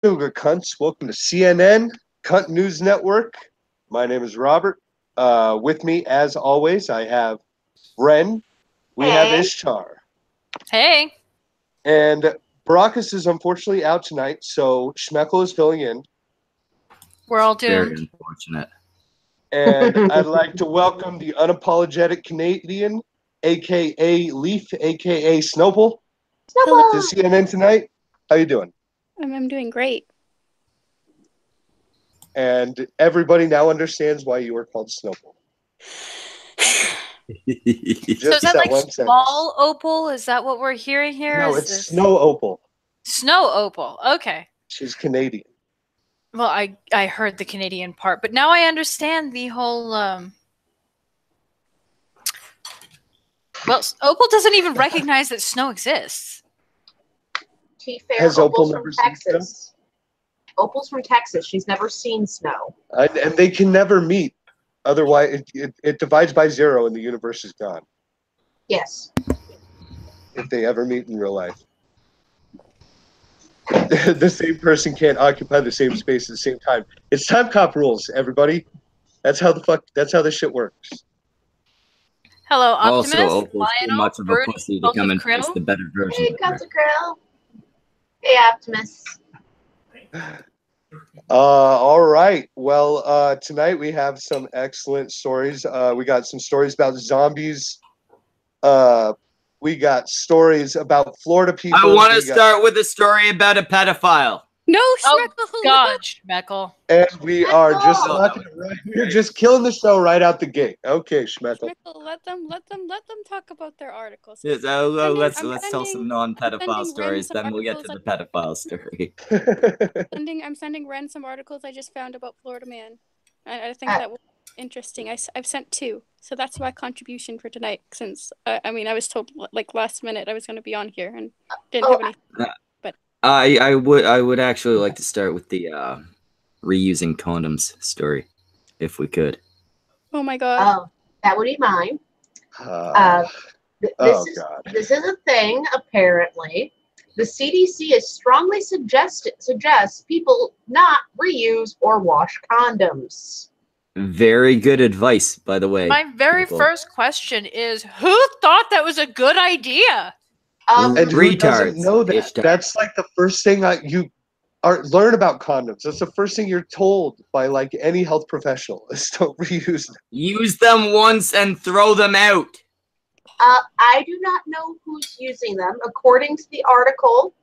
Cunts. Welcome to CNN, Cunt News Network. My name is Robert. With me, as always, I have Bren. We have Ishtar. Hey. And Baracus is unfortunately out tonight, so Schmeckel is filling in. We're all doomed. Very unfortunate. And I'd like to welcome the unapologetic Canadian, a.k.a. Leaf, a.k.a. Snowball, to CNN tonight. How you doing? I'm doing great. And everybody now understands why you are called Snowball. So is that like small opal? Is that what we're hearing here? No, it's Snow Opal. Snow opal. Okay. She's Canadian. Well, I heard the Canadian part, but now I understand the whole. Well, Opal doesn't even recognize that snow exists. Has Opal never seen Texas? Opal's from Texas. She's never seen snow. And they can never meet. Otherwise, it divides by zero and the universe is gone. Yes. If they ever meet in real life. The same person can't occupy the same space at the same time. It's time cop rules, everybody. That's how this shit works. Hello, Optimus. Also, Opal's Lionel, too much of a Bird, pussy to come and Krill. face the better version Hey, of her. Cunt Krill. Hey, Optimus. All right. Well, tonight we have some excellent stories. We got some stories about zombies. We got stories about Florida people. I want to start with a story about a pedophile. No, Oh, Schmeckle. God, Schmeckle. And we are we're just killing the show right out the gate. Okay, Schmeckle. Schmeckle, let them talk about their articles. Yes, let's tell some non-pedophile stories, then we'll get to the pedophile story. I'm sending Ren some articles I just found about Florida Man. I think that was interesting. I've sent 2, so that's my contribution for tonight. Since I was told like last minute I was going to be on here and didn't have anything. But I would actually like to start with the reusing condoms story, if we could. Oh my God. Oh, that would be mine. This is a thing, apparently. The CDC strongly suggests people not reuse or wash condoms. Very good advice, by the way. My very first question is, who thought that was a good idea? And who Retards. doesn't know that? That's like the first thing you learn about condoms. That's the first thing you're told by like any health professional is don't reuse them. Use them once and throw them out. I do not know who's using them. According to the article,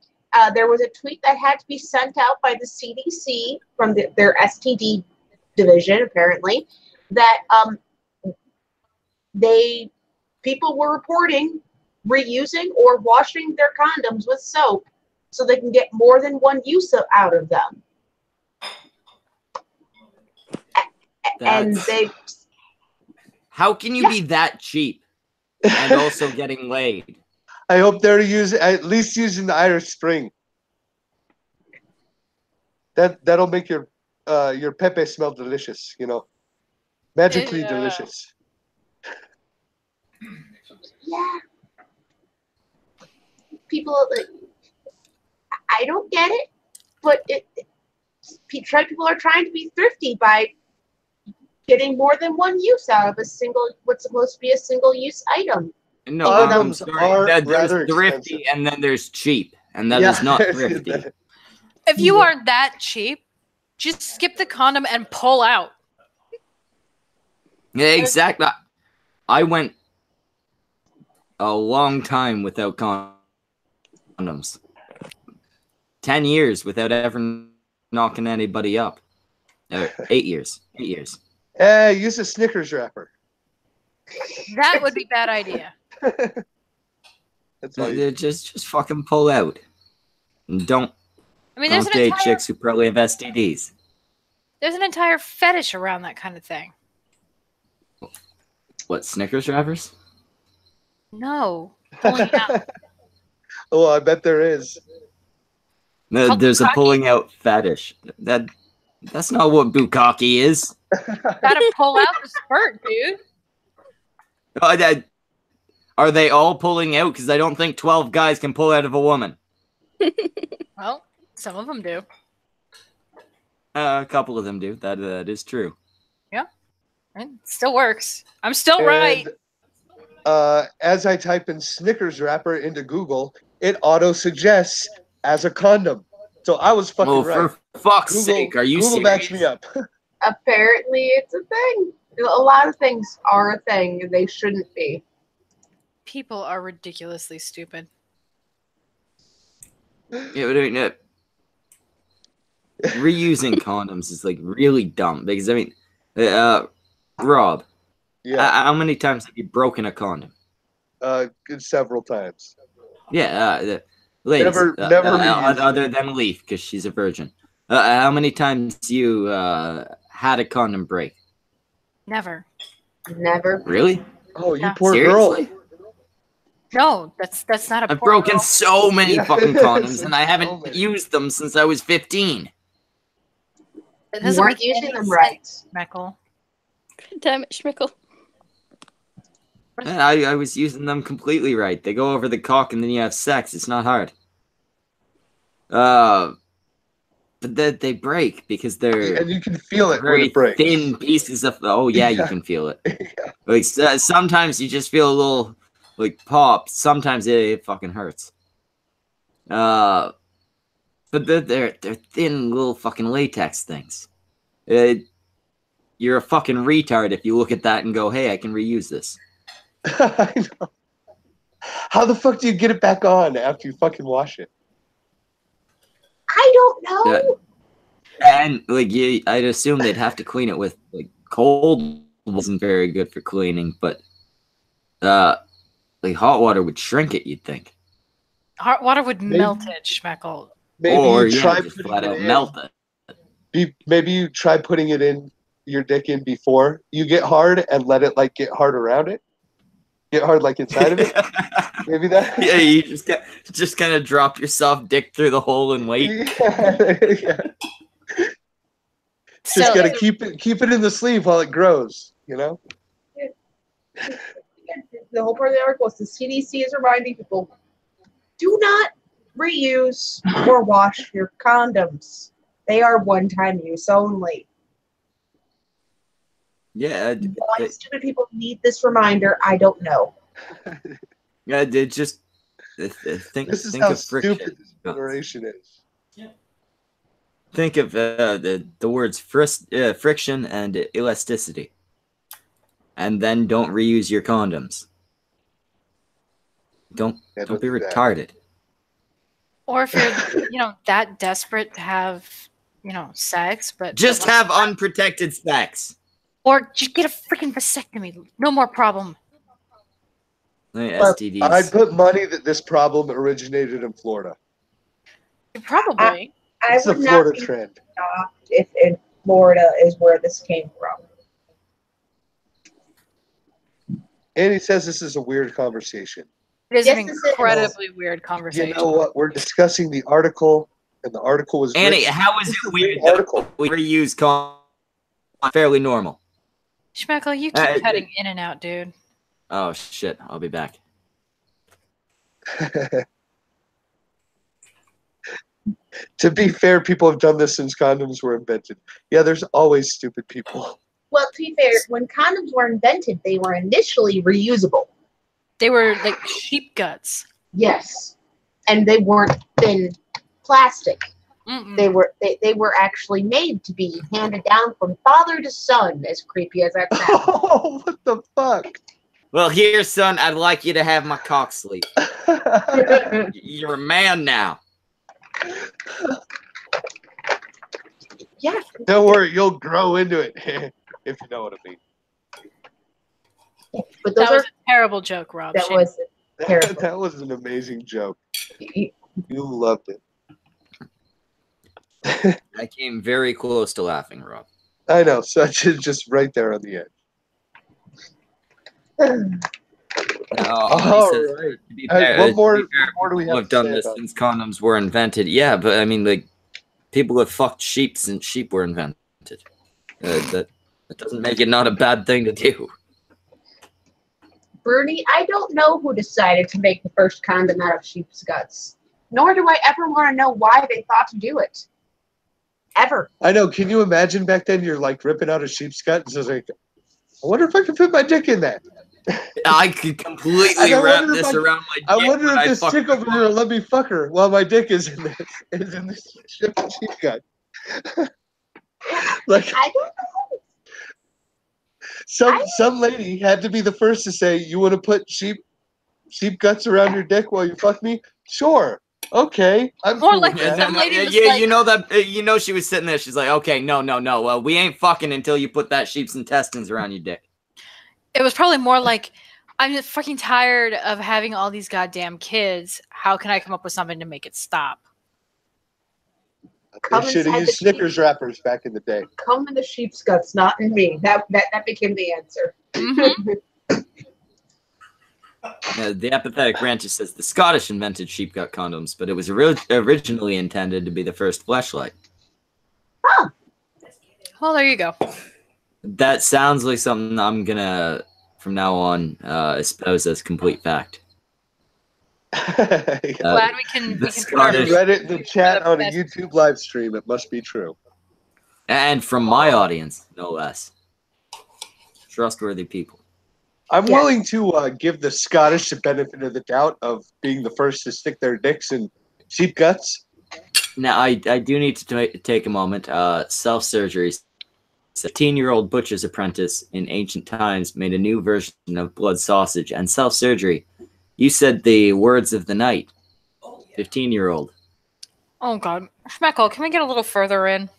there was a tweet that had to be sent out by the CDC from their STD division, apparently, that people were reporting reusing or washing their condoms with soap so they can get more than one use out of them. How can you be that cheap and also getting laid? I hope they're at least using the Irish Spring. That'll make your pepe smell delicious, magically delicious. Yeah. People, I don't get it, but people are trying to be thrifty by getting more than one use out of what's supposed to be a single-use item. No, I'm sorry. There's thrifty expensive. And then there's cheap, and that is not thrifty. If you are that cheap, just skip the condom and pull out. Yeah, exactly. I went a long time without condoms. 10 years without ever knocking anybody up. 8 years. 8 years. Use a Snickers wrapper. That would be a bad idea. That's all just fucking pull out. And don't date chicks who probably have STDs. There's an entire fetish around that kind of thing. What, Snickers wrappers? No. Pulling out. Oh, I bet there is. No, there's a pulling out fetish. That's not what bukkake is. Gotta pull out the spurt, dude. Are they all pulling out? Because I don't think 12 guys can pull out of a woman. Well, some of them do. A couple of them do. That is true. Yeah, it still works. I'm still right. As I type in Snickers wrapper into Google, it auto suggests as a condom. So I was fucking right. For fuck's sake, are you Google serious? backs me up. Apparently, it's a thing. A lot of things are a thing, and they shouldn't be. People are ridiculously stupid. Yeah, but I mean, reusing condoms is like really dumb because I mean, Rob, how many times have you broken a condom? Several times. Yeah, ladies, never other than Leaf because she's a virgin. How many times you had a condom break? Never. Never. Really? Oh, you poor girl. No, that's not a. I've broken so many fucking condoms, and I haven't used them since I was 15. You weren't using them right, Schmeckle. Damn it, Schmeckle. I was using them completely right. They go over the cock, and then you have sex. It's not hard. But they break because they're and you can feel it very when it breaks. Thin pieces of. Oh yeah, you can feel it. Yeah. Like sometimes you just feel a little like pop. Sometimes it fucking hurts. But they're thin little fucking latex things. You're a fucking retard if you look at that and go, "Hey, I can reuse this." I know. How the fuck do you get it back on after you fucking wash it? I don't know. And like, I'd assume they'd have to clean it with like cold. Wasn't very good for cleaning, but like hot water would shrink it. You'd think. Hot water would melt it, Schmeckle. Maybe or you try just flat out melt it. Maybe you try putting it in your dick in before you get hard and let it like get hard around it. Get hard like inside of it. Maybe that. Yeah, you just kind of drop yourself dick through the hole and wait. Yeah. Just gotta keep it in the sleeve while it grows. You know. The whole part of the article is the CDC is reminding people: do not reuse or wash your condoms. They are one-time use only. Yeah. Why stupid people need this reminder, I don't know. Yeah, they just think. This is think how of friction. stupid this generation is. Yeah. Think of the words friction and elasticity, and then don't reuse your condoms. Don't be retarded. Or if you're that desperate to have sex, but just have unprotected sex. Or just get a freaking vasectomy. No more problem. STDs. I'd put money that this problem originated in Florida. Probably. It's a Florida trend. If in Florida is where this came from. And he says this is a weird conversation. It is an incredibly weird conversation. You know what? We're discussing the article, and the article was. Annie, how is it weird? Article we reuse condoms fairly normal. Schmeckle, you keep cutting in and out, dude. Oh shit! I'll be back. To be fair, people have done this since condoms were invented. Yeah, there's always stupid people. Well, to be fair, when condoms were invented, they were initially reusable. They were like sheep guts. Yes, and they weren't thin plastic. Mm-mm. They were actually made to be handed down from father to son, as creepy as that sounds. Oh, what the fuck? Well, here, son, I'd like you to have my cock sleeve. You're a man now. Yeah. Don't worry, you'll grow into it, if you know what I mean. But that was a terrible joke, Rob. That was terrible. That was an amazing joke. You loved it. I came very close to laughing, Rob. I know, just right there on the edge. All right. What more do we have? I've done this since condoms were invented. Yeah, but I mean, like, people have fucked sheep since sheep were invented. That doesn't make it not a bad thing to do. Bernie, I don't know who decided to make the first condom out of sheep's guts. Nor do I ever want to know why they thought to do it. Ever. ever. I know. Can you imagine back then? You're like ripping out a sheep's gut, and so it's like, I wonder if I can fit my dick in that. I could completely wrap this around my dick. I wonder if this chick over here will let me fuck her while my dick is in this sheep gut. Like, I don't know. Some lady had to be the first to say, "You want to put sheep guts around your dick while you fuck me?" Sure. Okay. I'm More cool like with that. some lady was yeah, like, you know that. You know she was sitting there. She's like, "Okay, no. Well, we ain't fucking until you put that sheep's intestines around your dick." it was probably more like, I'm just fucking tired of having all these goddamn kids. How can I come up with something to make it stop? They should have used Snickers wrappers back in the day. Come in the sheep's guts, not in me. That became the answer. Mm-hmm. The apathetic rancher says the Scottish invented sheep gut condoms, but it was originally intended to be the first fleshlight. Huh. Well, there you go. That sounds like something I'm gonna, from now on, espouse as complete fact. Glad we can. Scottish read it in the chat on a YouTube live stream. It must be true. And from my audience, no less. Trustworthy people. I'm willing to give the Scottish the benefit of the doubt of being the first to stick their dicks in sheep guts. Now, I do need to take a moment. Self-surgery. A 15-year-old butcher's apprentice in ancient times made a new version of blood sausage and self-surgery. You said the words of the night. 15-year-old. Oh, God. Schmeckle, can we get a little further in?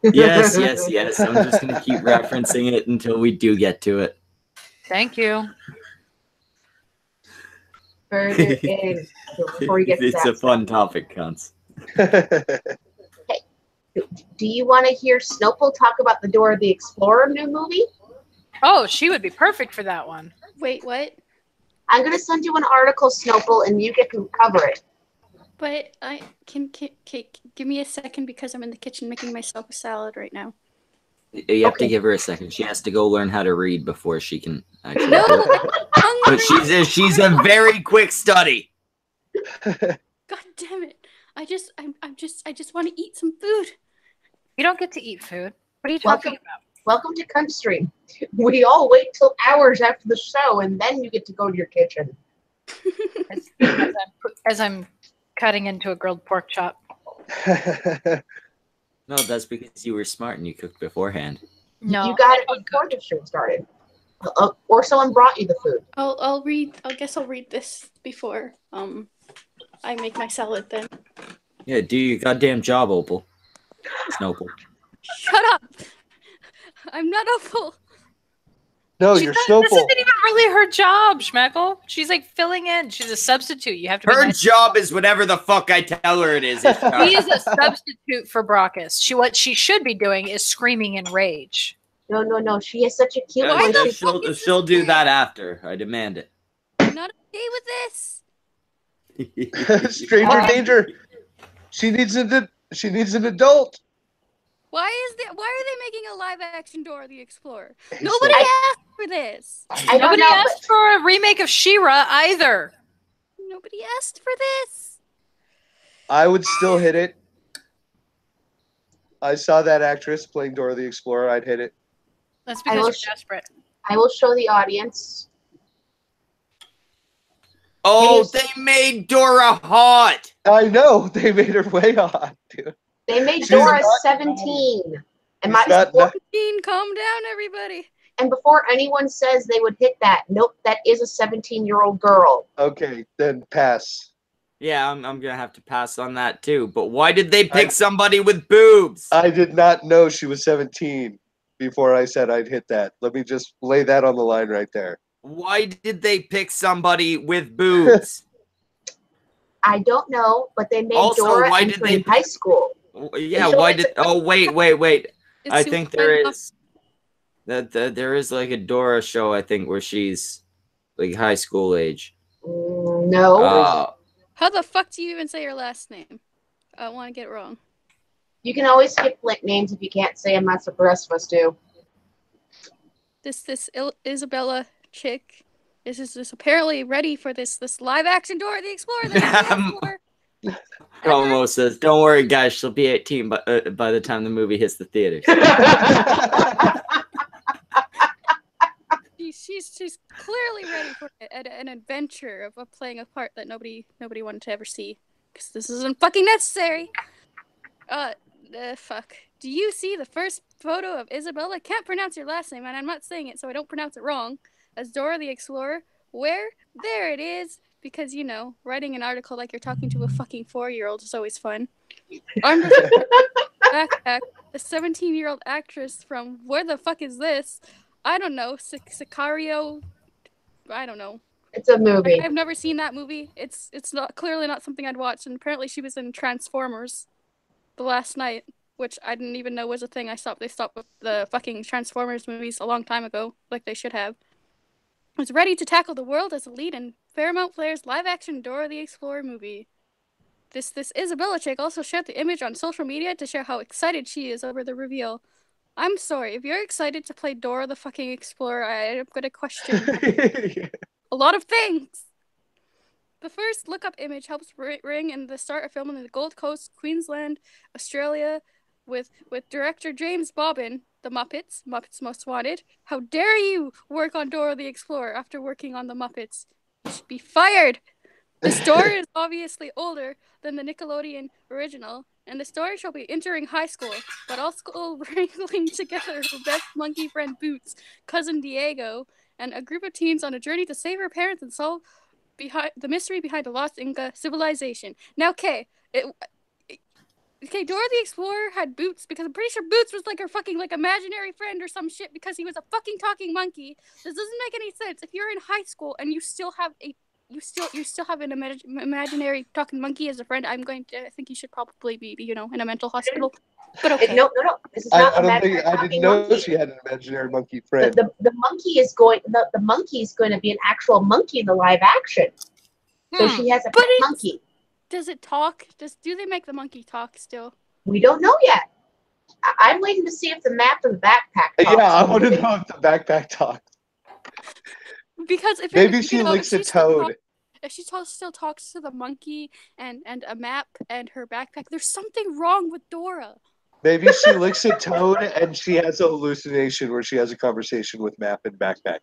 Yes. I'm just going to keep referencing it until we do get to it. Thank you. Further in before you get to It's that a fun topic, cunts. Hey, do you want to hear Snowple talk about the Dora the Explorer new movie? Oh, she would be perfect for that one. Wait, what? I'm going to send you an article, Snowple, and you get to cover it. But I can give me a second because I'm in the kitchen making myself a salad right now. You have to give her a second. She has to go learn how to read before she can actually No, do it. I'm But she's a very quick study. God damn it! I just want to eat some food. You don't get to eat food. What are you talking about? Welcome to Cunt Stream. We all wait till hours after the show, and then you get to go to your kitchen. As I'm cutting into a grilled pork chop. No, that's because you were smart and you cooked beforehand. No, You got it before the show started. Or someone brought you the food. I'll read. I guess I'll read this before I make my salad then. Yeah, do your goddamn job, Opal. Snowple. Shut up! I'm not Opal. No, you're This Snowball. isn't even really her job, Schmeckle. She's like filling in. She's a substitute. You have to. Her job is whatever the fuck I tell her it is. She is a substitute for Brockus. What she should be doing is screaming in rage. No. She has such a cute Why voice. the She'll do that after. I demand it. I'm not okay with this. Stranger danger. She needs an adult. Why are they making a live action Dora the Explorer? Hey, Nobody so- asked for this. I don't Nobody know, asked for a remake of She-Ra either. Nobody asked for this. I would still hit it. I saw that actress playing Dora the Explorer. I'd hit it. That's I because will you're desperate. I will show the audience. Oh, they made Dora hot. I know they made her way hot, dude. They made She's Dora not- 17. And She's not- Calm down, everybody. and before anyone says they would hit that, nope, that is a 17-year-old girl. Okay, then pass. Yeah, I'm gonna have to pass on that too. But why did they pick somebody with boobs? I did not know she was 17 before I said I'd hit that. Let me just lay that on the line right there. Why did they pick somebody with boobs? I don't know, but they made Also, Dora why did entering they- high school. Yeah, So why it's- did? Oh, wait. It's I super think there fun. is. That there is like a Dora show. I think where she's like high school age. No. How the fuck do you even say your last name? I want to get it wrong. You can always skip names if you can't say them. That's what the rest of us do. This Isabella chick is apparently ready for this live action Dora the Explorer that we asked for. Como says, "Don't worry, guys. She'll be 18 by the time the movie hits the theaters." She's clearly ready for an adventure of playing a part that nobody wanted to ever see, because this isn't fucking necessary. Fuck. Do you see the first photo of Isabella? Can't pronounce your last name, and I'm not saying it so I don't pronounce it wrong. As Dora the Explorer. Where? There it is. Because, you know, writing an article like you're talking to a fucking 4-year-old is always fun. I'm just backpack, the 17-year-old actress from where the fuck is this? I don't know. Sicario. I don't know. It's a movie. I've never seen that movie. It's not clearly not something I'd watch. And apparently she was in Transformers the last night, which I didn't even know was a thing. They stopped with the fucking Transformers movies a long time ago, like they should have. Was ready to tackle the world as a lead in Paramount Player's live-action Dora the Explorer movie. This Isabella chick also shared the image on social media to share how excited she is over the reveal. I'm sorry, if you're excited to play Dora the fucking Explorer, I'm gonna question a lot of things. The first look-up image helps ring in the start of filming in the Gold Coast, Queensland, Australia, with director James Bobbin, The Muppets Most Wanted. How dare you work on Dora the Explorer after working on The Muppets? You should be fired! The story is obviously older than the Nickelodeon original, and the story shall be entering high school, but also wrangling together her best monkey friend Boots, cousin Diego, and a group of teens on a journey to save her parents and solve the mystery behind the lost Inca civilization. Now, Dora the Explorer had Boots because I'm pretty sure Boots was like her fucking like imaginary friend or some shit because he was a fucking talking monkey. This doesn't make any sense. If you're in high school and you still have an imaginary talking monkey as a friend, I think you should probably be in a mental hospital. But okay. No. This is not I didn't know monkey. she had an imaginary monkey friend. The monkey is going. The monkey is going to be an actual monkey in the live action. So she has a pet monkey. Does it talk? Do they make the monkey talk still? We don't know yet. I'm waiting to see if the map and the backpack talks. Yeah, I want to know if the backpack talks. Because if maybe she licks a toad. If she still talks to the monkey and a map and her backpack, there's something wrong with Dora. Maybe she licks a toad and she has a hallucination where she has a conversation with map and backpack.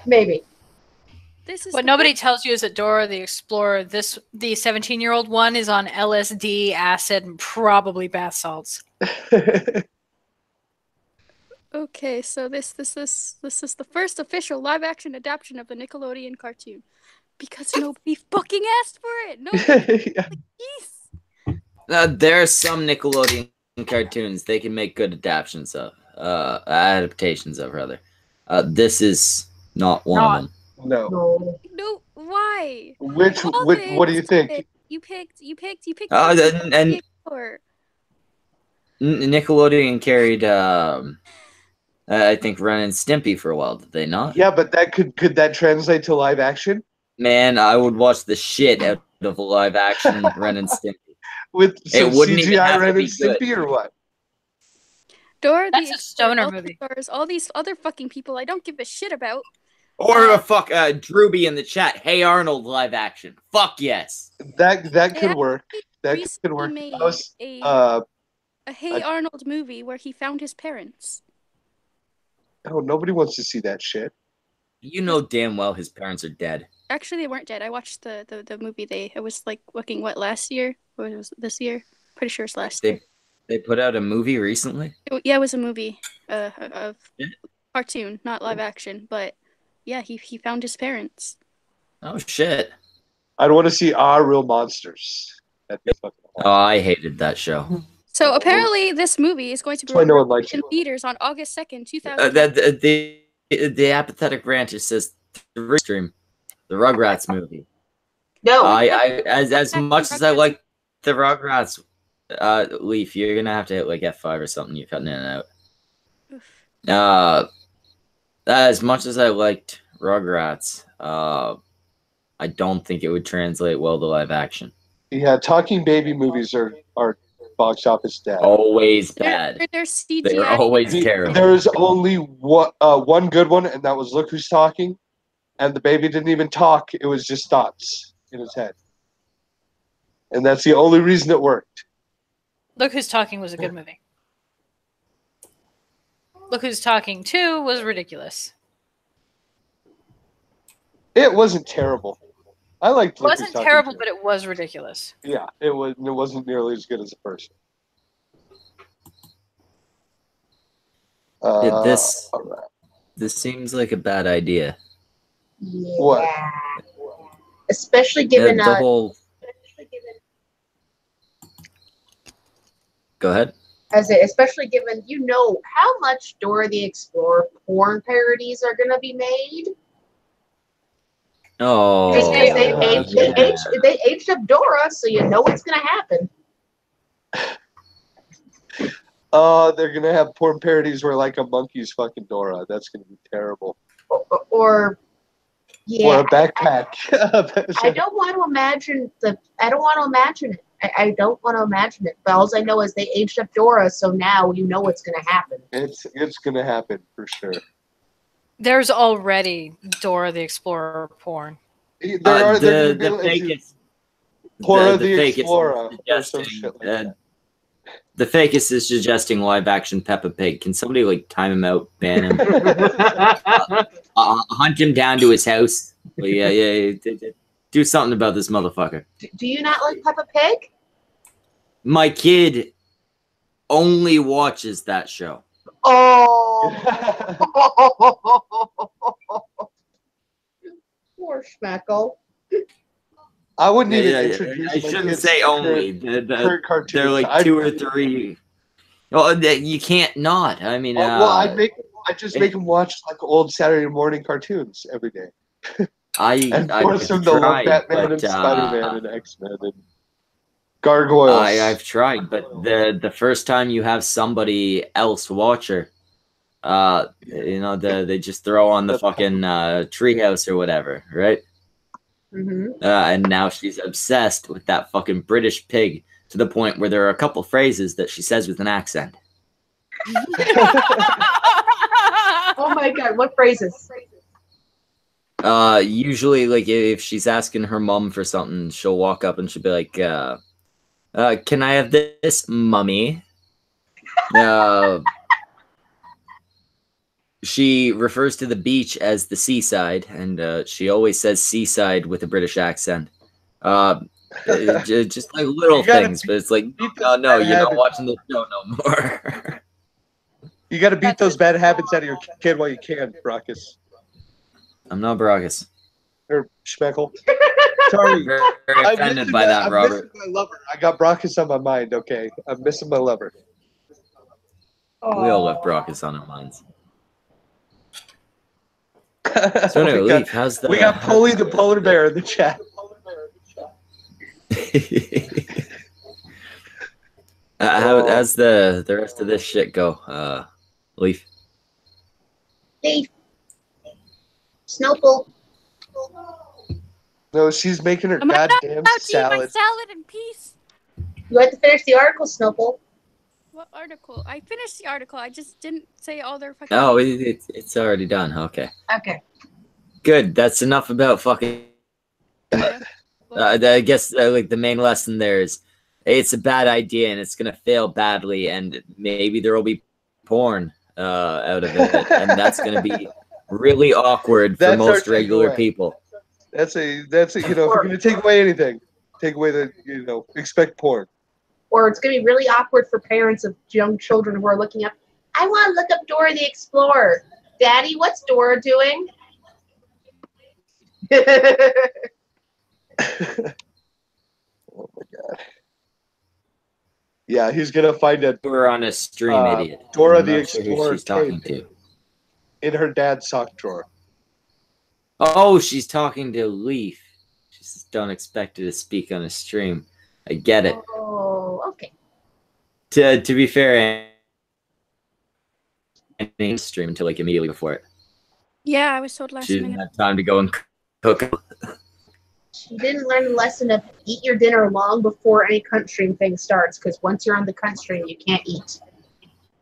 Maybe. What nobody tells you is that Dora the Explorer, the 17-year-old one, is on LSD, acid, and probably bath salts. Okay, so this is the first official live-action adaptation of the Nickelodeon cartoon, because nobody fucking asked for it. Nobody. There are some Nickelodeon cartoons they can make good adaptations of, adaptations of rather. This is not one of them. No. No, why? What do you think? You picked. Nickelodeon carried I think Ren and Stimpy for a while, did they not? Yeah, but could that translate to live action? Man, I would watch the shit out of a live action Ren and Stimpy. With some CGI Ren and good. Stimpy or what? Dora That's the a stoner movie. Stars, all these other fucking people I don't give a shit about. Or Drewby in the chat. Hey Arnold live action. Fuck yes. That could work. That could work. Made That was a Hey Arnold movie where he found his parents. Oh, nobody wants to see that shit. You know damn well his parents are dead. Actually, they weren't dead. I watched the movie. It was like looking last year? Or was it this year? Pretty sure it's last year. They put out a movie recently? It was a movie of cartoon, not live action. But yeah, he found his parents. Oh shit. I'd want to see Our Real Monsters. That'd be fucking awesome. Oh, I hated that show. So apparently this movie is going to be released in theaters on August 2nd, 2000. The apathetic rant just says stream the Rugrats movie. No. As much as I like the Rugrats, Leaf, you're gonna have to hit like F5 or something. You're cutting in and out. As much as I liked Rugrats, I don't think it would translate well to live action. Yeah, talking baby movies are box office dead. Always bad. They're CGI. They're always terrible. There's only one good one, and that was Look Who's Talking. And the baby didn't even talk. It was just thoughts in his head. And that's the only reason it worked. Look Who's Talking was a good movie. Look Who's Talking 2 was ridiculous. It wasn't terrible. I liked It wasn't terrible, but it was ridiculous. Yeah, it wasn't nearly as good as the first. This seems like a bad idea. Yeah. What? Especially given the whole. Go ahead. Especially given how much Dora the Explorer porn parodies are going to be made. Oh, they aged up Dora, so you know what's going to happen. They're gonna have porn parodies where like a monkey's fucking Dora. That's gonna be terrible. Or a backpack. I don't want to imagine it. I don't want to imagine it. But all I know is they aged up Dora, so now you know what's gonna happen. It's gonna happen for sure. There's already Dora the Explorer porn. The fakest. Dora the Explorer. The fakest is suggesting live-action Peppa Pig. Can somebody like time him out, ban him, hunt him down to his house? Yeah. Do something about this motherfucker. Do you not like Peppa Pig? My kid only watches that show. Oh, poor Schmeckle. I wouldn't even introduce. I shouldn't say only. They're like 2 or 3. Well, you can't not. I mean, I'd just make them watch like old Saturday morning cartoons every day. I force them to love Batman and Spider-Man and X-Men and Gargoyles. I've tried, but the first time you have somebody else watch her, they just throw on the fucking Treehouse or whatever, right? Mm-hmm. And now she's obsessed with that fucking British pig to the point where there are a couple phrases that she says with an accent. Oh my god, what phrases? Usually, like, if she's asking her mom for something, she'll walk up and she'll be like, can I have this, mummy? She refers to the beach as the seaside, and she always says seaside with a British accent. Just like little things, but it's like, no, you're not watching the show no more. You got to beat those bad habits out of your kid while you can, Brockus. I'm not Brockus. Or Schmeckle. Sorry. Very offended by that, Robert. My lover. I got Brockus on my mind, okay? I'm missing my lover. We all have Brockus on our minds. So anyway, Leaf, how's the... We got Polly the polar bear in the chat. How's the rest of this shit go, Leaf? Leaf. Snowball. No, she's making her goddamn salad. My salad in peace. You have to finish the article, Snowball. What article? I finished the article. I just didn't say all their fucking... Oh, it's already done. Okay. Okay. Good. That's enough about fucking... I guess like the main lesson there is it's a bad idea and it's gonna fail badly, and maybe there will be porn out of it, and that's gonna be really awkward for most regular people. That's a if you're gonna take away anything, take away the expect porn. Or it's going to be really awkward for parents of young children who are looking up. I want to look up Dora the Explorer. Daddy, what's Dora doing? Oh my god. Yeah, he's going to find a... We're on a stream, idiot. Dora the Explorer she's talking to. In her dad's sock drawer. Oh, she's talking to Leaf. She just don't expect her to speak on a stream. I get it. Oh, okay. To be fair, I didn't stream until like immediately before it. Yeah, I was told last minute. She didn't have time to go and cook. She didn't learn the lesson of eat your dinner long before any cunt stream thing starts, because once you're on the cunt stream, you can't eat.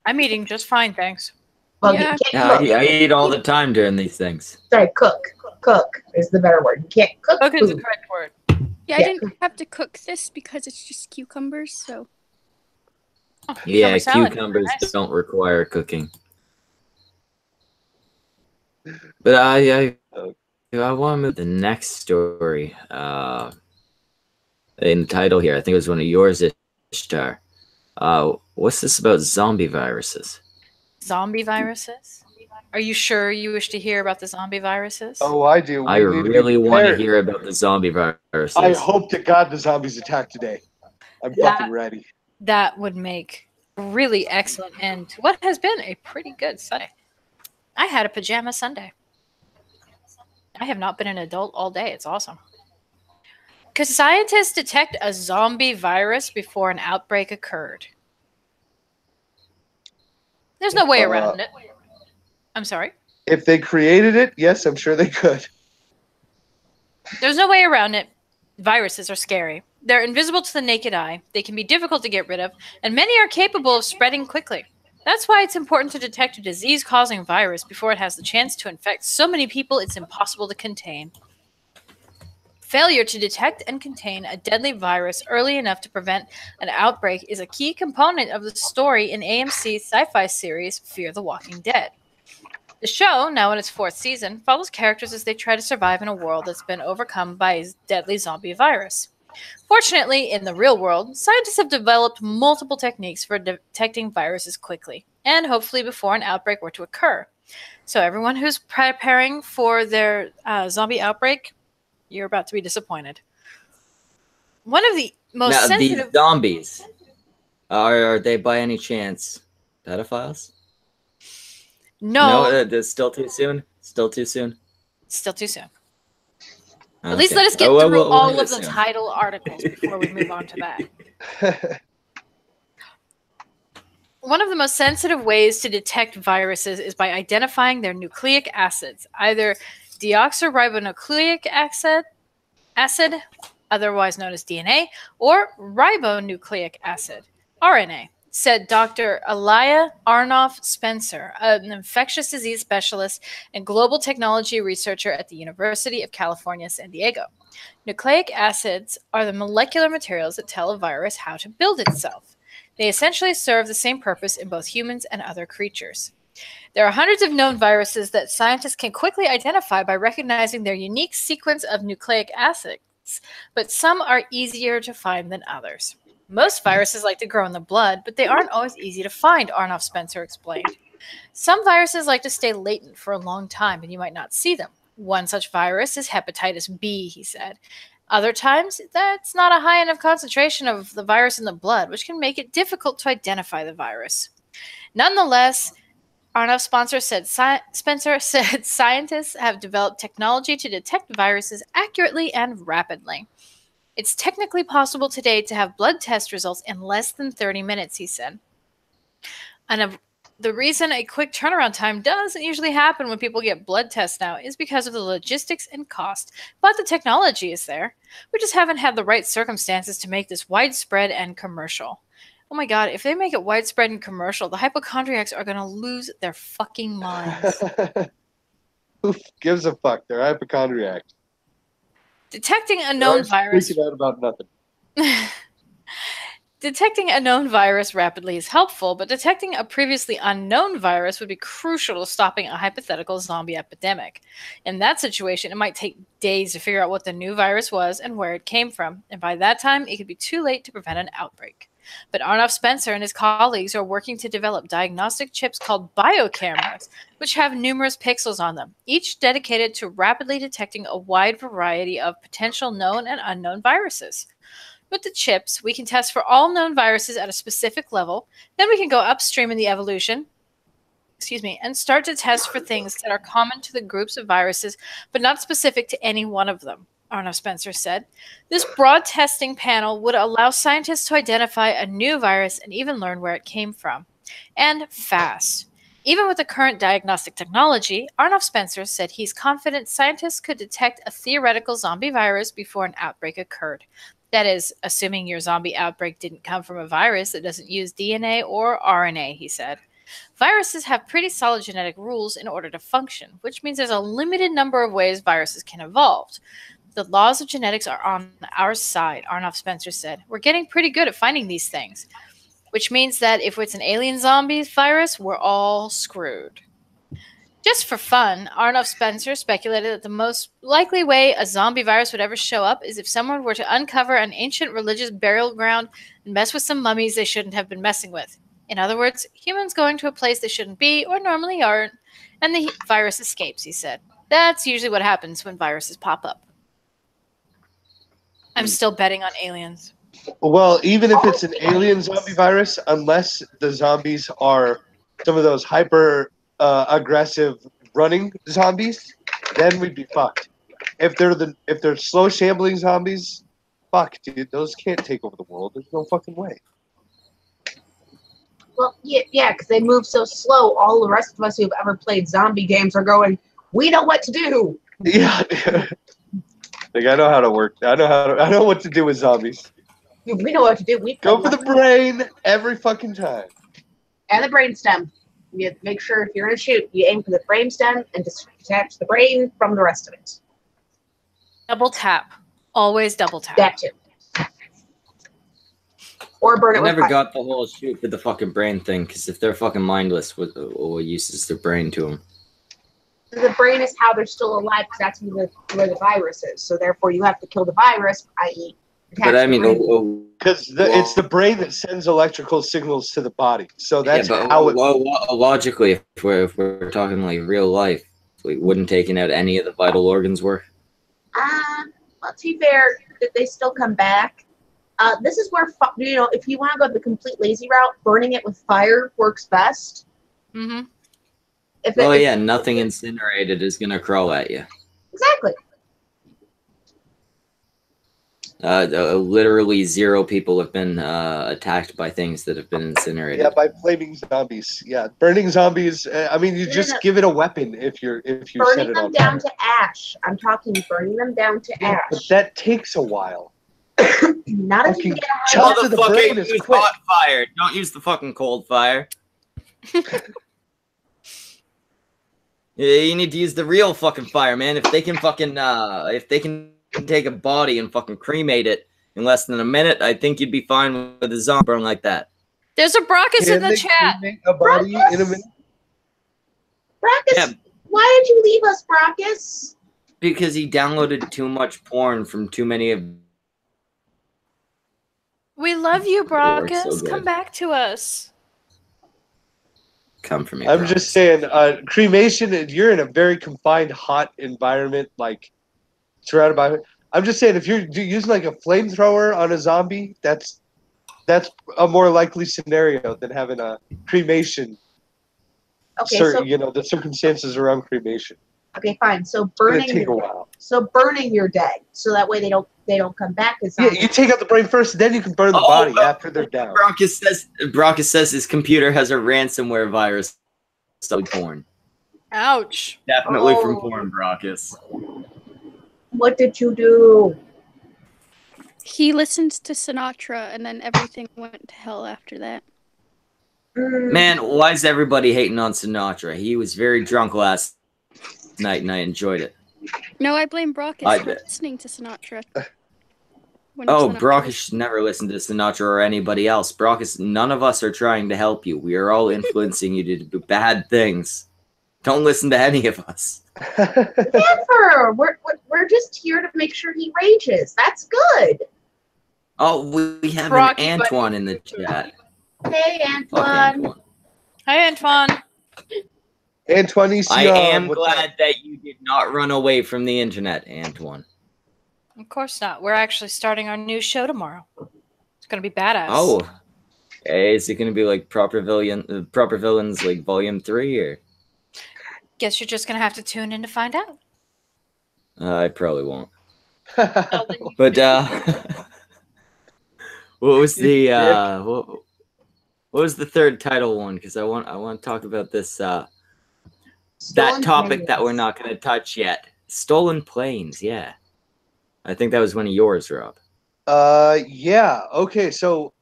I'm eating just fine, thanks. Well, yeah. I eat all the time during these things. Sorry, cook. Cook is the better word. You can't cook. Cook is the correct word. Yeah, I didn't have to cook this because it's just cucumbers, so. Oh, Yeah, salad. cucumbers Nice. don't require cooking. But I want to move to the next story. In the title here, I think it was one of yours, Ishtar. What's this about zombie viruses? Zombie viruses? Are you sure you wish to hear about the zombie viruses? Oh, I do. I really want to hear about the zombie viruses. I hope to God the zombies attack today. I'm fucking ready. That would make a really excellent end to what has been a pretty good Sunday. I had a pajama Sunday. I have not been an adult all day. It's awesome. Could scientists detect a zombie virus before an outbreak occurred? There's no way around it. I'm sorry? If they created it, yes, I'm sure they could. There's no way around it. Viruses are scary. They're invisible to the naked eye. They can be difficult to get rid of, and many are capable of spreading quickly. That's why it's important to detect a disease-causing virus before it has the chance to infect so many people it's impossible to contain. Failure to detect and contain a deadly virus early enough to prevent an outbreak is a key component of the story in AMC's sci-fi series Fear the Walking Dead. The show, now in its 4th season, follows characters as they try to survive in a world that's been overcome by a deadly zombie virus. Fortunately, in the real world, scientists have developed multiple techniques for detecting viruses quickly, and hopefully before an outbreak were to occur. So everyone who's preparing for their zombie outbreak, you're about to be disappointed. One of the most sensitive... These zombies, are they by any chance pedophiles? No. No, still too soon? Still too soon? Still too soon. Okay. At least let us get through all of the title articles before we move on to that. One of the most sensitive ways to detect viruses is by identifying their nucleic acids, either deoxyribonucleic acid, otherwise known as DNA, or ribonucleic acid, RNA, said Dr. Elia Arnoff-Spencer, an infectious disease specialist and global technology researcher at the University of California, San Diego. Nucleic acids are the molecular materials that tell a virus how to build itself. They essentially serve the same purpose in both humans and other creatures. There are hundreds of known viruses that scientists can quickly identify by recognizing their unique sequence of nucleic acids, but some are easier to find than others. Most viruses like to grow in the blood, but they aren't always easy to find, Arnoff-Spencer explained. Some viruses like to stay latent for a long time, and you might not see them. One such virus is hepatitis B, he said. Other times, that's not a high enough concentration of the virus in the blood, which can make it difficult to identify the virus. Nonetheless, Arnoff-Spencer said scientists have developed technology to detect viruses accurately and rapidly. It's technically possible today to have blood test results in less than 30 minutes, he said. And the reason a quick turnaround time doesn't usually happen when people get blood tests now is because of the logistics and cost, but the technology is there. We just haven't had the right circumstances to make this widespread and commercial. Oh my god, if they make it widespread and commercial, the hypochondriacs are going to lose their fucking minds. Who gives a fuck? They're hypochondriacs. Detecting a known virus... Freaking out about nothing. Detecting a known virus rapidly is helpful, but detecting a previously unknown virus would be crucial to stopping a hypothetical zombie epidemic. In that situation, it might take days to figure out what the new virus was and where it came from, and by that time, it could be too late to prevent an outbreak. But Arnoff-Spencer and his colleagues are working to develop diagnostic chips called biocameras, which have numerous pixels on them, each dedicated to rapidly detecting a wide variety of potential known and unknown viruses. With the chips, we can test for all known viruses at a specific level, then we can go upstream in the evolution, and start to test for things that are common to the groups of viruses, but not specific to any one of them, Arnoff-Spencer said. This broad testing panel would allow scientists to identify a new virus and even learn where it came from. And fast. Even with the current diagnostic technology, Arnoff-Spencer said he's confident scientists could detect a theoretical zombie virus before an outbreak occurred. That is, assuming your zombie outbreak didn't come from a virus that doesn't use DNA or RNA, he said. Viruses have pretty solid genetic rules in order to function, which means there's a limited number of ways viruses can evolve. The laws of genetics are on our side, Arnold Spencer said. We're getting pretty good at finding these things, which means that if it's an alien zombie virus, we're all screwed. Just for fun, Arnold Spencer speculated that the most likely way a zombie virus would ever show up is if someone were to uncover an ancient religious burial ground and mess with some mummies they shouldn't have been messing with. In other words, humans going to a place they shouldn't be or normally aren't, and the virus escapes, he said. That's usually what happens when viruses pop up. I'm still betting on aliens. Well, even if it's an alien zombie virus, unless the zombies are some of those hyper aggressive running zombies, then we'd be fucked. If they're slow shambling zombies, fuck, dude, those can't take over the world. There's no fucking way. Well, yeah, because they move so slow. All the rest of us who've ever played zombie games are going, we know what to do. Yeah, like I know how to work. I know what to do with zombies. We know what to do. We Go for the brain every fucking time. And the brainstem. You have to make sure if you're gonna shoot, you aim for the brainstem and detach the brain from the rest of it. Double tap. Always double tap. That too. Or burn it I with never fire. got the whole shoot for the fucking brain thing, because if they're fucking mindless, what use is their brain to them? The brain is how they're still alive, because that's where the virus is. So therefore, you have to kill the virus, i.e., But I mean, because it's the brain that sends electrical signals to the body. So that's how it. Logically, if we're talking like real life, wouldn't taking out any of the vital organs work? Well, to be fair, they still come back. This is where, if you want to go the complete lazy route, burning it with fire works best. Mm-hmm. Nothing incinerated is gonna crawl at you. Exactly. Literally 0 people have been attacked by things that have been incinerated. Yeah, by flaming zombies. Yeah, burning zombies. I mean, you just give it a weapon if you set it on fire. Burning them down to ash. I'm talking burning them down to ash. But that takes a while. Not if you get a high Chop to the brain is use quick. hot fire. Don't use the fucking cold fire. You need to use the real fucking fire, man. If they can fucking take a body and fucking cremate it in less than a minute, I think you'd be fine with a zombie burn like that. There's a Brockus in the chat. A body in a minute? Brockus, Yeah. why did you leave us, Brockus? Because he downloaded too much porn from too many of. We love you, Brockus. so good. Come back to us. Come for me. I'm bro. just saying, cremation. You're in a very confined, hot environment, like surrounded by. I'm just saying, if you're using like a flamethrower on a zombie, that's a more likely scenario than having a cremation. Okay, the circumstances around cremation. Okay, fine. So It's gonna burning. take a while. So burning your dead, so that way they don't come back as Yeah, zombies. you take out the brain first, then you can burn the body after they're down. Brockus says his computer has a ransomware virus. So porn. Ouch. Definitely from porn, Brockus. What did you do? He listened to Sinatra, and then everything went to hell after that. Man, why is everybody hating on Sinatra? He was very drunk last night, and I enjoyed it. No, I blame Brockus for listening to Sinatra. Brockus should never listen to Sinatra or anybody else. Brockus, none of us are trying to help you. We are all influencing you to do bad things. Don't listen to any of us. Never. We're just here to make sure he rages. That's good. Oh, we have Rocky, an Antoine in the chat. Hey, Antoine. Hi, Antoine. Antoine, I am glad that you did not run away from the internet, Antoine. Of course not. We're actually starting our new show tomorrow. It's going to be badass. Oh. Hey, is it going to be like Proper Villains like Volume 3 or? Guess you're just going to have to tune in to find out. I probably won't. Well, then you- But what was the what was the third title one? Because I want to talk about this that topic that we're not going to touch yet. Stolen planes, yeah. I think that was one of yours, Rob. Yeah. Okay. So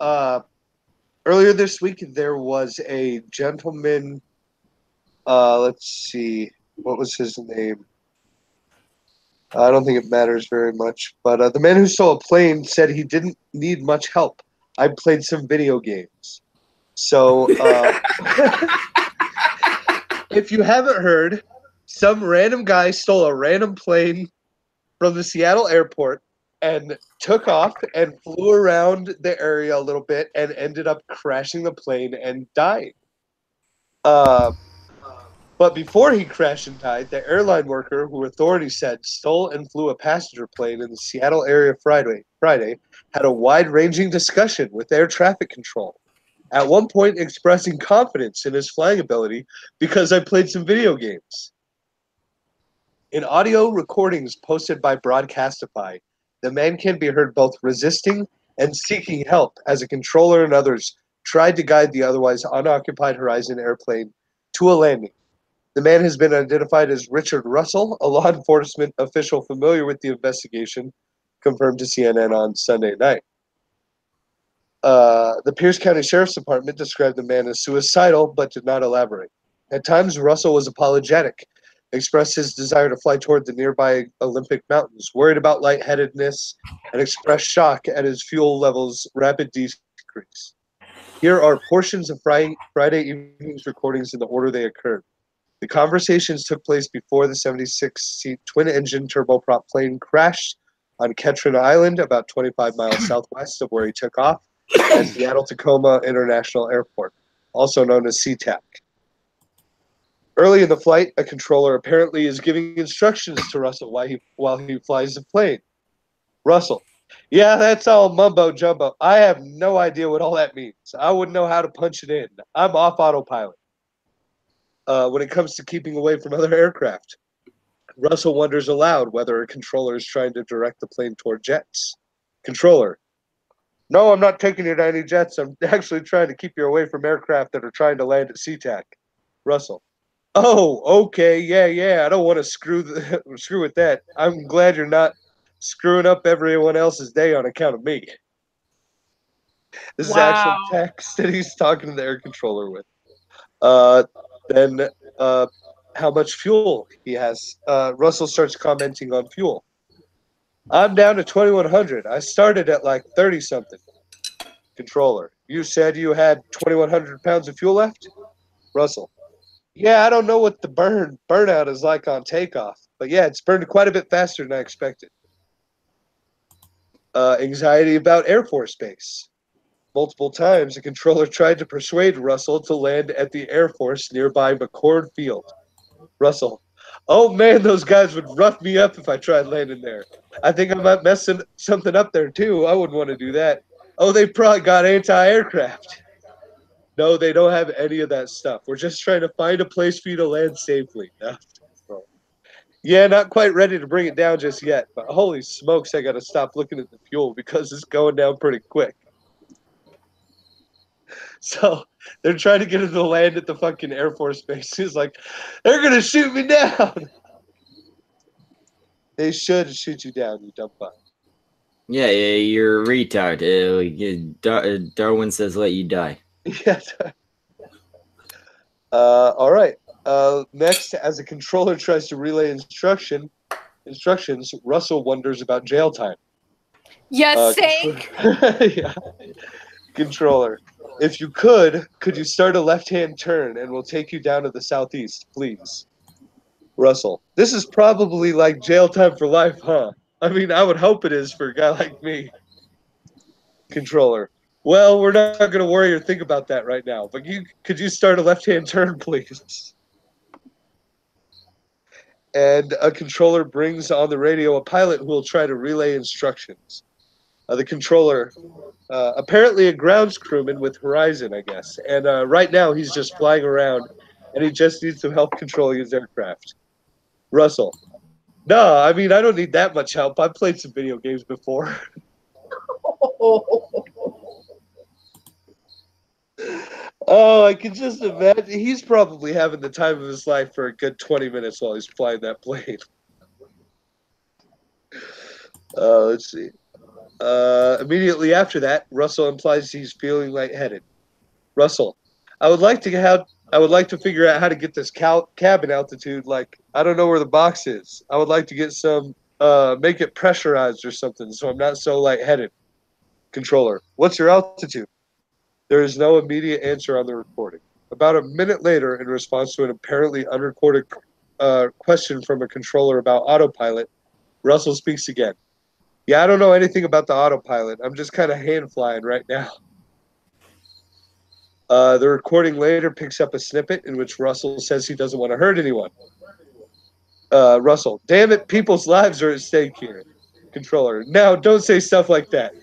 earlier this week there was a gentleman. Let's see, what was his name? I don't think it matters very much. But the man who stole a plane said he didn't need much help. I played some video games. So, if you haven't heard, some random guy stole a random plane from the Seattle airport and took off and flew around the area a little bit and ended up crashing the plane and dying. But before he crashed and died, the airline worker, who authorities said stole and flew a passenger plane in the Seattle area Friday, had a wide-ranging discussion with air traffic control. At one point, expressing confidence in his flying ability because I played some video games. In audio recordings posted by Broadcastify, the man can be heard both resisting and seeking help as a controller and others tried to guide the otherwise unoccupied Horizon airplane to a landing. The man has been identified as Richard Russell, a law enforcement official familiar with the investigation, confirmed to CNN on Sunday night. The Pierce County Sheriff's Department described the man as suicidal, but did not elaborate. At times, Russell was apologetic, expressed his desire to fly toward the nearby Olympic Mountains, worried about lightheadedness, and expressed shock at his fuel levels' rapid decrease. Here are portions of Friday evening's recordings in the order they occurred. The conversations took place before the 76-seat twin-engine turboprop plane crashed on Ketron Island, about 25 miles southwest of where he took off, at Seattle-Tacoma International Airport, also known as SeaTac. Early in the flight, a controller apparently is giving instructions to Russell while he flies the plane. Russell: yeah, that's all mumbo-jumbo. I have no idea what all that means. I wouldn't know how to punch it in. I'm off autopilot. When it comes to keeping away from other aircraft, Russell wonders aloud whether a controller is trying to direct the plane toward jets. Controller: no, I'm not taking you to any jets. I'm actually trying to keep you away from aircraft that are trying to land at SeaTac. Russell: oh, okay, yeah. I don't want to screw with that. I'm glad you're not screwing up everyone else's day on account of me. This is actual text that he's talking to the air controller with. Then how much fuel he has. Russell starts commenting on fuel. I'm down to 2,100. I started at like 30-something. Controller: you said you had 2,100 pounds of fuel left? Russell: yeah, I don't know what the burnout is like on takeoff, but yeah, it's burned quite a bit faster than I expected. Anxiety about Air Force Base. Multiple times, a controller tried to persuade Russell to land at the Air Force nearby McCord Field. Russell: oh man, those guys would rough me up if I tried landing there. I think I might mess something up there too. I wouldn't want to do that. Oh, they probably got anti-aircraft. No, they don't have any of that stuff. We're just trying to find a place for you to land safely. Yeah, not quite ready to bring it down just yet, but holy smokes, I gotta stop looking at the fuel because it's going down pretty quick. So they're trying to get him to land at the fucking Air Force Base. He's like, they're gonna shoot me down. They should shoot you down, you dumb fuck. Yeah, you're a retard. Darwin says let you die. Yeah. All right. Next, as a controller tries to relay instructions, Russell wonders about jail time. Yes, sake. Yeah. Controller: if you could you start a left-hand turn and we'll take you down to the southeast, please? Russell: this is probably like jail time for life, huh? I mean, I would hope it is for a guy like me. Controller: well, we're not going to worry or think about that right now, but could you start a left-hand turn, please? And a controller brings on the radio a pilot who will try to relay instructions. The controller, apparently a grounds crewman with Horizon, I guess. And right now he's just flying around, and he just needs some help controlling his aircraft. Russell: no, I mean, I don't need that much help. I've played some video games before. Oh, I can just imagine. He's probably having the time of his life for a good 20 minutes while he's flying that plane. Let's see. Immediately after that, Russell implies he's feeling lightheaded. Russell: I would like to figure out how to get this cabin altitude. Like, I don't know where the box is. I would like to get some make it pressurized or something so I'm not so lightheaded. Controller, what's your altitude? There is no immediate answer on the recording. About a minute later, in response to an apparently unrecorded question from a controller about autopilot, Russell speaks again. Yeah, I don't know anything about the autopilot. I'm just kind of hand flying right now. The recording later picks up a snippet in which Russell says he doesn't want to hurt anyone. Russell, damn it, people's lives are at stake here. Controller, now don't say stuff like that.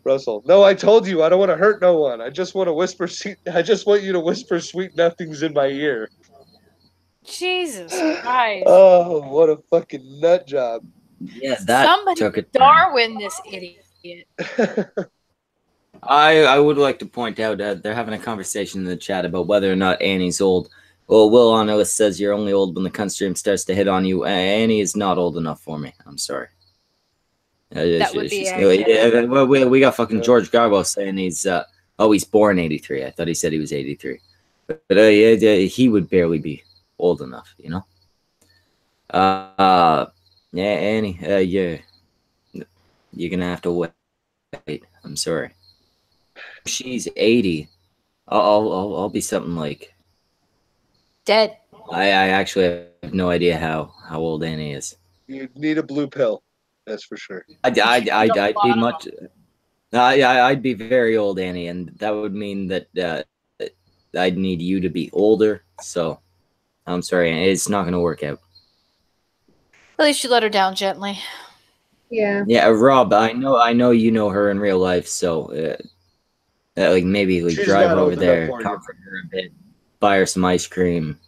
Russell, no, I told you I don't want to hurt no one. I just want to whisper. I just want you to whisper sweet nothings in my ear. Jesus Christ. Oh, what a fucking nut job. Yeah, that Somebody took a turn. Darwin this idiot. I would like to point out that they're having a conversation in the chat about whether or not Annie's old. Well, Will on Ellis says you're only old when the cunt stream starts to hit on you. Annie is not old enough for me. I'm sorry. That would be accurate. Well, we got fucking George Garbo saying he's he's born 83. I thought he said he was 83, but he would barely be old enough, you know. Yeah, Annie, you're gonna have to wait. I'm sorry. She's 80. I'll be something like Dead. I actually have no idea how old Annie is. You need a blue pill. That's for sure. I'd be much. I'd be very old, Annie, and that would mean that I'd need you to be older. So I'm sorry, Annie, it's not going to work out. At least you let her down gently. Yeah. Yeah, Rob, I know you know her in real life, so like maybe like She's drive not over old there, enough for you. comfort her a bit, buy her some ice cream.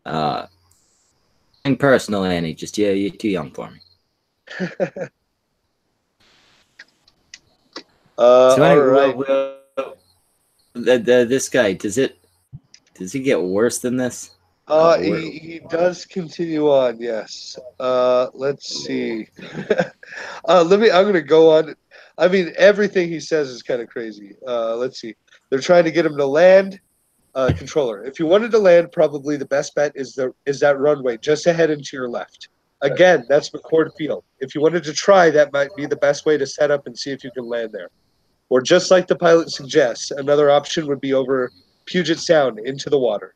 And personal, Annie, just you're too young for me. So anyway, right. this guy, does he get worse than this? He does continue on, yes. Let's see. I'm gonna go on. I mean, everything he says is kind of crazy. Let's see. They're trying to get him to land. Controller, if you wanted to land, probably the best bet is that runway just ahead and to your left. Again, that's McCord Field. If you wanted to try, that might be the best way to set up and see if you can land there. Or just like the pilot suggests, another option would be over Puget Sound into the water.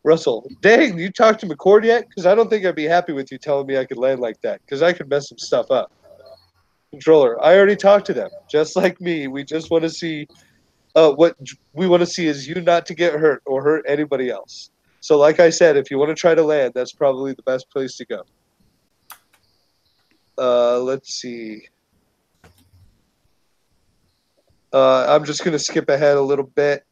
Russell, dang, you talked to McCord yet? Because I don't think I'd be happy with you telling me I could land like that, because I could mess some stuff up. Controller, I already talked to them. Just like me, we just want to see what we want to see is you not to get hurt or hurt anybody else. So like I said, if you want to try to land, that's probably the best place to go. Let's see. I'm just going to skip ahead a little bit.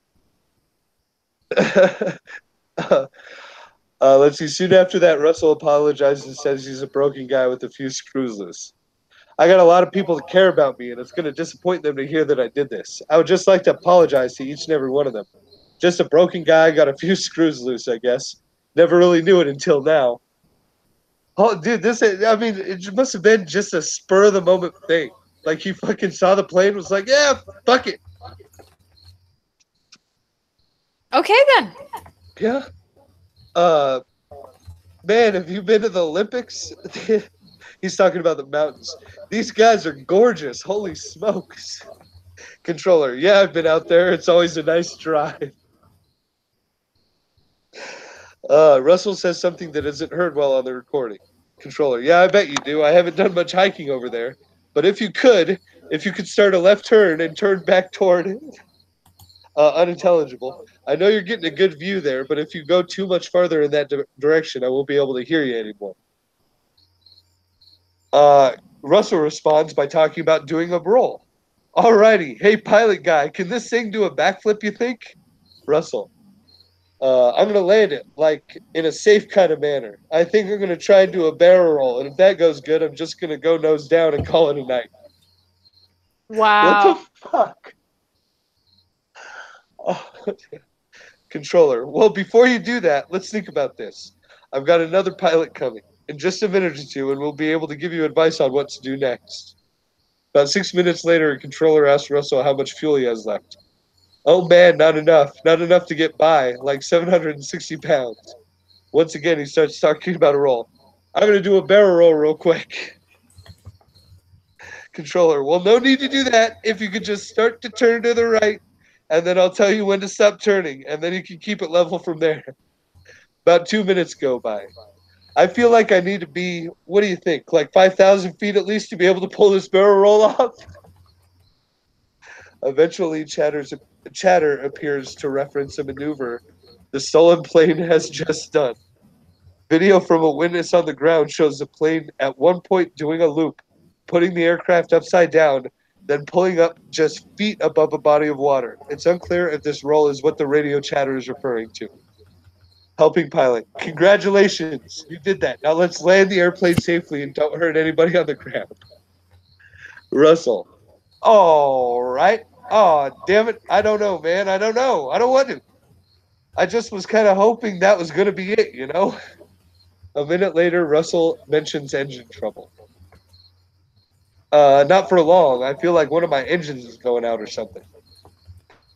Let's see. Soon after that, Russell apologizes and says he's a broken guy with a few screws loose. I got a lot of people that care about me, and it's going to disappoint them to hear that I did this. I would just like to apologize to each and every one of them. Just a broken guy, got a few screws loose, I guess. Never really knew it until now. Oh, dude, it must have been just a spur-of-the-moment thing. Like, he fucking saw the plane, was like, yeah, fuck it. Okay, then. Yeah. Man, have you been to the Olympics? He's talking about the mountains. These guys are gorgeous. Holy smokes. Controller, yeah, I've been out there. It's always a nice drive. Russell says something that isn't heard well on the recording. Controller, yeah, I bet you do. I haven't done much hiking over there. But if you could start a left turn and turn back toward unintelligible. I know you're getting a good view there, but if you go too much farther in that direction, I won't be able to hear you anymore. Russell responds by talking about doing a roll. Alrighty. Hey, pilot guy, can this thing do a backflip, you think? Russell. I'm going to land it, like, in a safe kind of manner. I think I'm going to try and do a barrel roll, and if that goes good, I'm just going to go nose down and call it a night. Wow. What the fuck? Oh, Controller, well, before you do that, let's think about this. I've got another pilot coming in just a minute or two, and we'll be able to give you advice on what to do next. About 6 minutes later, a controller asks Russell how much fuel he has left. Oh man, not enough. Not enough to get by, like 760 pounds. Once again, he starts talking about a roll. I'm going to do a barrel roll real quick. Controller, well, no need to do that. If you could just start to turn to the right, and then I'll tell you when to stop turning, and then you can keep it level from there. About 2 minutes go by. I feel like I need to be, what do you think, like 5,000 feet at least to be able to pull this barrel roll off? Eventually, chatter appears to reference a maneuver the stolen plane has just done. Video from a witness on the ground shows the plane at one point doing a loop, putting the aircraft upside down, then pulling up just feet above a body of water. It's unclear if this roll is what the radio chatter is referring to. Helping pilot. Congratulations, you did that. Now let's land the airplane safely and don't hurt anybody on the ground. Russell. All right. Oh, damn it. I don't know, man. I don't know. I don't want to. I just was kind of hoping that was going to be it, you know? A minute later, Russell mentions engine trouble. Not for long. I feel like one of my engines is going out or something.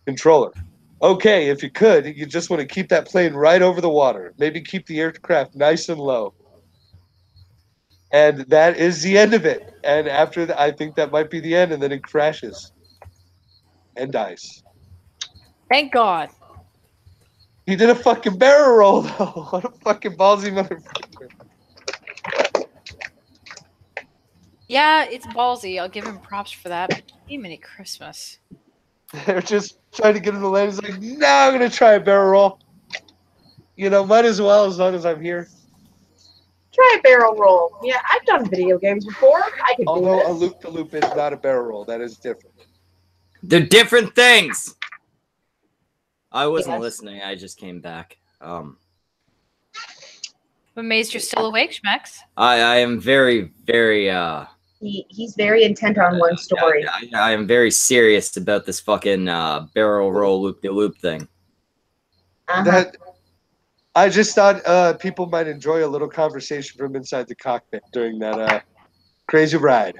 Controller. Okay, if you could, you just want to keep that plane right over the water. Maybe keep the aircraft nice and low. And that is the end of it. And after that, I think that might be the end, and then it crashes. And dies. Thank God. He did a fucking barrel roll, though. What a fucking ballsy motherfucker. Yeah, it's ballsy. I'll give him props for that. But Jiminy Christmas. They're just trying to get him to land. He's like, no, I'm going to try a barrel roll. You know, might as well as long as I'm here. Try a barrel roll. Yeah, I've done video games before. I could do Although a this. loop-to-loop is not a barrel roll. That is different. They're different things. I wasn't Yes. listening. I just came back. I'm amazed you're still awake, Schmex. I am very, very He's very intent on one story. I am very serious about this fucking barrel roll loop-de-loop thing. Uh-huh. That I just thought people might enjoy a little conversation from inside the cockpit during that crazy ride.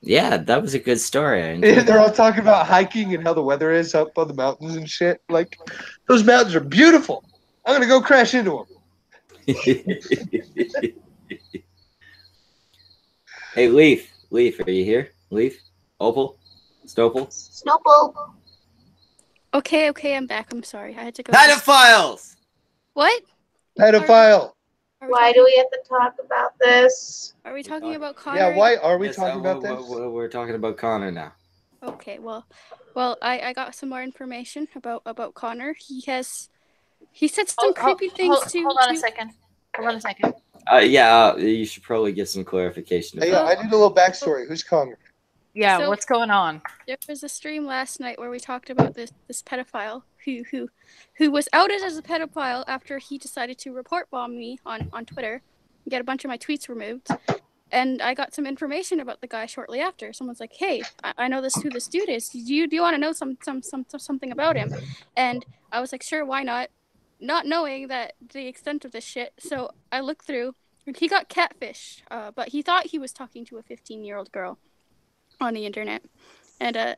Yeah, that was a good story. I enjoyed They're all talking about hiking and how the weather is up on the mountains and shit. Like, those mountains are beautiful. I'm gonna go crash into them. that. Hey, Leaf, are you here? Leaf, Opal, Stopal, Snowball. Okay, I'm back. I'm sorry. I had to go. pedophiles. What? Pedophile. Are Why do we have to talk about this? Are we talking about Connor? Yeah, why are we Yes, talking about this? We're talking about Connor now. Okay, well, I got some more information about Connor. He said some creepy things to. Hold on a second. Hold on a second. You should probably give some clarification. Hey, I need a little backstory. Who's Connor? Yeah, So- what's going on? There was a stream last night where we talked about this pedophile who was outed as a pedophile after he decided to report bomb me on Twitter, and get a bunch of my tweets removed. And I got some information about the guy shortly after. Someone's like, "Hey, I know who this dude is. Do you want to know something about him?" And I was like, "Sure, why not?" Not knowing that the extent of this shit. So I looked through, and he got catfished. But he thought he was talking to a 15-year-old girl on the internet, and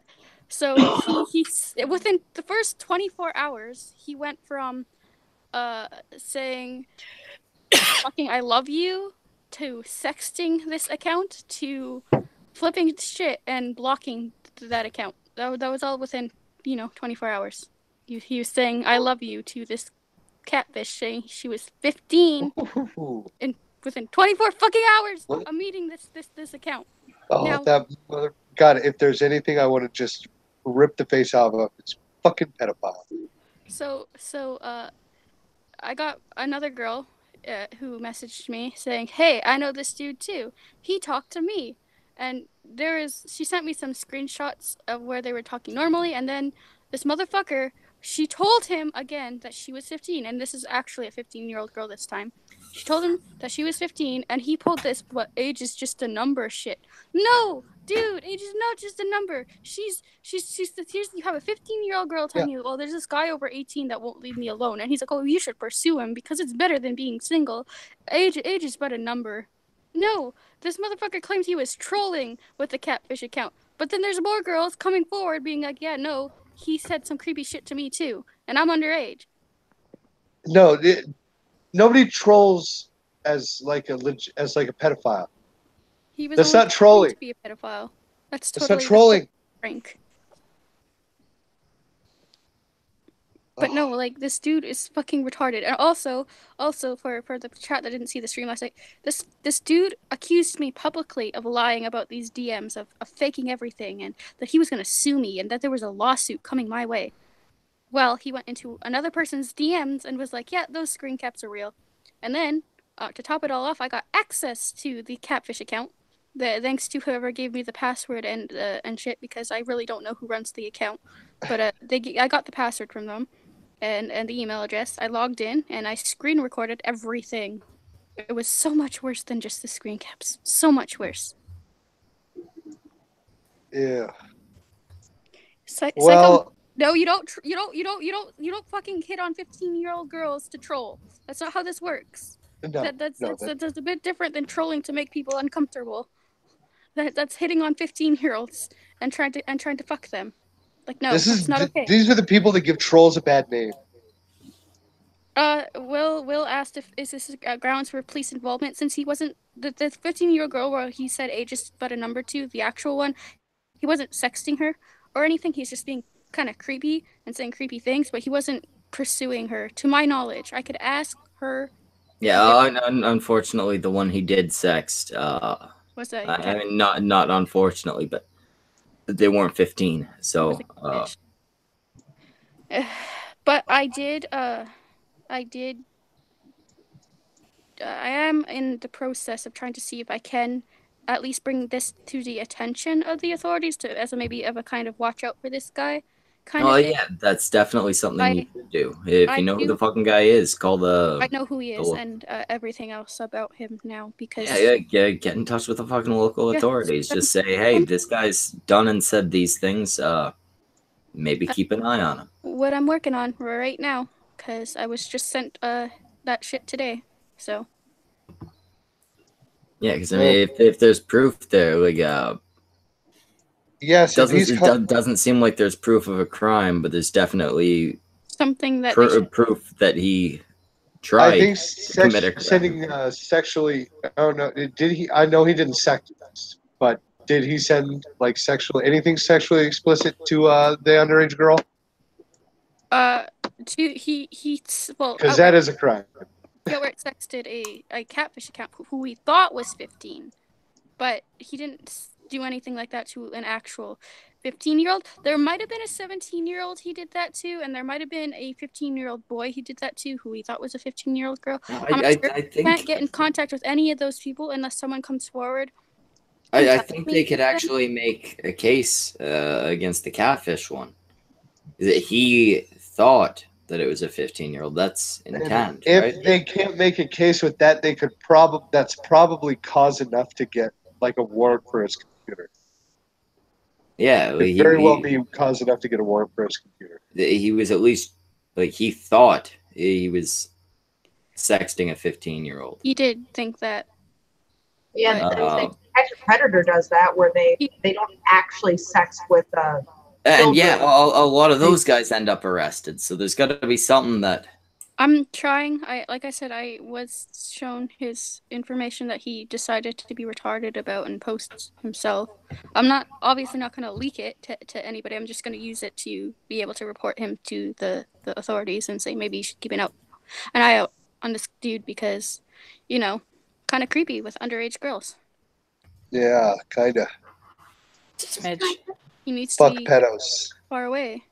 so he's within the first 24 hours, he went from saying fucking "I love you" to sexting this account to flipping shit and blocking that account. That was all within 24 hours. He was saying "I love you" to this catfish, saying she was 15 within 24 fucking hours What? of meeting this account. Oh, Now- that mother. God, if there's anything I want to just rip the face off of, it's fucking pedophile. So I got another girl who messaged me saying, "Hey, I know this dude too. He talked to me." And she sent me some screenshots of where they were talking normally, and then this motherfucker, she told him again that she was 15, and this is actually a 15-year-old girl this time. She told him that she was 15, and he pulled this "what age is just a number" shit. No, dude, age is not just a number. Here's you have a 15-year-old girl telling you, "Well, there's this guy over 18 that won't leave me alone," and he's like, "Oh, you should pursue him because it's better than being single. Age is but a number." No, this motherfucker claims he was trolling with the catfish account, but then there's more girls coming forward being like, "Yeah, no, he said some creepy shit to me too, and I'm underage." No, nobody trolls as like a pedophile. He was That's only not trolling. to be a pedophile. That's That's totally not trolling. rank. But no, like this dude is fucking retarded. And also for the chat that didn't see the stream last night, this dude accused me publicly of lying about these DMs, of faking everything, and that he was gonna sue me, and that there was a lawsuit coming my way. Well, he went into another person's DMs and was like, "Yeah, those screen caps are real." And then, to top it all off, I got access to the catfish account. Thanks to whoever gave me the password and shit, because I really don't know who runs the account. But I got the password from them, and the email address. I logged in and I screen recorded everything. It was so much worse than just the screen caps. So much worse. Yeah. Well, no, you don't fucking hit on 15-year-old girls to troll. That's not how this works. That's a bit different than trolling to make people uncomfortable. That's hitting on 15-year-olds and trying to fuck them. Like, no, that's not okay. These are the people that give trolls a bad name. Will asked if this grounds for police involvement, since he wasn't the 15-year-old girl where he said age is but a number to, the actual one. He wasn't sexting her or anything. He's just being kind of creepy and saying creepy things, but he wasn't pursuing her, to my knowledge. I could ask her. Yeah, unfortunately, the one he did sext. Was that? I mean, not unfortunately, but they weren't 15, so. But I am in the process of trying to see if I can at least bring this to the attention of the authorities, to as a maybe of a kind of watch out for this guy kind of thing. Yeah, that's definitely something you should do. If you know who the fucking guy is, call the. I know who he is and everything else about him now, because get in touch with the fucking local authorities. Just say, hey, this guy's done and said these things. Maybe keep an eye on him. What I'm working on right now, because I was just sent that shit today, so. Yeah, because I mean, if there's proof there, like, yes, it doesn't seem like there's proof of a crime, but there's definitely something that proof that he tried. I think to commit a crime. sending sexually. Oh no, did he? I know he didn't sex, but did he send like anything sexually explicit to the underage girl? Because that is a crime. Gilbert sexted a catfish account who we thought was 15, but he didn't do anything like that to an actual 15-year-old. There might have been a 17-year-old he did that to, and there might have been a 15-year-old boy he did that to, who he thought was a 15-year-old girl. I can't get in contact with any of those people unless someone comes forward. I think they could actually make a case against the catfish one. That he thought that it was a 15-year-old. That's intent. If they can't make a case with that, they could that's probably cause enough to get like a warrant for his computer. Yeah, it could very well be cause enough to get a warrant for his computer. He was at least he thought he was sexting a 15-year-old. He did think that. Yeah, Texas Predator does that, where they don't actually sex with and yeah, a lot of those guys end up arrested. So there's got to be something that. I'm trying. Like I said, I was shown his information that he decided to be retarded about and post himself. I'm obviously not going to leak it to anybody. I'm just going to use it to be able to report him to the authorities and say maybe you should keep an eye out on this dude, because, kind of creepy with underage girls. Yeah, kind of. Smidge. He needs to be pedos. Far away.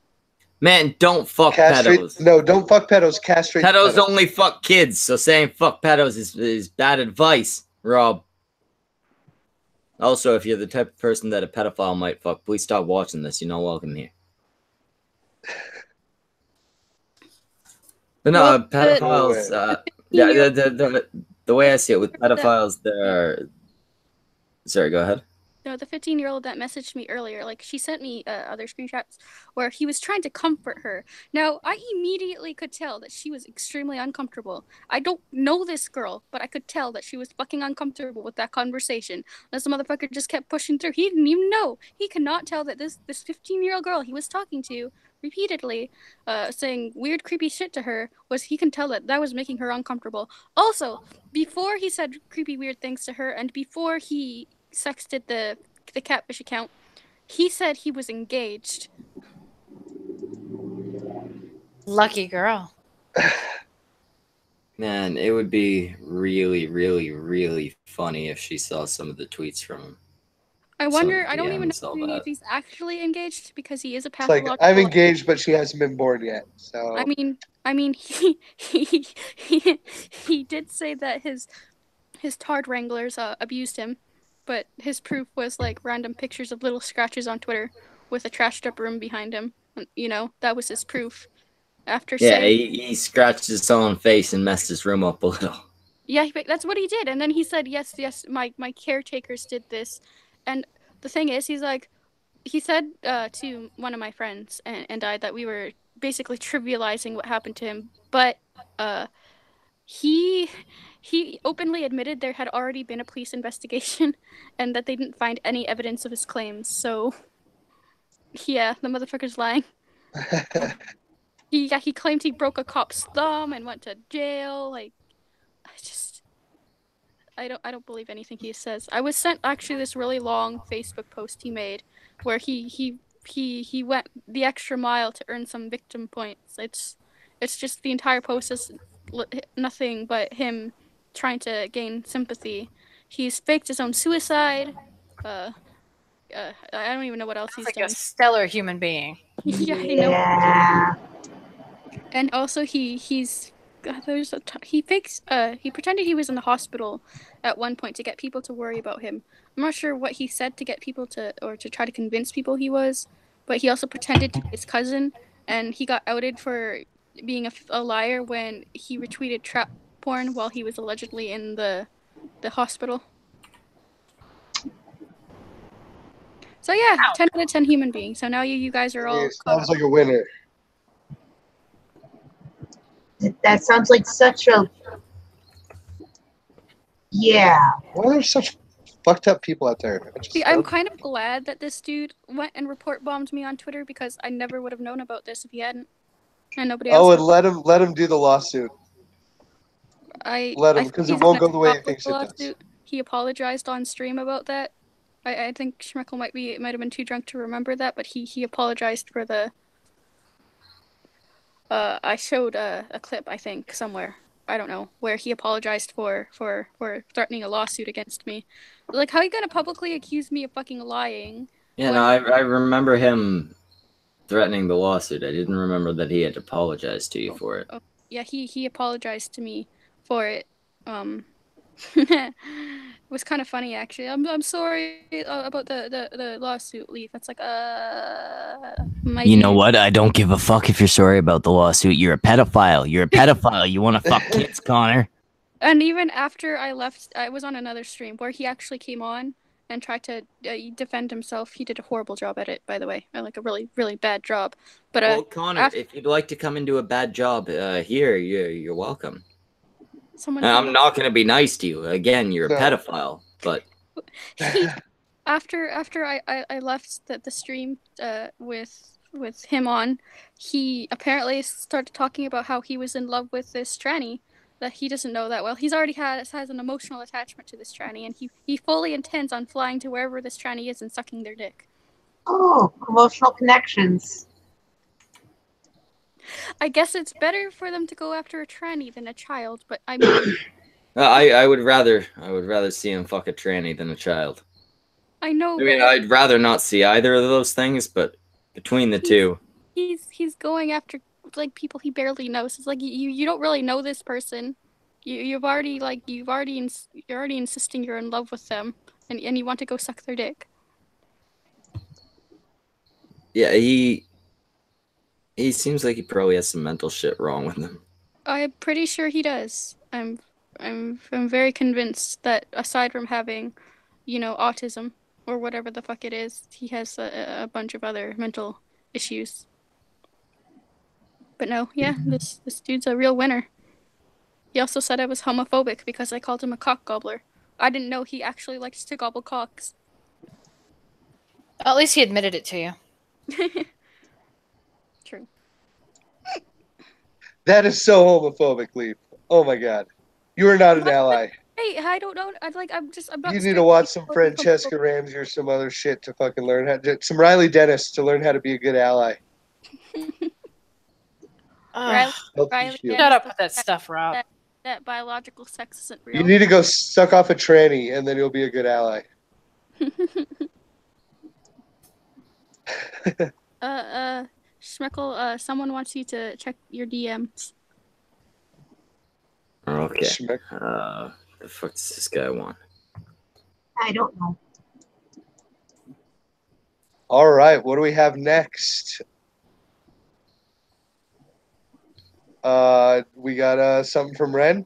Man, don't fuck pedos. No, don't fuck pedos. Castrate pedos. Only fuck kids. So saying fuck pedos is bad advice, Rob. Also, if you're the type of person that a pedophile might fuck, please stop watching this. You're not welcome here. But no, pedophiles. The way I see it with pedophiles, they're. Sorry, go ahead. No, the 15-year-old that messaged me earlier, like, she sent me other screenshots where he was trying to comfort her. Now, I immediately could tell that she was extremely uncomfortable. I don't know this girl, but I could tell that she was fucking uncomfortable with that conversation. This motherfucker just kept pushing through. He didn't even know. He could not tell that this 15-year-old girl he was talking to repeatedly, saying weird, creepy shit to her, he can tell that was making her uncomfortable. Also, before he said creepy, weird things to her, and before he sexted the catfish account. He said he was engaged. Lucky girl. Man, it would be really, really, really funny if she saw some of the tweets from him. I Some wonder. I don't even DMs, all know if that. he's actually engaged because he is a It's like pathological. I'm engaged, but she hasn't been born yet. So I mean, he did say that his tard wranglers abused him, but his proof was like random pictures of little scratches on Twitter with a trashed up room behind him. You know, that was his proof. After Yeah, saying, he scratched his own face and messed his room up a little. yeah, that's what he did, and then he said, yes, my caretakers did this, and the thing is, he said to one of my friends and I that we were basically trivializing what happened to him, but he openly admitted there had already been a police investigation and that they didn't find any evidence of his claims. So yeah, the motherfucker's lying. He claimed he broke a cop's thumb and went to jail. Like, I don't believe anything he says. I was sent actually this really long Facebook post he made where he went the extra mile to earn some victim points. It's just the entire post is nothing but him trying to gain sympathy. He's faked his own suicide. I don't even know what else Sounds he's like a done. stellar human being. Yeah, I know. Yeah. And also he fakes he pretended he was in the hospital at one point to get people to worry about him. I'm not sure what he said to get people to or to try to convince people he was, but he also pretended to be his cousin, and he got outed for being a liar when he retweeted trap porn while he was allegedly in the hospital. So yeah, 10 out of 10 human being. So now you guys are all sounds like a winner. That sounds like such a. Yeah. Why are there such fucked up people out there? See, I'm kind of glad that this dude went and report bombed me on Twitter because I never would have known about this if he hadn't, and nobody else. Oh, and let him do the lawsuit. Let him, because it won't go the way he thinks it does. He apologized on stream about that. I think Schmeckle might have been too drunk to remember that, but he apologized for the. I showed a clip, I think, somewhere. I don't know, where he apologized for threatening a lawsuit against me. Like, how are you gonna publicly accuse me of fucking lying? Yeah, no, I remember him threatening the lawsuit. I didn't remember that he had apologized to you for it. Oh, yeah, he apologized to me for it. It was kind of funny, actually. I'm sorry about the lawsuit, Leaf. It's like, you know what? I don't give a fuck if you're sorry about the lawsuit. You're a pedophile. You're a pedophile. You want to fuck kids, Connor? And even after I left, I was on another stream where he actually came on and tried to defend himself. He did a horrible job at it, by the way. Like a really, really bad job. But well, Connor, if you'd like to come and do a bad job here, you're welcome. I'm not going to be nice to you. Again, you're a pedophile, but... After I left the stream with him on, he apparently started talking about how he was in love with this tranny that he doesn't know that well. He's already has an emotional attachment to this tranny, and he fully intends on flying to wherever this tranny is and sucking their dick. Oh, emotional connections. I guess it's better for them to go after a tranny than a child, but I mean... I would rather see him fuck a tranny than a child. I know. I mean, I'd rather not see either of those things, but between the two, he's going after like people he barely knows. It's like you don't really know this person. You're already insisting you're in love with them, and you want to go suck their dick. Yeah, he seems like he probably has some mental shit wrong with him. I'm pretty sure he does. I'm very convinced that aside from having, autism or whatever the fuck it is, he has a bunch of other mental issues. But no, yeah, this dude's a real winner. He also said I was homophobic because I called him a cock gobbler. I didn't know he actually likes to gobble cocks. At least he admitted it to you. True. That is so homophobic, Leaf. Oh my god. You are not an ally. Hey, I don't know. I'm about You to need to start watch some reading Francesca Ramsey or some other shit to fucking learn how to, some Riley Dennis to learn how to be a good ally. Ugh, They'll Riley teach you. shut up with that stuff, Rob. that biological sex isn't You real. need to go suck off a tranny, and then you'll be a good ally. Schmeckle, someone wants you to check your DMs. Okay. Schmeck. The fuck does this guy want? I don't know. All right, what do we have next? We got something from Ren.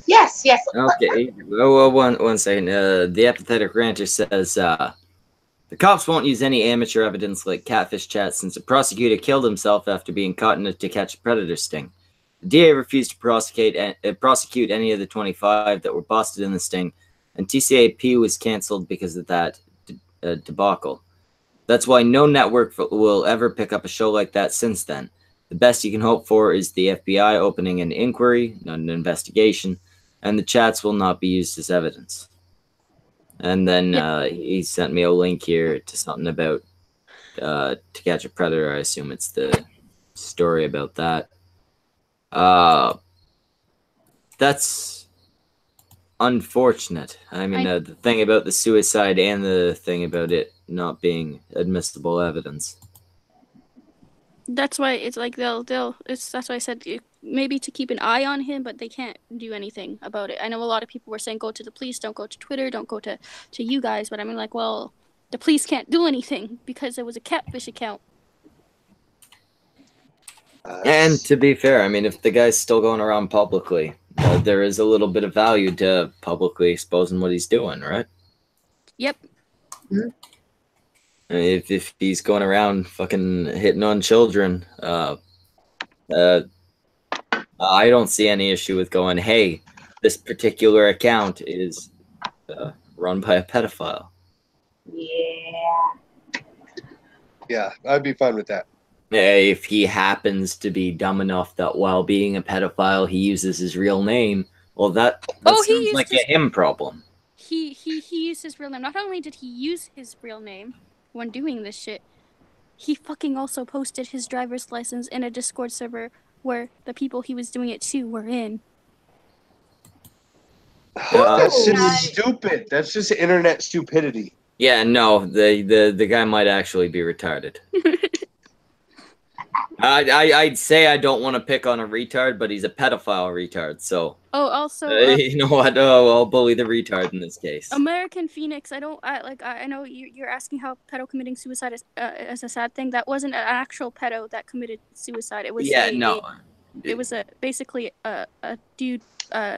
Yes. Okay. Well, one second. The apathetic ranter says the cops won't use any amateur evidence like catfish chats since a prosecutor killed himself after being caught in a To Catch a Predator sting. The DA refused to prosecute any of the 25 that were busted in the sting, and TCAP was canceled because of that debacle. That's why no network will ever pick up a show like that since then. The best you can hope for is the FBI opening an inquiry, not an investigation, and the chats will not be used as evidence. And then he sent me a link here to something about To Catch a Predator. I assume it's the story about that. That's unfortunate. I mean, the thing about the suicide and the thing about it not being admissible evidence. That's why it's like that's why I said maybe to keep an eye on him, but they can't do anything about it. I know a lot of people were saying go to the police, don't go to Twitter, don't go to you guys, but I mean like, well, the police can't do anything because it was a catfish account. And to be fair, I mean, if the guy's still going around publicly, there is a little bit of value to publicly exposing what he's doing, right? Yep. Mm-hmm. If he's going around fucking hitting on children, I don't see any issue with going, hey, this particular account is run by a pedophile. Yeah, I'd be fine with that. If he happens to be dumb enough that while being a pedophile, he uses his real name, well, that sounds like a him problem. He used his real name. Not only did he use his real name when doing this shit, he fucking also posted his driver's license in a Discord server where the people he was doing it to were in. That's just stupid. That's just internet stupidity. Yeah, no, the guy might actually be retarded. I'd say I don't want to pick on a retard, but he's a pedophile retard, so. Oh, also, you know what? Oh, I'll bully the retard in this case. American Phoenix. I know you're asking how pedo committing suicide is a sad thing. That wasn't an actual pedo that committed suicide. It was it was basically a dude,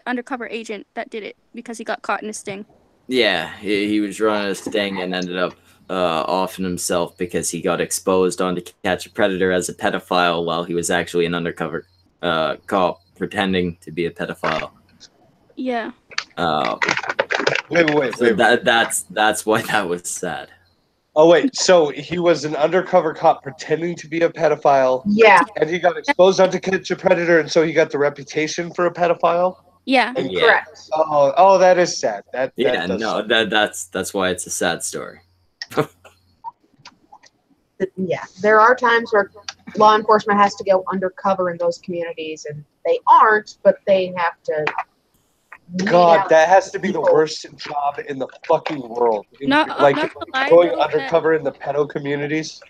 undercover agent that did it because he got caught in a sting. Yeah, he was running a sting and ended up offing himself because he got exposed on To Catch a Predator as a pedophile while he was actually an undercover cop pretending to be a pedophile. Yeah. Wait. That's why that was sad. Oh wait, so he was an undercover cop pretending to be a pedophile. Yeah. And he got exposed on To Catch a Predator, and so he got the reputation for a pedophile. Yeah. Correct. Oh, that is sad. That's why it's a sad story. Yeah, there are times where law enforcement has to go undercover in those communities, and they aren't, but they have to. God, that has to be the worst job in the fucking world. Not going undercover in the pedo communities.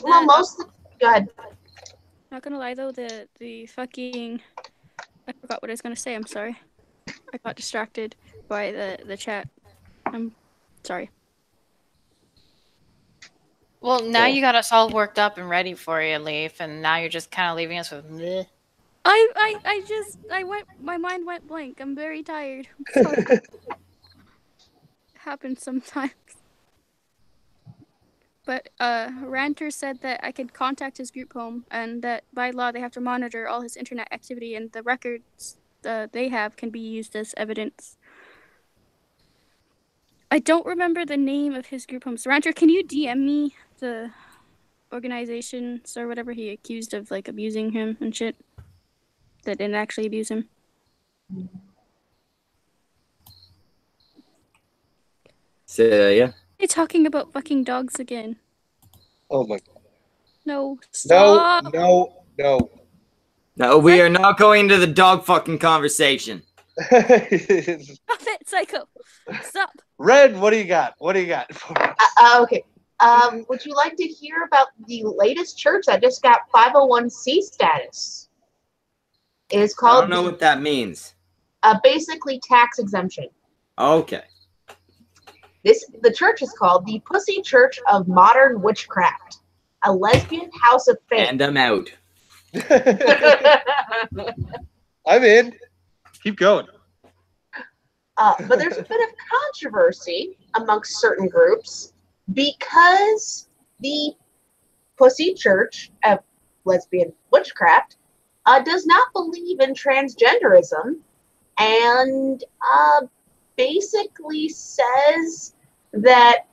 Well, go ahead. Not gonna lie though, the fucking, I forgot what I was gonna say. I'm sorry. I got distracted by the chat. I'm sorry. Well, now you got us all worked up and ready for you, Leaf, and now you're just kind of leaving us with bleh. My mind went blank. I'm very tired. I'm sorry. It happens sometimes. But Ranter said that I could contact his group home, and that by law they have to monitor all his internet activity, and the records they have can be used as evidence. I don't remember the name of his group homes. Ranter, can you DM me the organizations or whatever he accused of like abusing him and shit? That didn't actually abuse him. Say that again. You're talking about fucking dogs again. Oh my god. No, No, stop. no. No, we are not going into the dog fucking conversation. Stop it, Psycho. Stop. Red, what do you got? What do you got? Okay. Would you like to hear about the latest church that just got 501c status? It is I called don't know what that means. basically tax exemption. Okay. The church is called the Pussy Church of Modern Witchcraft, a lesbian house of faith. And I'm out. I'm in. Keep going. But there's a bit of controversy amongst certain groups because the Pussy Church of Lesbian Witchcraft does not believe in transgenderism and basically says that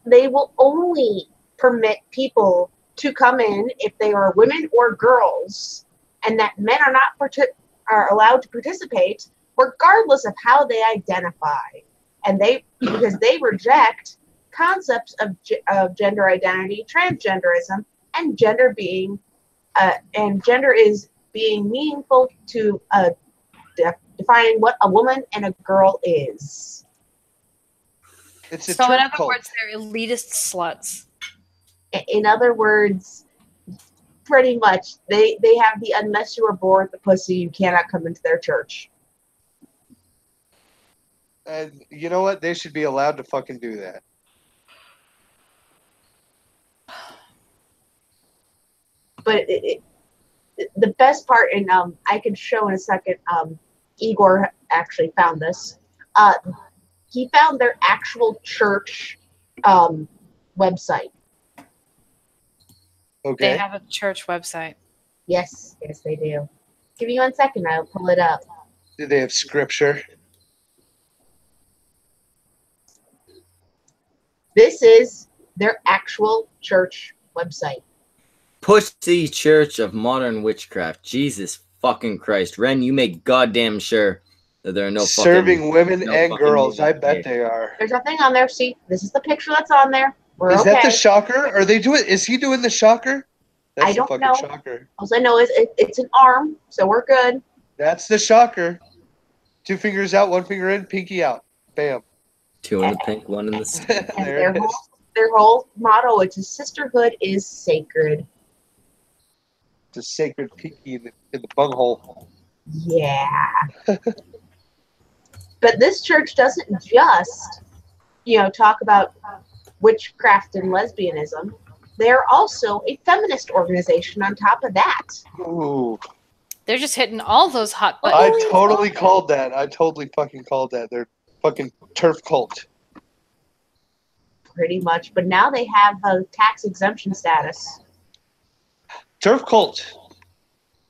they will only permit people to come in if they are women or girls, and that men are not are allowed to participate regardless of how they identify, and because they reject concepts of gender identity, transgenderism, and gender is being meaningful to defining what a woman and a girl is. It's a So in church other cult. words, they're elitist sluts. In other words, pretty much, they have the unless you were born with the pussy, you cannot come into their church. And you know what? They should be allowed to fucking do that. But the best part, and I can show in a second, Igor actually found this. He found their actual church website. Okay. They have a church website. Yes, they do. Give me 1 second, I'll pull it up. Do they have scripture? This is their actual church website. Pussy Church of Modern Witchcraft. Jesus fucking Christ. Ren, you make goddamn sure that there are no Serving fucking... women no and fucking girls. I women bet here. they are. There's nothing on there. See, this is the picture that's on there. We're Is okay. that the shocker? Are they doing? Is he doing the shocker? That's I don't the fucking know. shocker. All I know is it's an arm, so we're good. That's the shocker. 2 fingers out, 1 finger in, pinky out. Bam. 2 in the pink, 1 in the... And There it is. their whole motto, which is sisterhood is sacred. It's a sacred pinky in the bunghole. Yeah. But this church doesn't just, talk about witchcraft and lesbianism. They're also a feminist organization on top of that. Ooh. They're just hitting all those hot buttons. I totally called that. I totally fucking called that. They're fucking turf cult. Pretty much. But now they have a tax exemption status. Turf cult.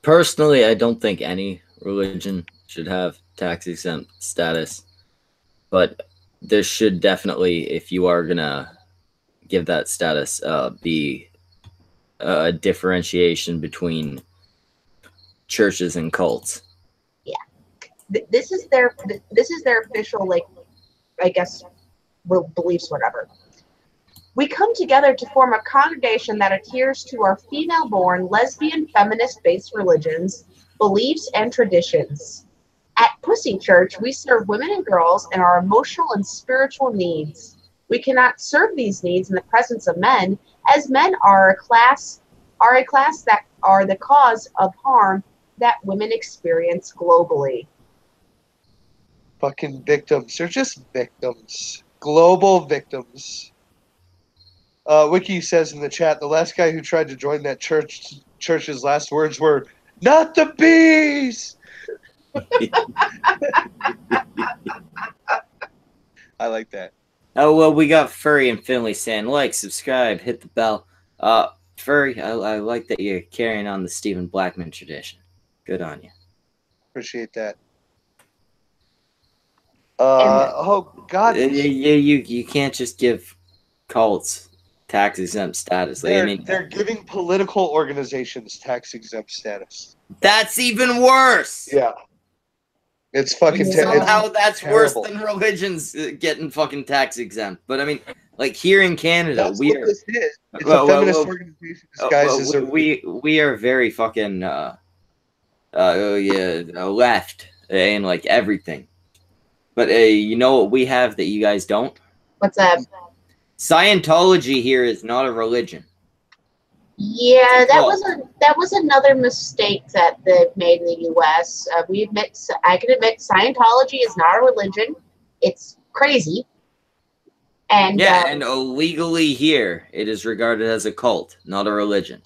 Personally, I don't think any religion should have tax exempt status, but there should definitely, if you are gonna give that status, be a differentiation between churches and cults. Yeah, this is their official, I guess, beliefs, whatever. We come together to form a congregation that adheres to our female-born, lesbian, feminist-based religions, beliefs, and traditions. At Pussy Church, we serve women and girls in our emotional and spiritual needs. We cannot serve these needs in the presence of men, as men are a class that are the cause of harm that women experience globally. Fucking victims. They're just victims. Global victims. Wiki says in the chat, the last guy who tried to join that church's last words were, "Not the bees!" I like that. Oh, well, we got Furry and Finley saying, like, subscribe, hit the bell. Furry, I like that you're carrying on the Stephen Blackman tradition. Good on you. Appreciate that. Oh, God. You can't just give cults tax exempt status. They're giving political organizations tax exempt status. That's even worse. Yeah. It's fucking Somehow that's worse terrible. than religions getting fucking tax exempt. But I mean, like here in Canada, That's we what are this is. It's a feminist organization disguised as a we are very fucking left in like everything. But you know what we have that you guys don't? What's that? Scientology here is not a religion. Yeah, that was another mistake that they've made in the U.S. I can admit Scientology is not a religion. It's crazy. And and illegally here, it is regarded as a cult, not a religion.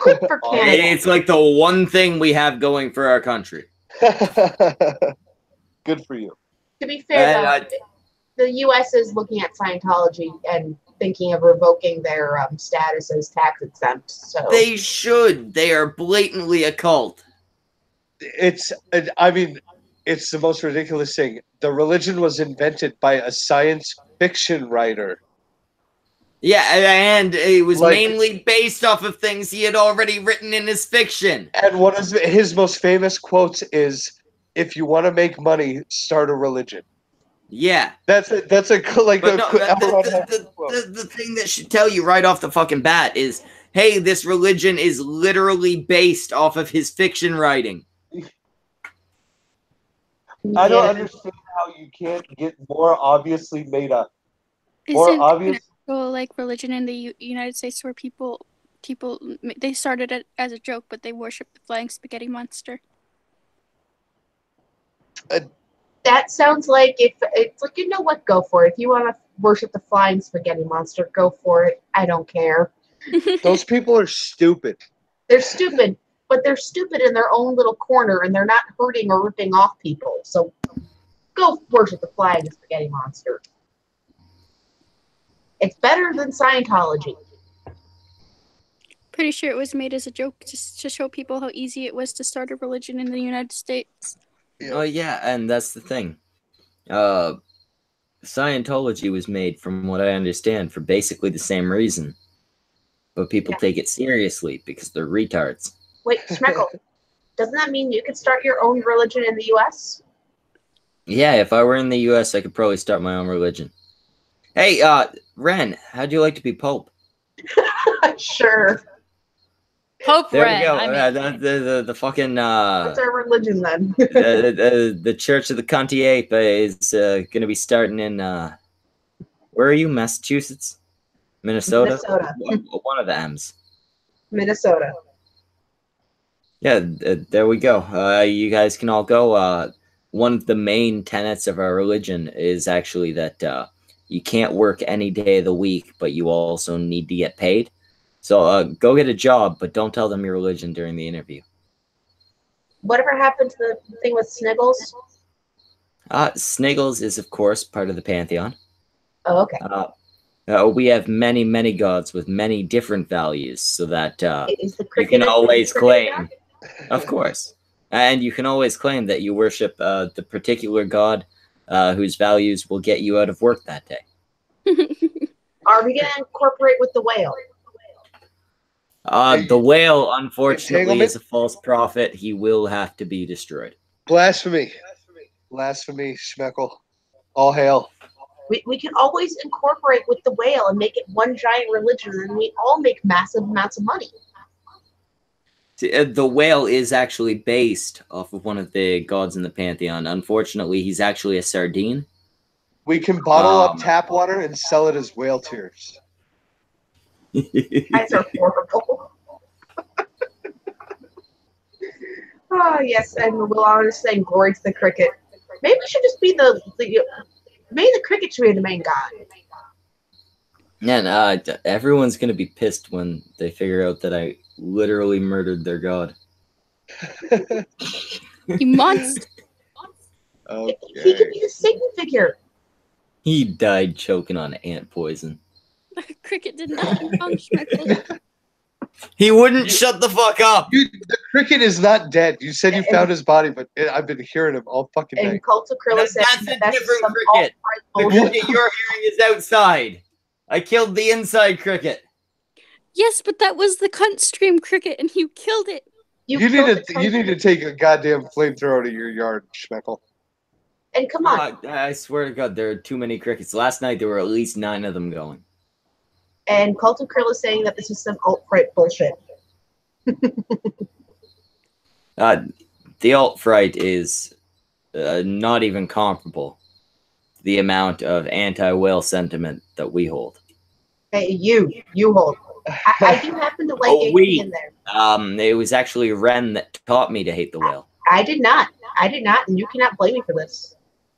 Good for Canada. It's like the one thing we have going for our country. Good for you. To be fair, the U.S. is looking at Scientology and thinking of revoking their status as tax exempt. So they should. They are blatantly a cult. I mean, it's the most ridiculous thing. The religion was invented by a science fiction writer. Yeah, and it was mainly based off of things he had already written in his fiction. And one of his most famous quotes is, "If you want to make money, start a religion." Yeah, the thing that should tell you right off the fucking bat is, hey, this religion is literally based off of his fiction writing. I don't understand how you can't get more obviously made up. Isn't obvious like religion in the United States where people they started it as a joke, but they worship the flying spaghetti monster. That sounds like it's like, you know what, go for it. If you want to worship the flying spaghetti monster, go for it. I don't care. Those people are stupid. They're stupid, but they're stupid in their own little corner, and they're not hurting or ripping off people. So go worship the flying spaghetti monster. It's better than Scientology. Pretty sure it was made as a joke just to show people how easy it was to start a religion in the United States. Oh yeah, and that's the thing. Scientology was made, from what I understand, for basically the same reason. But people take it seriously because they're retards. Wait, Schmeckle, doesn't that mean you could start your own religion in the U.S.? Yeah, if I were in the U.S., I could probably start my own religion. Hey, Ren, how'd you like to be Pope? Sure. Pope there Ren. we go. I mean, The fucking what's our religion then? the Church of the Cunty Ape is going to be starting in where are you? Massachusetts, Minnesota. One of the M's. Minnesota. Yeah, there we go. You guys can all go. One of the main tenets of our religion is actually that you can't work any day of the week, but you also need to get paid. So go get a job, but don't tell them your religion during the interview. Whatever happened to the thing with Sniggles? Sniggles is, of course, part of the pantheon. Oh, okay. We have many, many gods with many different values, so that you can cricket always the claim, of course, and you can always claim that you worship the particular god whose values will get you out of work that day. Are we going to incorporate with the whale? The whale, unfortunately, is a false prophet. He will have to be destroyed. Blasphemy. Blasphemy, Schmeckle. All hail. We can always incorporate with the whale and make it one giant religion, and we all make massive amounts of money. See, the whale is actually based off of one of the gods in the pantheon. Unfortunately, he's actually a sardine. We can bottle up tap water and sell it as whale tears. Guys are horrible. Oh, yes, and we'll honest saying glory to the cricket. Maybe we should just be maybe the cricket should be the main god. Man, everyone's going to be pissed when they figure out that I literally murdered their god. You monster. Okay. He could be the Satan figure. He died choking on ant poison. Cricket did nothing wrong, Schmeckle. He wouldn't shut the fuck up. Dude, the cricket is not dead. You said you found his body, but I've been hearing him all fucking day. And Cult of Krilla said That's a different cricket. The cricket you're hearing is outside. I killed the inside cricket. Yes, but that was the cunt stream cricket, and you killed it. You need to take a goddamn flamethrower to your yard, Schmeckle. And come on. I swear to God, there are too many crickets. Last night there were at least 9 of them going. And Cult of Krill is saying that this is some alt-right bullshit. The alt-right is not even comparable to the amount of anti-whale sentiment that we hold. Hey, you hold. I do happen to like AP in there. It was actually Ren that taught me to hate the whale. I did not, and you cannot blame me for this.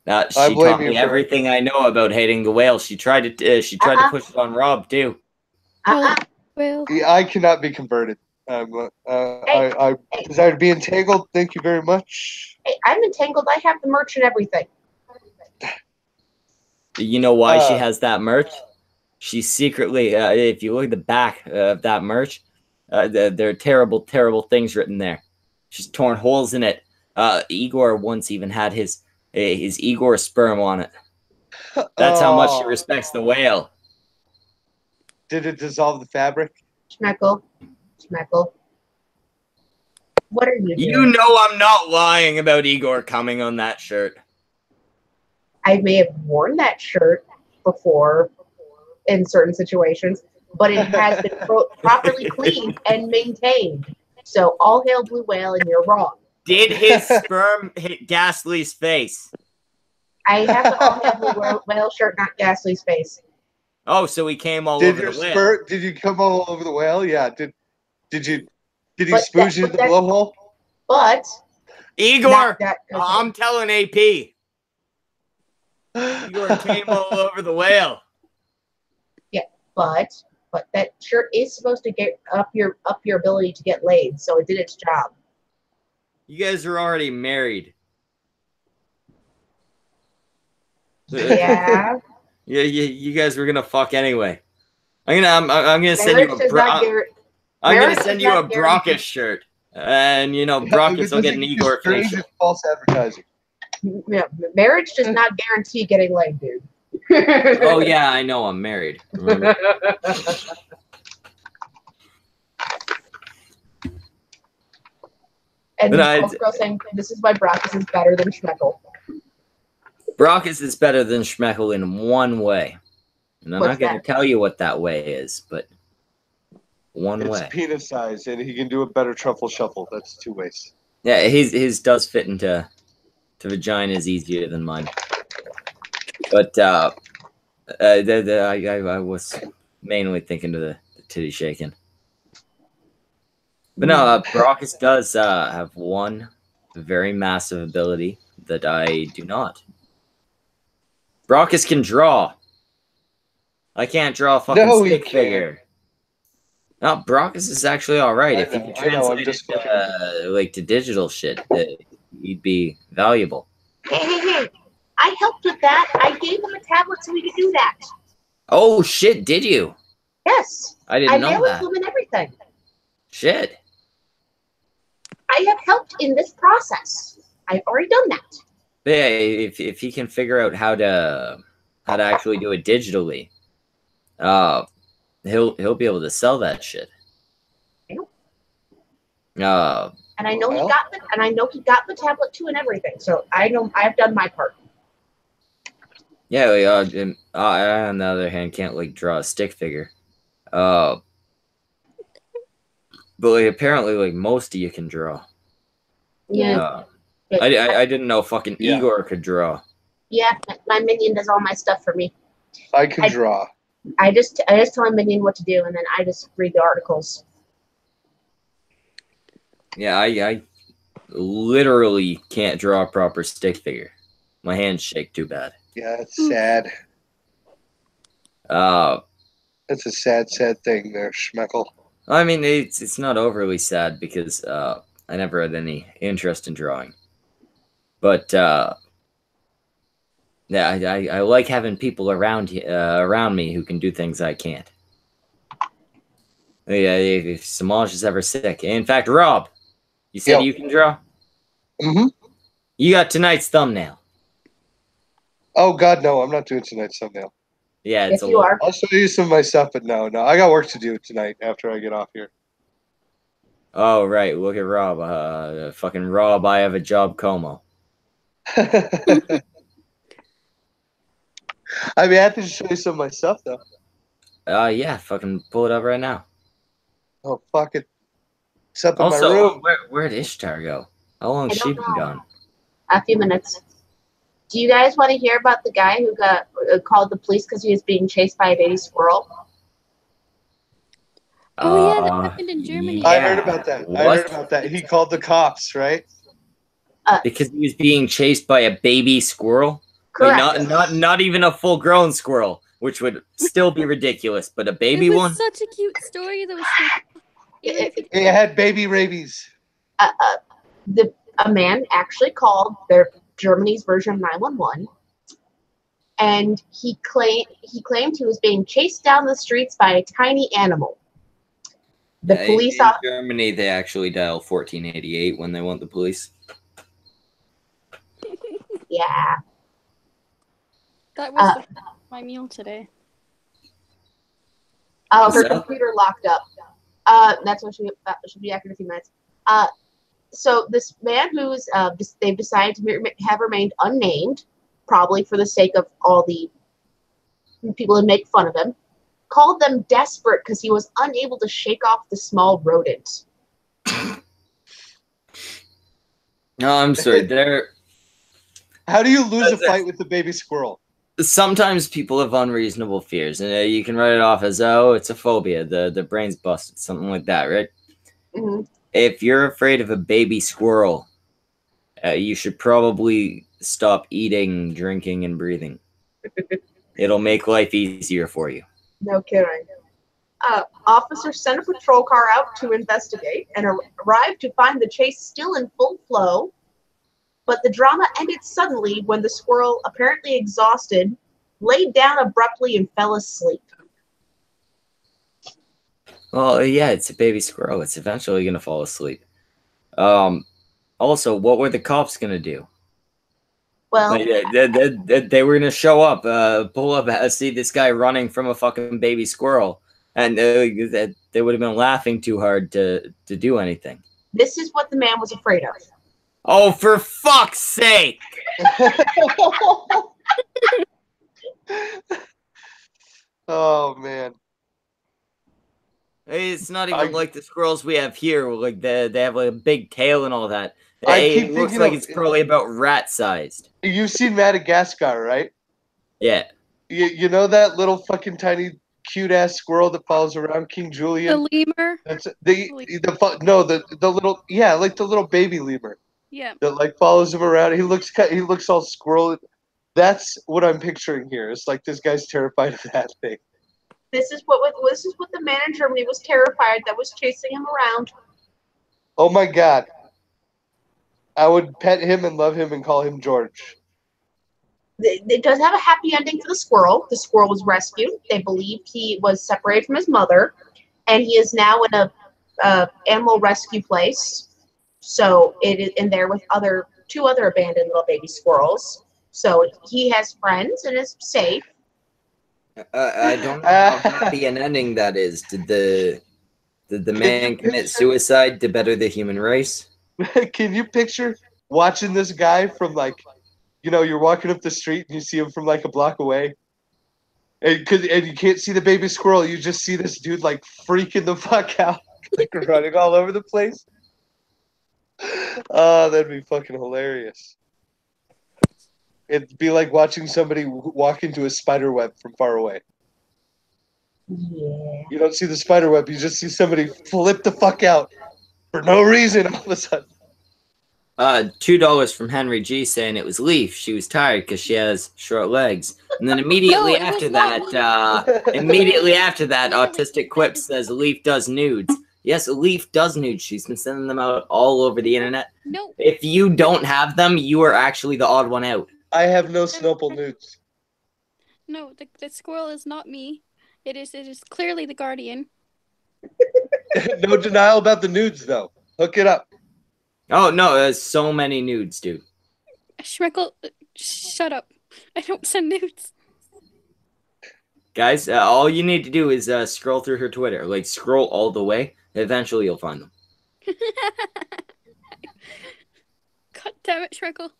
She taught me everything I know about hating the whale. She tried to push it on Rob too. Well, I cannot be converted. I desire to be entangled. Thank you very much. Hey, I'm entangled. I have the merch and everything. You know why she has that merch? She secretly, if you look at the back of that merch, there are terrible, terrible things written there. She's torn holes in it. Igor once even had his Igor sperm on it. That's how much she respects the whale. Did it dissolve the fabric? Schmeckle. What are you doing? You know I'm not lying about Igor coming on that shirt. I may have worn that shirt before in certain situations, but it has been properly cleaned and maintained. So all hail Blue Whale, and you're wrong. Did his sperm hit Ghastly's face? I have the all hail Blue Whale shirt, not Ghastly's face. Oh, so he came all over the whale. Did you come all over the whale? Yeah. Did he spooge you in the blowhole? But Igor, I'm telling AP. Igor came all over the whale. Yeah, but that shirt is supposed to get up your ability to get laid, so it did its job. You guys are already married. Yeah. Yeah, you guys were gonna fuck anyway. I'm gonna send you a Brockus shirt, and Brockus will get an Igor face. False advertising. Yeah, marriage does not guarantee getting laid, dude. Oh yeah, I know. I'm married. Remember? And girl saying this is why Brockus is better than Schmeckle. Brockus is better than Schmeckle in one way. And I'm not going to tell you what that way is, but it's penis size, and he can do a better truffle shuffle. That's 2 ways. Yeah, his does fit into vaginas easier than mine. But I was mainly thinking of the titty shaking. But no, Brockus does have one very massive ability that I do not. Brockus can draw. I can't draw a fucking stick figure. No, Brockus is actually all right. If you can translate it to digital shit, he'd be valuable. Hey. I helped with that. I gave him a tablet so we could do that. Oh, shit, did you? Yes. I didn't know that. I mailed him and everything. Shit. I have helped in this process. I've already done that. Yeah, if he can figure out how to actually do it digitally, he'll be able to sell that shit. And I know he got the tablet too and everything. So I know I've done my part. Yeah, I on the other hand can't draw a stick figure. But apparently most of you can draw. Yeah. I didn't know fucking Igor could draw. Yeah, my minion does all my stuff for me. I can draw. I just tell my minion what to do, and then I just read the articles. Yeah, I literally can't draw a proper stick figure. My hands shake too bad. Yeah, it's sad. That's a sad thing there, Schmeckle. I mean, it's not overly sad because I never had any interest in drawing. But yeah, I like having people around me who can do things I can't. Yeah, if Samaj is ever sick. In fact, Rob, you said you can draw? Mm-hmm. You got tonight's thumbnail. Oh, God, no. I'm not doing tonight's thumbnail. Yeah, yes, you are. I'll show you some of my stuff, but no. I got work to do tonight after I get off here. Oh, right. Look at Rob. Fucking Rob, I have a job, Como. I mean, I have to show you some of my stuff, though. Yeah, fucking pull it up right now. Oh, fuck it. It's up in my Also, room. where'd Ishtar go? How long I has she don't been know. gone? A few minutes. Do you guys want to hear about the guy who got called the police because he was being chased by a baby squirrel? Oh yeah, that happened in Germany. I heard about that. I What? heard about that. He called the cops, right? Because he was being chased by a baby squirrel? Correct. Like not even a full-grown squirrel, which would still be ridiculous, but a baby It was one? such a cute story though. Sneak. Even if It had baby rabies. A man actually called Germany's version of 911, and he claimed he was being chased down the streets by a tiny animal. The police in Germany, they actually dial 1488 when they want the police. Yeah. That was my meal today. Oh, her So? computer locked up. That's what she'll be after in a few minutes. So this man who's they've decided to have remained unnamed, probably for the sake of all the people who make fun of him, called them desperate because he was unable to shake off the small rodent. No, I'm sorry. How do you lose a fight with the baby squirrel? Sometimes people have unreasonable fears, and you can write it off as, oh, it's a phobia. The brain's busted, something like that, right? Mm-hmm. If you're afraid of a baby squirrel, you should probably stop eating, drinking, and breathing. It'll make life easier for you. No kidding. Officers sent a patrol car out to investigate and arrived to find the chase still in full flow. But the drama ended suddenly when the squirrel, apparently exhausted, laid down abruptly and fell asleep. Well, yeah, it's a baby squirrel. It's eventually going to fall asleep. Also, what were the cops going to do? Well, Like, they were going to show up, pull up, see this guy running from a fucking baby squirrel. And they would have been laughing too hard to do anything. this is what the man was afraid of. Oh, for fuck's sake! Oh, man. It's not even like the squirrels we have here. Like they have like a big tail and all that. I keep It looks thinking like of- it's probably about rat-sized. You've seen Madagascar, right? Yeah. You know that little fucking tiny cute-ass squirrel that follows around King Julian? The lemur. That's the little, yeah, like the little baby lemur Yeah. that like follows him around. He looks all squirrely. That's what I'm picturing here. It's like this guy's terrified of that thing. This is what the man in Germany was terrified that was chasing him around. Oh my god. I would pet him and love him and call him George. It does have a happy ending for the squirrel. The squirrel was rescued. They believed he was separated from his mother, and he is now in a animal rescue place. So it is in there with two other abandoned little baby squirrels. So he has friends and is safe. I don't know how happy an ending that is. Did the man commit suicide to better the human race? Can you picture watching this guy from like, you're walking up the street and you see him from like a block away, and you can't see the baby squirrel. You just see this dude like freaking the fuck out, like running all over the place. Oh, that'd be fucking hilarious. It'd be like watching somebody walk into a spider web from far away. Yeah. You don't see the spider web. You just see somebody flip the fuck out for no reason all of a sudden. $2 from Henry G saying it was Leaf. She was tired because she has short legs. And then immediately No, it after was not that, Autistic Quip says Leaf does nudes. Yes, Leaf does nudes. She's been sending them out all over the internet. No. If you don't have them, you are actually the odd one out. I have no Snowball nudes. No, the squirrel is not me. It is clearly the guardian. No denial about the nudes, though. Hook it up. Oh, no, there's so many nudes, dude. Schmeckle, shut up. I don't send nudes. Guys, all you need to do is scroll through her Twitter. Like, scroll all the way. Eventually, you'll find them. God damn it, Schmeckle.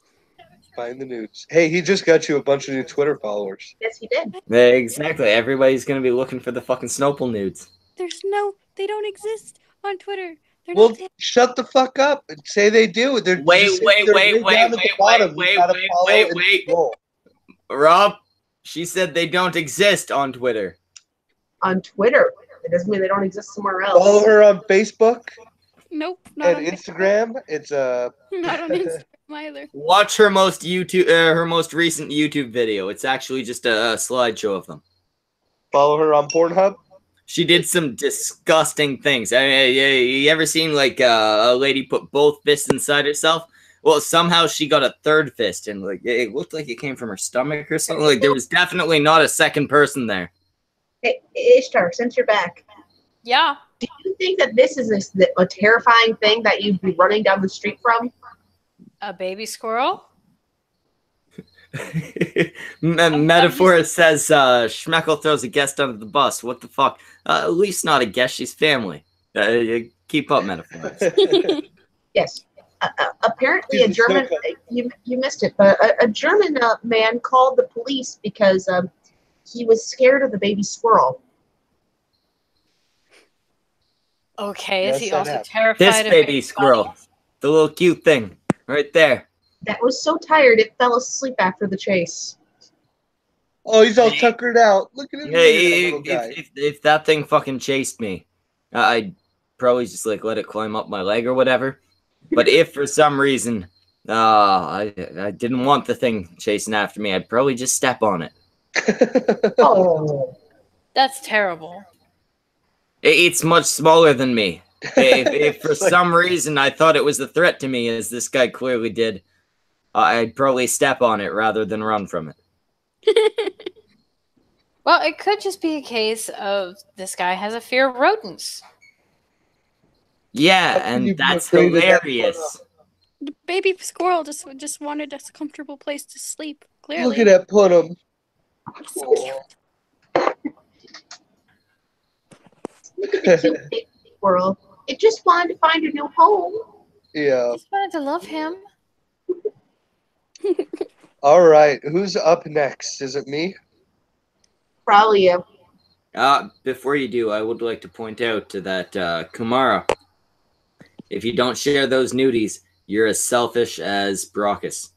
Find the nudes. Hey, he just got you a bunch of new Twitter followers. Yes, he did. Exactly. Everybody's gonna be looking for the fucking Snopel nudes. They don't exist on Twitter. They're Well, not there. shut the fuck up and say they do. They're Wait, just wait, they're wait, way wait, down at the wait, bottom. wait, You gotta wait, follow wait, and wait. scroll. Rob, she said they don't exist on Twitter. On Twitter. It doesn't mean they don't exist somewhere else. Follow her on Facebook Nope, not on and Instagram. It's not on Instagram either. Watch her most recent YouTube video. It's actually just a slideshow of them. follow her on Pornhub. She did some disgusting things. I mean, you ever seen like a lady put both fists inside herself? Well, somehow she got a third fist, and like it looked like it came from her stomach or something. Like there was definitely not a second person there. Hey, Ishtar, since you're back, Yeah. do you think that this is a terrifying thing that you'd be running down the street from? A baby squirrel? Metaphor says Schmeckel throws a guest under the bus. What the fuck? At least not a guest. She's family. Keep up, Metaphor. Yes. Apparently, a German. You missed it, but a German man called the police because he was scared of the baby squirrel. Okay, Yes, is he that also happened. terrified This of baby squirrel, the little cute thing, right there. That was so tired it fell asleep after the chase. Oh, he's all tuckered out. Look at him, little guy. If that thing fucking chased me, I'd probably just like let it climb up my leg or whatever. But if for some reason I didn't want the thing chasing after me, I'd probably just step on it. Oh, That's terrible. It's much smaller than me. If for some reason I thought it was a threat to me, as this guy clearly did, I'd probably step on it rather than run from it. Well, it could just be a case of this guy has a fear of rodents. Yeah, How can you and be that's afraid of that hilarious. The baby squirrel just wanted a comfortable place to sleep. Clearly. Look at that Putum. It's so cute. look at the cute baby squirrel. It just wanted to find a new home. Yeah. Just wanted to love him. All right. Who's up next? Is it me? Probably you. Before you do, I would like to point out that Kumara, if you don't share those nudies, you're as selfish as Brockus.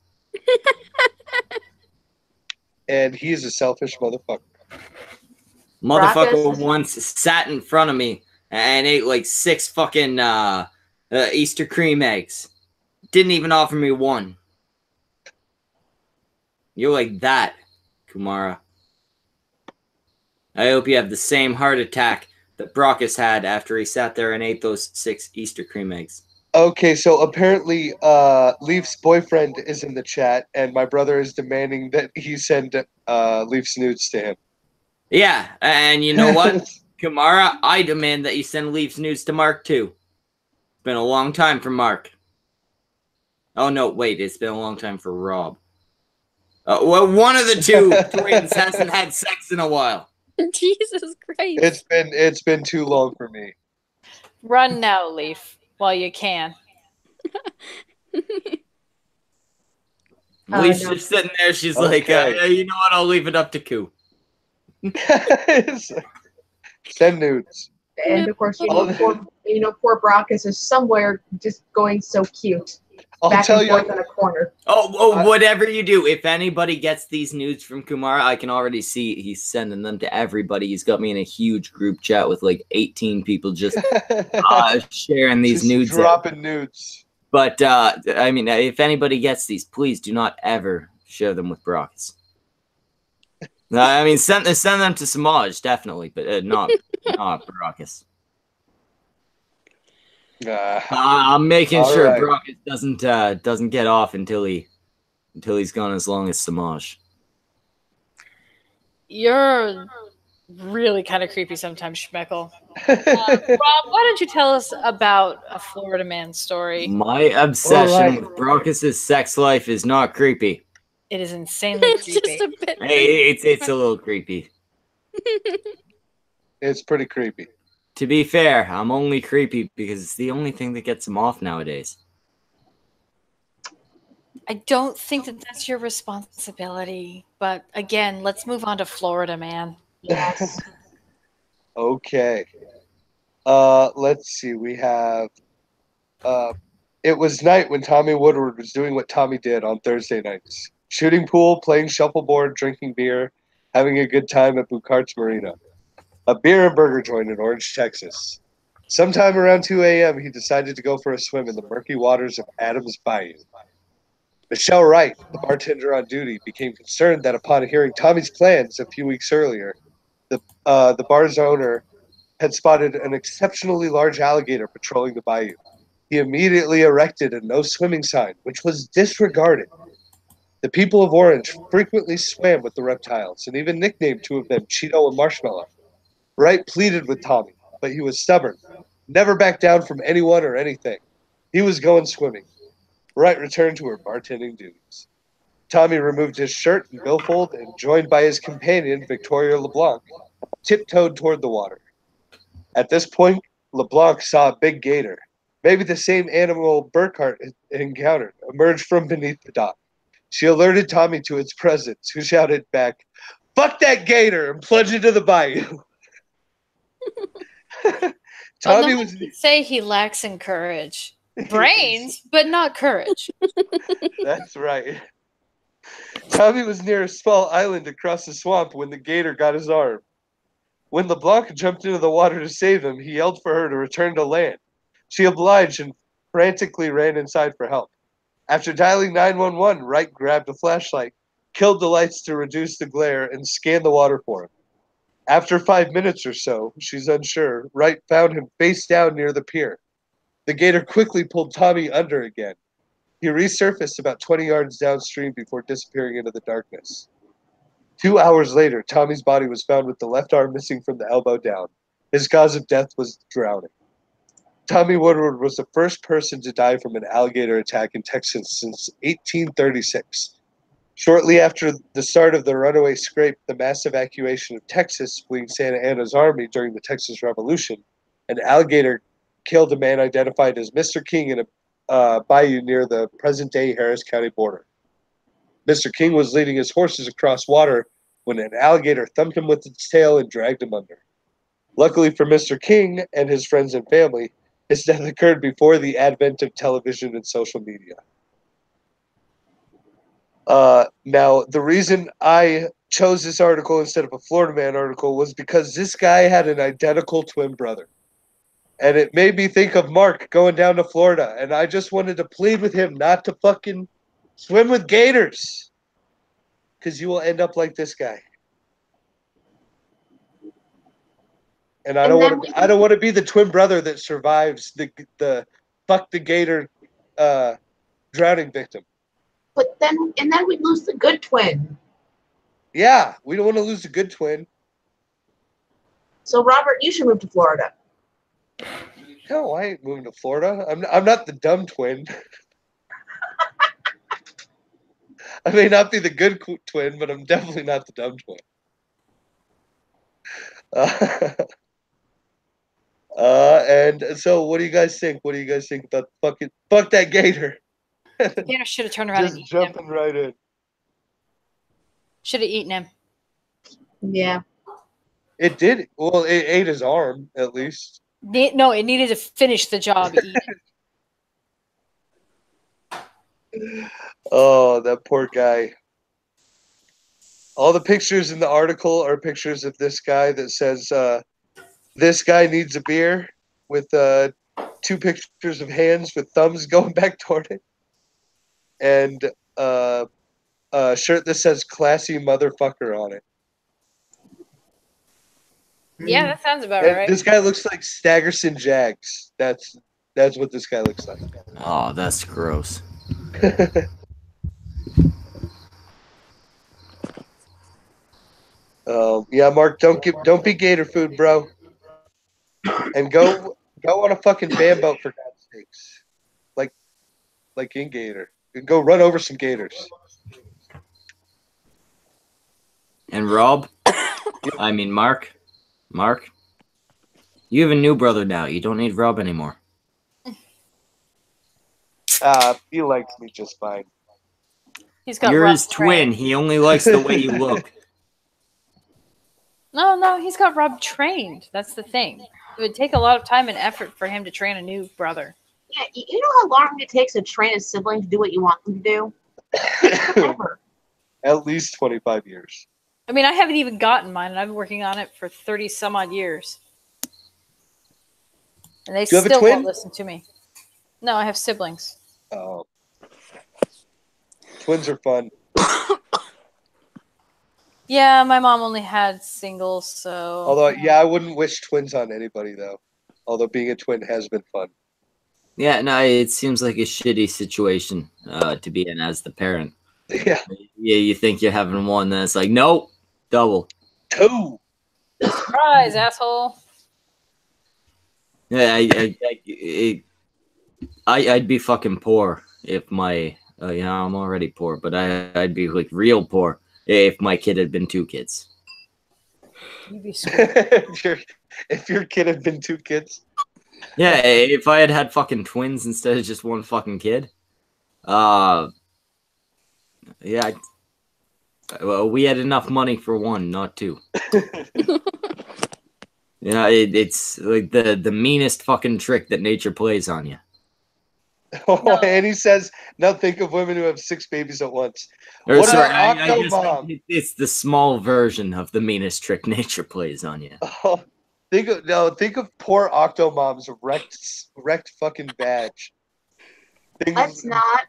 And he's a selfish motherfucker. Motherfucker Brockus? once sat in front of me and ate like 6 fucking Easter cream eggs. Didn't even offer me one. You're like that, Kumara. I hope you have the same heart attack that Brockus had after he sat there and ate those 6 Easter cream eggs. Okay, so apparently Leaf's boyfriend is in the chat, and my brother is demanding that he send Leaf's nudes to him. Yeah, and you know what? Kumara, I demand that you send Leaf's nudes to Mark, too. It's been a long time for Mark. Oh, no, wait, it's been a long time for Rob. Well, one of the two twins hasn't had sex in a while. Jesus Christ. It's been too long for me. Run now, Leaf, while you can. Leaf's no. just sitting there. She's Okay. like, you know what? I'll leave it up to Koo. Send nudes. And of course, poor Brockus is somewhere just going so cute. I'll back tell and you. forth in a corner. Whatever you do, if anybody gets these nudes from Kumara, I can already see he's sending them to everybody. He's got me in a huge group chat with like 18 people just sharing these Just nudes. dropping nudes. But I mean, if anybody gets these, please do not ever share them with Brockus. I mean, send them to Samaj, definitely, but not Brockus. I'm making All sure right. Brockus doesn't get off until he's gone as long as Samaj. You're really kind of creepy sometimes, Schmeckel. Rob, why don't you tell us about a Florida man story? My obsession All right. with Brockus's sex life is not creepy. It is insanely It's creepy. just a bit. Hey, it's a little creepy. It's pretty creepy. To be fair, I'm only creepy because it's the only thing that gets him off nowadays. I don't think that that's your responsibility. But again, let's move on to Florida, man. Yes. Okay. Let's see. We have. It was night when Tommy Woodward was doing what Tommy did on Thursday nights: shooting pool, playing shuffleboard, drinking beer, having a good time at Bucart's Marina, a beer and burger joint in Orange, Texas. Sometime around 2 a.m., he decided to go for a swim in the murky waters of Adams Bayou. Michelle Wright, the bartender on duty, became concerned that upon hearing Tommy's plans a few weeks earlier, the bar's owner had spotted an exceptionally large alligator patrolling the bayou. He immediately erected a no swimming sign, which was disregarded. The people of Orange frequently swam with the reptiles and even nicknamed two of them Cheeto and Marshmallow. Wright pleaded with Tommy, but he was stubborn, never backed down from anyone or anything. He was going swimming. Wright returned to her bartending duties. Tommy removed his shirt and billfold and, joined by his companion, Victoria LeBlanc, tiptoed toward the water. At this point, LeBlanc saw a big gator, maybe the same animal Burkhart had encountered, emerge from beneath the dock. She alerted Tommy to its presence, who shouted back, "Fuck that gator!" and plunged into the bayou. Tommy was say he lacks in courage. Brains, but not courage. That's right. Tommy was near a small island across the swamp when the gator got his arm. When LeBlanc jumped into the water to save him, he yelled for her to return to land. She obliged and frantically ran inside for help. After dialing 911, Wright grabbed a flashlight, killed the lights to reduce the glare, and scanned the water for him. After 5 minutes or so, she's unsure, Wright found him face down near the pier. The gator quickly pulled Tommy under again. He resurfaced about 20 yards downstream before disappearing into the darkness. 2 hours later, Tommy's body was found with the left arm missing from the elbow down. His cause of death was drowning. Tommy Woodward was the first person to die from an alligator attack in Texas since 1836. Shortly after the start of the runaway scrape, the mass evacuation of Texas, fleeing Santa Anna's army during the Texas Revolution, an alligator killed a man identified as Mr. King in a bayou near the present-day Harris County border. Mr. King was leading his horses across water when an alligator thumped him with its tail and dragged him under. Luckily for Mr. King and his friends and family, his death occurred before the advent of television and social media. Now, the reason I chose this article instead of a Florida Man article was because this guy had an identical twin brother. And it made me think of Mark going down to Florida. And I just wanted to plead with him not to fucking swim with gators. Because you will end up like this guy. And I don't want to be the twin brother that survives the fuck the gator drowning victim. But then we lose the good twin. Yeah, we don't want to lose the good twin. So Robert, you should move to Florida. No, I ain't moving to Florida. I'm not the dumb twin. I may not be the good twin, but I'm definitely not the dumb twin. And so, what do you guys think? What do you guys think about fuck that gator? The gator should have turned around and eaten him. Jumping right in. Should have eaten him. Yeah. It did. Well, it ate his arm, at least. No, it needed to finish the job. Oh, that poor guy. All the pictures in the article are pictures of this guy that says, this guy needs a beer, with 2 pictures of hands with thumbs going back toward it. And a shirt that says classy motherfucker on it. Yeah, that sounds about right. This guy looks like Staggerson Jags. That's what this guy looks like. Oh, that's gross. Yeah, Mark, don't be gator food, bro. And go on a fucking fan boat for God's sakes. Like in Gator. And go run over some gators. And Rob, I mean Mark, you have a new brother now. You don't need Rob anymore. He likes me just fine. He's got You're Rob his twin. trained. He only likes the way you look. No, he's got Rob trained. That's the thing. It would take a lot of time and effort for him to train a new brother. Yeah, you know how long it takes to train a sibling to do what you want them to do? Forever. At least 25 years. I mean, I haven't even gotten mine, and I've been working on it for 30 some odd years. And they Do you have a still twin? won't listen to me. No, I have siblings. Oh. Twins are fun. Yeah, my mom only had singles, so. Although, yeah, I wouldn't wish twins on anybody, though. Although being a twin has been fun. Yeah, no, it seems like a shitty situation to be in as the parent. Yeah. Yeah, you think you're having one, then it's like, nope, double. 2. Surprise, asshole. Yeah, I'd be fucking poor if my, I'm already poor, but I'd be like real poor if my kid had been 2 kids. You'd be screwed. if your kid had been 2 kids. Yeah, if I had fucking twins instead of just one fucking kid. Yeah, well, we had enough money for 1, not 2. Yeah, it's like the meanest fucking trick that nature plays on you. Oh, No. and he says, now think of women who have 6 babies at once. Or, What sorry, about I guess Octomom? it's the small version of the meanest trick nature plays on you. Oh, think of poor Octomom's wrecked fucking badge. Let's not.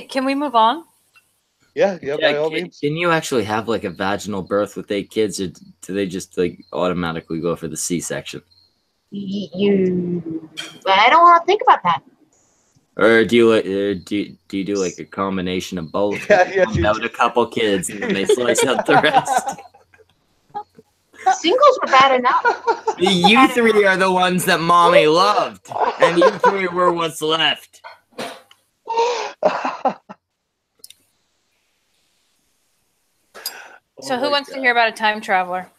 Can we move on? Yeah, by all can, means. can you actually have like a vaginal birth with 8 kids, or do they just like automatically go for the C-section? I don't want to think about that. Or do you do like a combination of both? Yeah, Find out a couple kids and then they slice out the rest. Singles were bad enough. You 3 are the ones that mommy loved, and you 3 were what's left. So who wants to hear about a time traveler?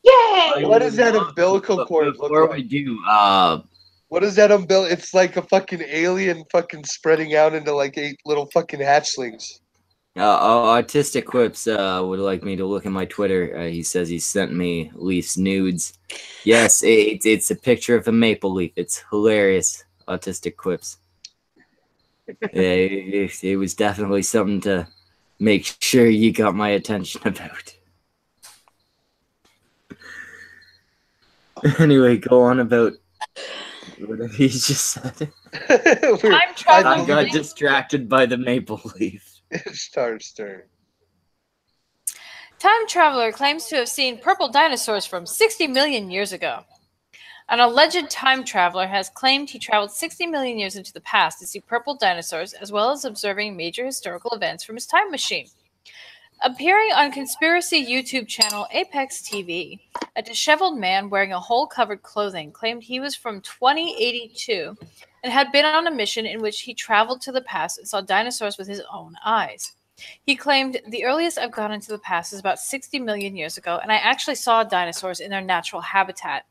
Yay! What does that umbilical cord look Before like? we do, What is that umbilical? It's like a fucking alien fucking spreading out into like 8 little fucking hatchlings. Autistic Quips would like me to look at my Twitter. He says he sent me Leaf's nudes. Yes, it's a picture of a maple leaf. It's hilarious. Autistic Quips. It was definitely something to make sure you got my attention about. Anyway, go on about whatever he just said. Time travel. I got distracted by the maple leaf. It's Star's turn. Time traveler claims to have seen purple dinosaurs from 60 million years ago. An alleged time traveler has claimed he traveled 60 million years into the past to see purple dinosaurs, as well as observing major historical events from his time machine. Appearing on conspiracy YouTube channel Apex TV, a disheveled man wearing a hole-covered clothing claimed he was from 2082 and had been on a mission in which he traveled to the past and saw dinosaurs with his own eyes. He claimed, "The earliest I've gone into the past is about 60 million years ago, and I actually saw dinosaurs in their natural habitat.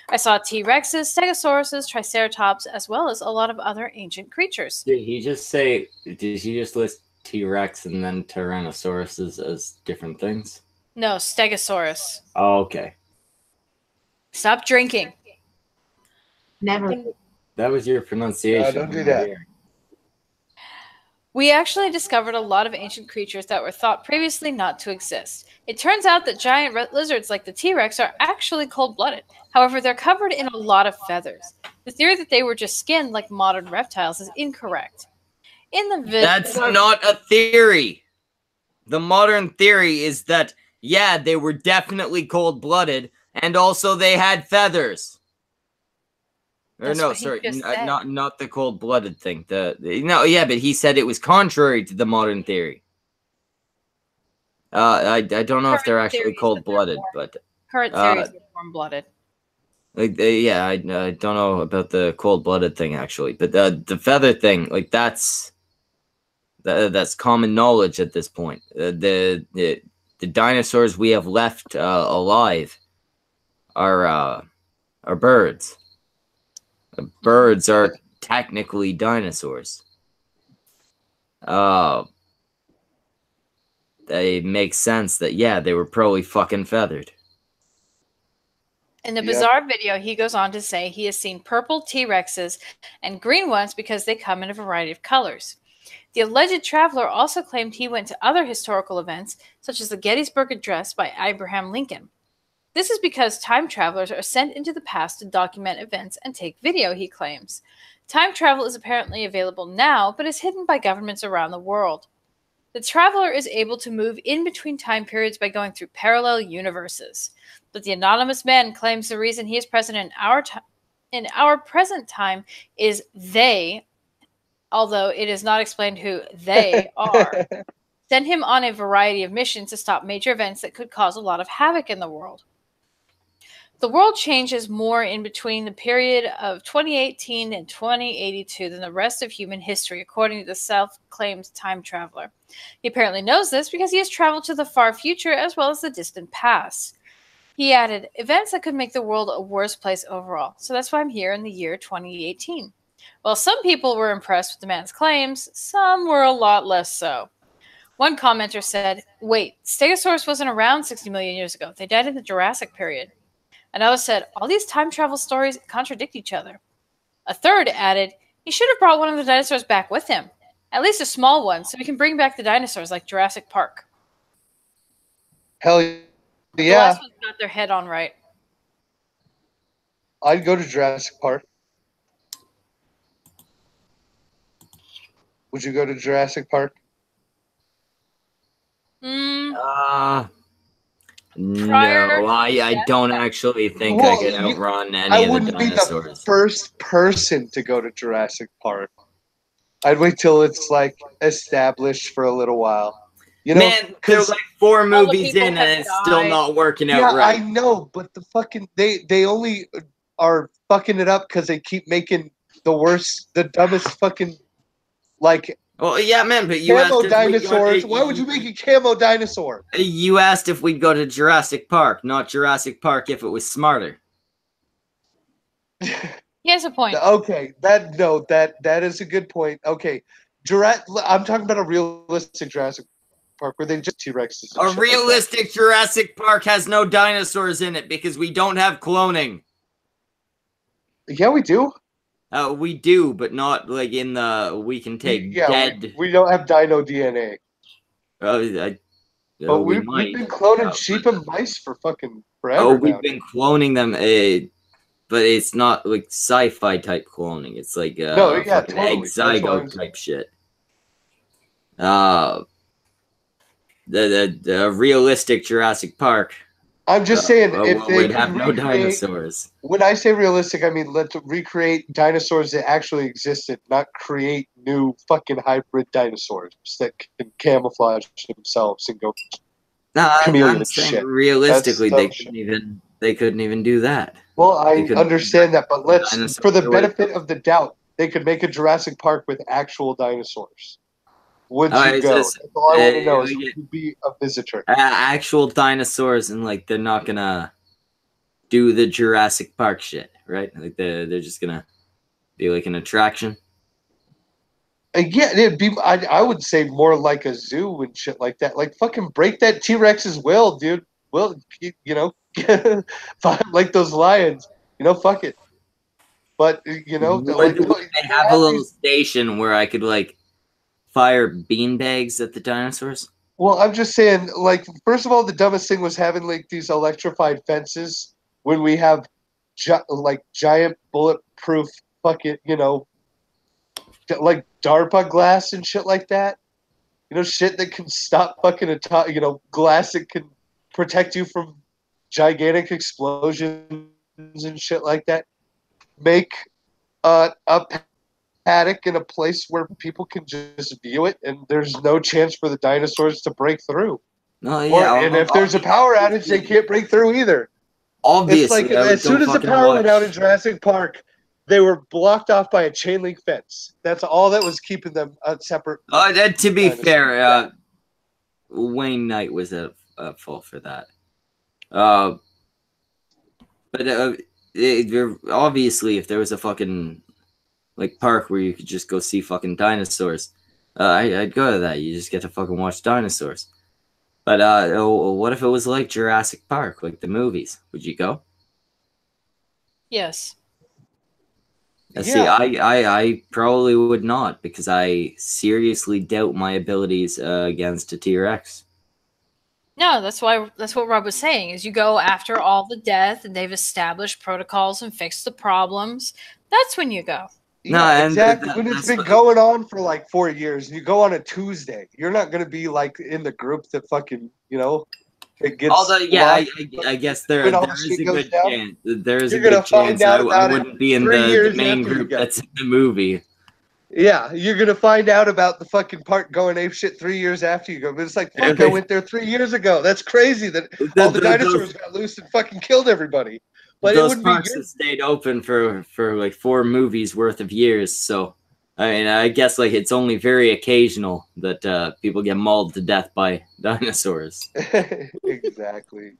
I saw T-Rexes, Stegosauruses, Triceratops, as well as a lot of other ancient creatures." Did he just list T-Rex and then Tyrannosauruses as different things? No, Stegosaurus. Oh, okay. Stop drinking. Never. That was your pronunciation. Don't do that. We actually discovered a lot of ancient creatures that were thought previously not to exist. It turns out that giant lizards like the T-Rex are actually cold-blooded. However, they're covered in a lot of feathers. The theory that they were just skinned like modern reptiles is incorrect. In the video, That's not a theory. The modern theory is that, yeah, they were definitely cold-blooded, and also they had feathers. Or That's no, what he sorry, just said. not the cold-blooded thing. No, yeah, but he said it was contrary to the modern theory. I don't know if they're Current actually theory is that they're cold-blooded, warm. but current theory is they're warm-blooded. like, yeah, I don't know about the cold-blooded thing actually, but the feather thing, like that's common knowledge at this point. The dinosaurs we have left alive are birds. Birds are technically dinosaurs. It makes sense that, yeah, they were probably fucking feathered. In the Yep. bizarre video, he goes on to say he has seen purple T-Rexes and green ones because they come in a variety of colors. The alleged traveler also claimed he went to other historical events, such as the Gettysburg Address by Abraham Lincoln. This is because time travelers are sent into the past to document events and take video, he claims. Time travel is apparently available now, but is hidden by governments around the world. The traveler is able to move in between time periods by going through parallel universes. But the anonymous man claims the reason he is present in our present time is they, although it is not explained who they are, send him on a variety of missions to stop major events that could cause a lot of havoc in the world. The world changes more in between the period of 2018 and 2082 than the rest of human history, according to the self-claimed time traveler. He apparently knows this because he has traveled to the far future as well as the distant past. He added, events that could make the world a worse place overall, so that's why I'm here in the year 2018. While some people were impressed with the man's claims, some were a lot less so. One commenter said, wait, Stegosaurus wasn't around 60 million years ago. They died in the Jurassic period. Another said, all these time travel stories contradict each other. A third added, he should have brought one of the dinosaurs back with him. At least a small one, so we can bring back the dinosaurs like Jurassic Park. Hell The yeah. last one's got their head on right. I'd go to Jurassic Park. Would you go to Jurassic Park? No, I don't actually think I could outrun any I of the wouldn't be the dinosaurs. first person to go to Jurassic Park. I'd wait till it's like established for a little while. You know, Man, there's like 4 movies people in have and it's still died. not working out yeah, right. I know, but the fucking they only are fucking it up because they keep making the dumbest fucking like Well, yeah, man, but you camo asked dinosaurs. Why would you make a camo dinosaur? You asked if we'd go to Jurassic Park, not Jurassic Park if it was smarter. He has a point. Okay, that is a good point. Okay, I'm talking about a realistic Jurassic Park where they just T-Rexes. A realistic Jurassic Park has no dinosaurs in it because we don't have cloning. Yeah, we do. We do, but not like in the we can take dead. We don't have dino DNA. But We we've might. been cloning sheep and mice for fucking forever. Oh, we've now. been cloning them, but it's not like sci-fi type cloning. It's like totally. egg zygote type shit. The realistic Jurassic Park. I'm just saying, if they would have no dinosaurs. When I say realistic, I mean let's recreate dinosaurs that actually existed, not create new fucking hybrid dinosaurs that can camouflage themselves and go. No, chameleon I'm and saying shit. realistically, That's they couldn't even do that. Well, I couldn't- understand that, but Dinosaurs for the do it. benefit of the doubt, they could make a Jurassic Park with actual dinosaurs. Would you Alright, go? just- That's all I want to know is we would get- you be a visitor? Actual dinosaurs, and like they're not gonna do the Jurassic Park shit, right? Like they're just gonna be like an attraction. Yeah, it'd be. I would say more like a zoo and shit like that. Like fucking break that T-Rex's will, dude. Will you know? Like those lions, fuck it. But Would they have a little station where I could like fire beanbags at the dinosaurs? Well, I'm just saying, like, first of all, the dumbest thing was having like these electrified fences when we have giant bulletproof fucking, like DARPA glass and shit like that. Shit that can stop fucking glass that can protect you from gigantic explosions and shit like that. Make a paddock in a place where people can just view it, and there's no chance for the dinosaurs to break through. No, yeah. And if there's a power outage, they can't break through either. Obviously, It's like as soon as the power went out in Jurassic Park, they were blocked off by a chain link fence. That's all that was keeping them separate. To be fair, Wayne Knight was at fault for that. But obviously, if there was a fucking like park where you could just go see fucking dinosaurs, I'd go to that. You just get to fucking watch dinosaurs. But what if it was like Jurassic Park, like the movies? Would you go? Yes. See, Yeah. I probably would not because I seriously doubt my abilities against a T-Rex. No, that's what Rob was saying. Is you go after all the death, and they've established protocols and fixed the problems. That's when you go. No, Yeah, and exactly. When it's that's been what- going on for like 4 years, and you go on a Tuesday, you're not gonna be like in the group that fucking it gets. Although, yeah, lost I guess there when all the is shit a goes good down. chance. There is a You're gonna good find chance out I about it wouldn't be in 3 the years main after you group go. that's in the movie. Yeah, you're gonna find out about the fucking park going ape shit 3 years after you go. But it's like, fuck, I went there 3 years ago. That's crazy that all the dinosaurs got loose and fucking killed everybody. But it Those wouldn't be parks your have stayed open for like 4 movies worth of years. So, I mean, I guess like it's only very occasional that people get mauled to death by dinosaurs. exactly.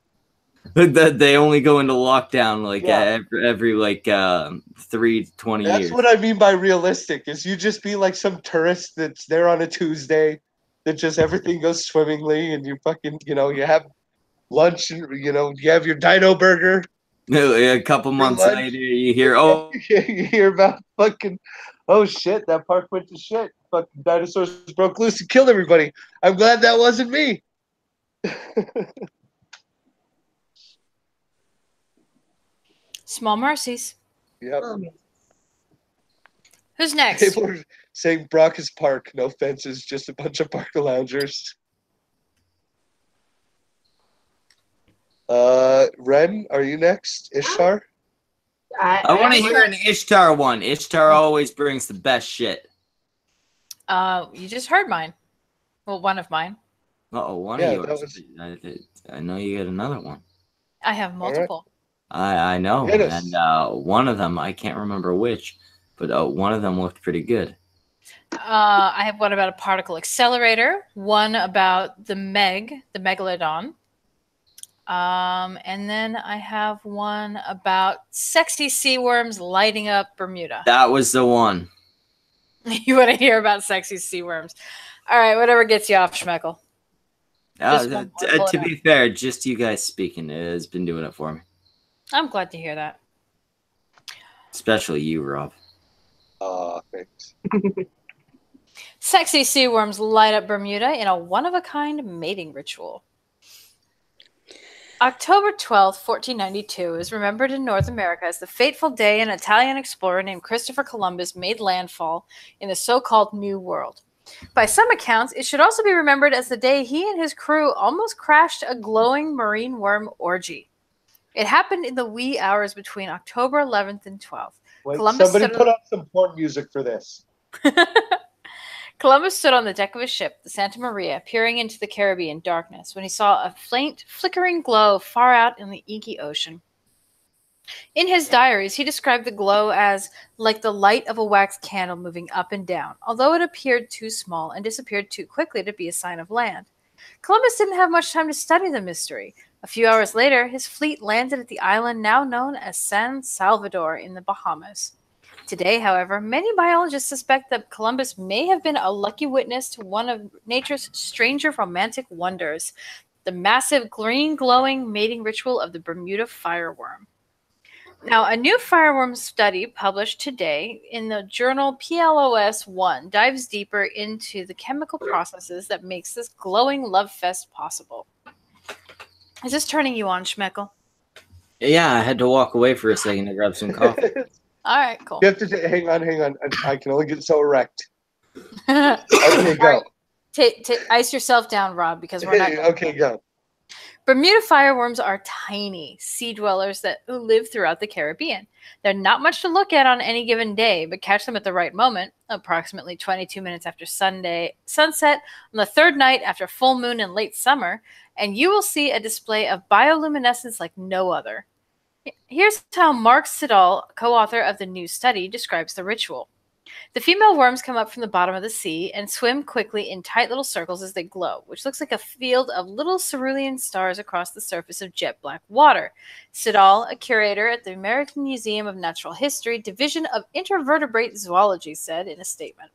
That they only go into lockdown like Yeah. every like 20 That's years. what I mean by realistic. Is you just be like some tourist that's there on a Tuesday, that just everything goes swimmingly, and you fucking you have lunch, and you have your dino burger. A couple months lunch. later, you hear, oh, You hear about fucking, oh shit, that park went to shit. Fucking dinosaurs broke loose and killed everybody. I'm glad that wasn't me. Small mercies. Yep. Who's next? People are saying Brock's Park, no fences, just a bunch of park loungers. Ren, are you next? Ishtar? I want to hear an Ishtar one. Ishtar always brings the best shit. You just heard mine. Well, one of mine. One Yeah, of that yours. I know you got another one. I have multiple. I know, Hit us. and one of them I can't remember which, but one of them looked pretty good. I have one about a particle accelerator, one about the megalodon, and then I have one about sexy sea worms lighting up Bermuda. That was the one. You want to hear about sexy sea worms? All right, whatever gets you off, Schmeckle. To be fair, just you guys speaking has been doing it for me. I'm glad to hear that. Especially you, Rob. Thanks. Sexy sea worms light up Bermuda in a one-of-a-kind mating ritual. October 12th, 1492 is remembered in North America as the fateful day an Italian explorer named Christopher Columbus made landfall in the so-called New World. By some accounts, it should also be remembered as the day he and his crew almost crashed a glowing marine worm orgy. It happened in the wee hours between October 11th and 12th. Wait, Columbus somebody stood put on some porn music for this. Columbus stood on the deck of his ship, the Santa Maria, peering into the Caribbean darkness when he saw a faint, flickering glow far out in the inky ocean. In his diaries, he described the glow as like the light of a wax candle moving up and down, although it appeared too small and disappeared too quickly to be a sign of land. Columbus didn't have much time to study the mystery. A few hours later, his fleet landed at the island now known as San Salvador in the Bahamas. Today, however, many biologists suspect that Columbus may have been a lucky witness to one of nature's stranger romantic wonders, the massive green glowing mating ritual of the Bermuda fireworm. Now, a new fireworm study published today in the journal PLOS 1 dives deeper into the chemical processes that makes this glowing love fest possible. Is this turning you on, Schmeckle? Yeah, I had to walk away for a second to grab some coffee. All right, cool. You have to hang on. I can only get so erect. Okay, Okay, go. Ice yourself down, Rob, because we're not. Okay, go. Bermuda fireworms are tiny sea dwellers who live throughout the Caribbean. They're not much to look at on any given day, but catch them at the right moment, approximately 22 minutes after sunset, on the third night after full moon in late summer, and you will see a display of bioluminescence like no other. Here's how Mark Siddall, co-author of the new study, describes the ritual. The female worms come up from the bottom of the sea and swim quickly in tight little circles as they glow, which looks like a field of little cerulean stars across the surface of jet black water. Siddall, a curator at the American Museum of Natural History, Division of Intervertebrate Zoology, said in a statement.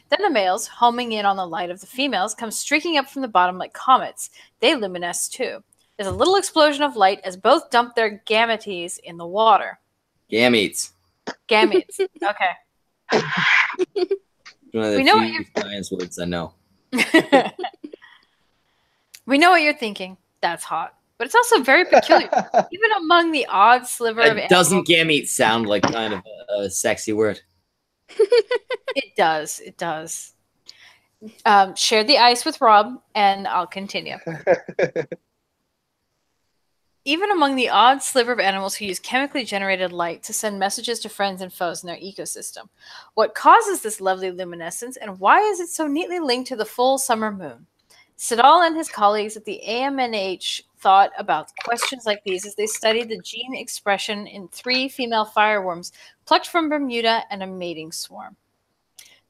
Then the males, homing in on the light of the females, come streaking up from the bottom like comets. They luminesce too. There's a little explosion of light as both dump their gametes in the water. Gametes. Gametes. Okay. One of the We know few science words I know. We know what you're thinking. That's hot. But it's also very peculiar. Even among the odd sliver of animals. Doesn't gamete sound like kind of a sexy word? It does. It does. Share the ice with Rob, and I'll continue. Even among the odd sliver of animals who use chemically generated light to send messages to friends and foes in their ecosystem. What causes this lovely luminescence, and why is it so neatly linked to the full summer moon? Siddall and his colleagues at the AMNH thought about questions like these as they studied the gene expression in 3 female fireworms plucked from Bermuda and a mating swarm.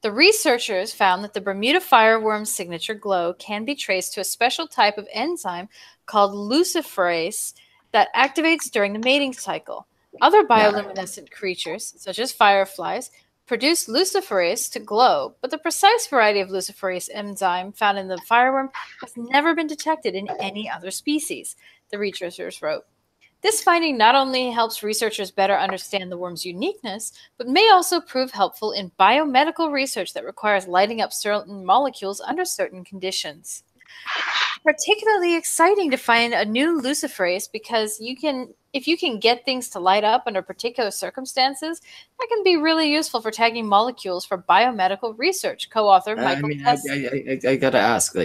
The researchers found that the Bermuda fireworm's signature glow can be traced to a special type of enzyme called luciferase that activates during the mating cycle. Other bioluminescent creatures, such as fireflies, produce luciferase to glow, but the precise variety of luciferase enzyme found in the fireworm has never been detected in any other species, the researchers wrote. This finding not only helps researchers better understand the worm's uniqueness, but may also prove helpful in biomedical research that requires lighting up certain molecules under certain conditions. Particularly exciting to find a new luciferase because if you can get things to light up under particular circumstances, that can be really useful for tagging molecules for biomedical research. Co-author Michael Tess. I gotta ask,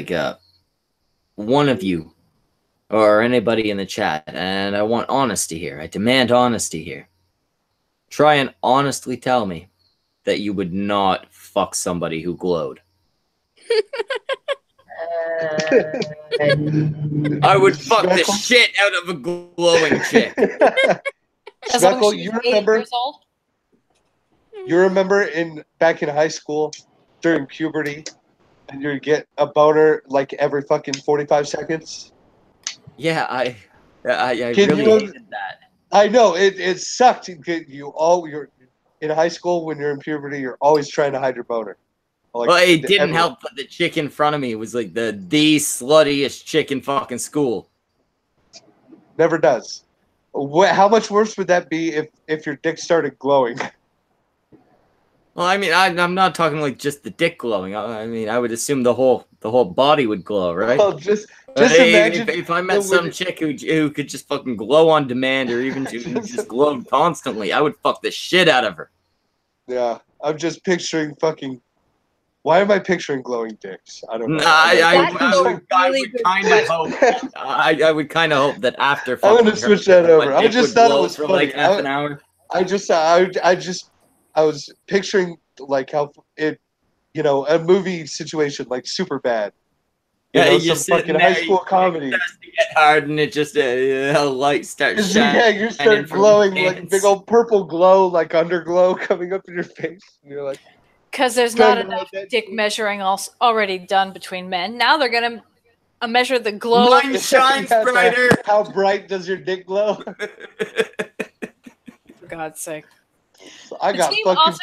one of you or anybody in the chat, and I want honesty here. I demand honesty here. Try and honestly tell me that you would not fuck somebody who glowed. I would fuck the shit out of a glowing chick. Speckle, you remember back in high school during puberty, and you get a boner like every fucking 45 seconds? Yeah, I really hated that. I know it sucked. You're in high school when you're in puberty. You're always trying to hide your boner. Well, it didn't help that the chick in front of me was like the sluttiest chick in fucking school. Never does. How much worse would that be if your dick started glowing? Well, I mean, I'm not talking like just the dick glowing. I mean, I would assume the whole body would glow, right? Well, just imagine if I met some chick who could just fucking glow on demand, or even just glow constantly, I would fuck the shit out of her. Yeah, I'm just picturing fucking. Why am I picturing glowing dicks? I don't know. I would kind of hope that after fucking I'm gonna switch that over. I just thought it was for funny. like half an hour. I was picturing like how a movie situation like Superbad. Some fucking high school comedy. It get hard and it just a light starts shining. Yeah, you start glowing like big old purple glow, like underglow coming up in your face, and you're like. Because there's not enough dick measuring already done between men. Now they're going to measure the glow. Mine shines brighter. How bright does your dick glow? For God's sake. I got fucking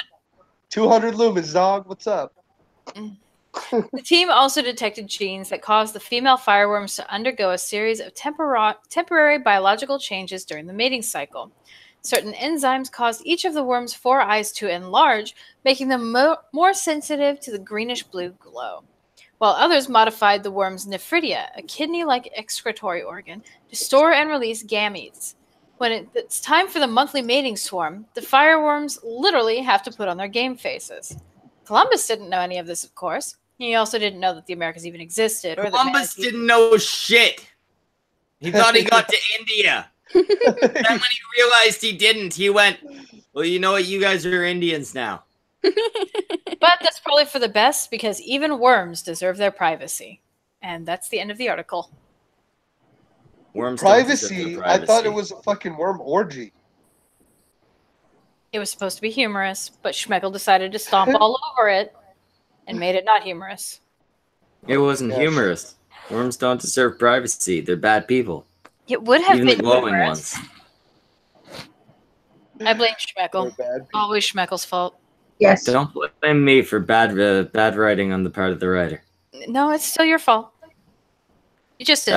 200 lumens, dog. What's up? The team also detected genes that cause the female fireworms to undergo a series of temporary biological changes during the mating cycle. Certain enzymes caused each of the worm's 4 eyes to enlarge, making them more sensitive to the greenish-blue glow, while others modified the worm's nephridia, a kidney-like excretory organ, to store and release gametes. When it's time for the monthly mating swarm, the fireworms literally have to put on their game faces. Columbus didn't know any of this, of course. He also didn't know that the Americas even existed. Columbus didn't know shit. He thought he got to India. Then when he realized he didn't, he went, well, you know what? You guys are Indians now. But that's probably for the best, because even worms deserve their privacy. And that's the end of the article. Worms privacy? I thought it was a fucking worm orgy. It was supposed to be humorous, but Schmeckel decided to stomp all over it and made it not humorous. It wasn't humorous. Worms don't deserve privacy. They're bad people. It would have even been the glowing humorous. ones. I blame Schmeckel. Always Schmeckel's fault. Yes. Don't blame me for bad writing on the part of the writer. No, it's still your fault. You just is.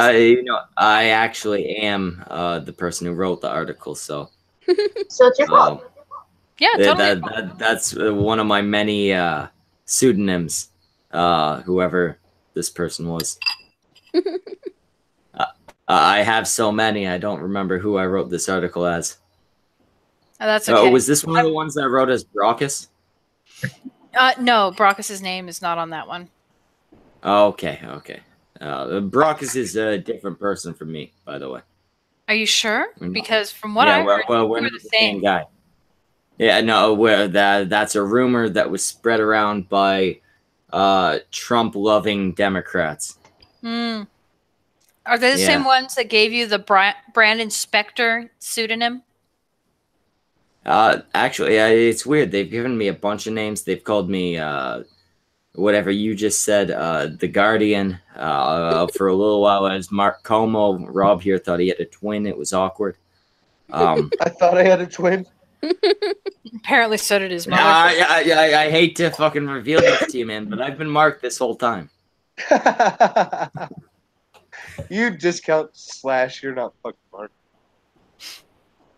I actually am the person who wrote the article, so. So it's your fault. Yeah, totally. That's one of my many pseudonyms. Whoever this person was. I have so many, I don't remember who I wrote this article as. Oh, that's okay. Was this one of the ones that I wrote as Brockus? No, Brockus's name is not on that one. Okay. Brockus is a different person from me, by the way. Are you sure? Because from what I heard, we're the same guy. Yeah, no, that's a rumor that was spread around by Trump-loving Democrats. Hmm. Are they the same ones that gave you the Brandon Spector pseudonym? Actually, it's weird. They've given me a bunch of names. They've called me whatever you just said, the Guardian. For a little while, as Mark Como. Rob here thought he had a twin. It was awkward. I thought I had a twin. Apparently, so did his mother. I hate to fucking reveal this to you, man, but I've been marked this whole time. You discount / you're not fucking marked.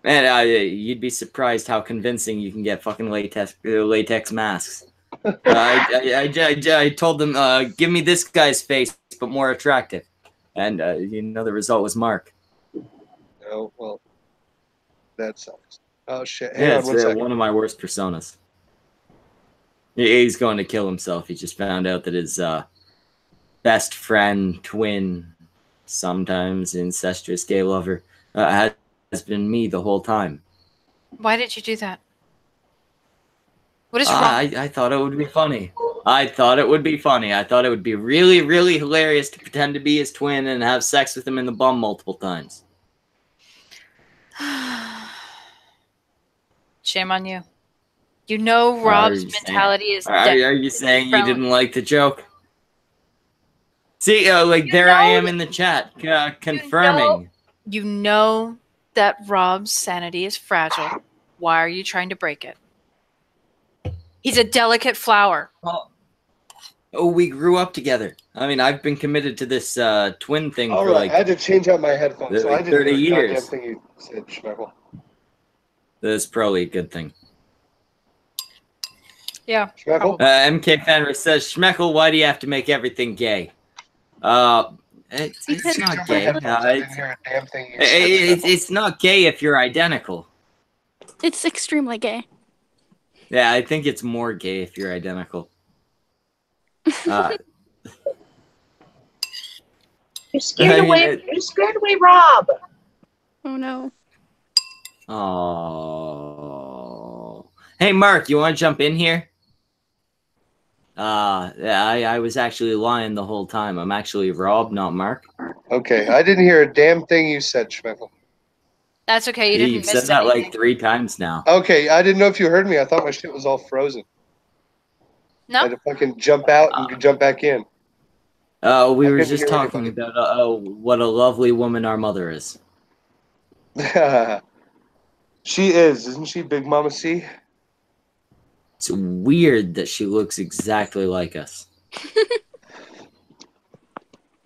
Man, you'd be surprised how convincing you can get fucking latex masks. I told them, give me this guy's face, but more attractive. And, the result was Mark. Oh, well, that sucks. Oh, shit. Hang on 1 second. One of my worst personas. He's going to kill himself. He just found out that his best friend, twin, sometimes incestuous gay lover, has been me the whole time. Why did you do that? What is wrong? I thought it would be funny. I thought it would be really, really hilarious to pretend to be his twin and have sex with him in the bum multiple times. Shame on you. You know Rob's mentality is... Are you saying you didn't like the joke? See, there I am in the chat, confirming. You know that Rob's sanity is fragile. Why are you trying to break it? He's a delicate flower. Oh, we grew up together. I mean, I've been committed to this twin thing for I had to change out my headphones, so I didn't 30 hear a years. goddamn thing you said, Schmeckle. That's probably a good thing. Yeah. Schmeckle? MK Fenris says, Schmeckle, why do you have to make everything gay? It's not gay. I didn't hear a damn thing you said. It's not gay if you're identical. It's extremely gay. Yeah, I think it's more gay if you're identical. You scared away Rob. Oh no. Oh. Hey, Mark, you want to jump in here? I was actually lying the whole time. I'm actually Rob, not Mark. Okay, I didn't hear a damn thing you said, Schmeckle. That's okay. You didn't You've miss said that anything. like 3 times now. Okay, I didn't know if you heard me. I thought my shit was all frozen. I No? had to fucking jump out and jump back in. We were couldn't just hear talking about what a lovely woman our mother is. She is, isn't she, Big Mama C? It's weird that she looks exactly like us.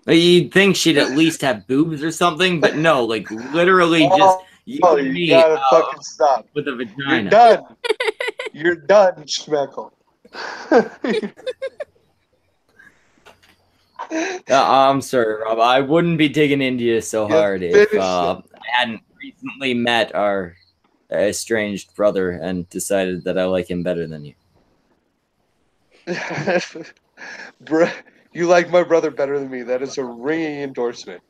You'd think she'd at least have boobs or something, but no, like literally just you and me gotta fucking stop. with a vagina. You're done. You're done, Schmeckle. I'm sorry, Rob. I wouldn't be digging into you so hard if I hadn't recently met our estranged brother and decided that I like him better than you. You like my brother better than me. That is a ringing endorsement.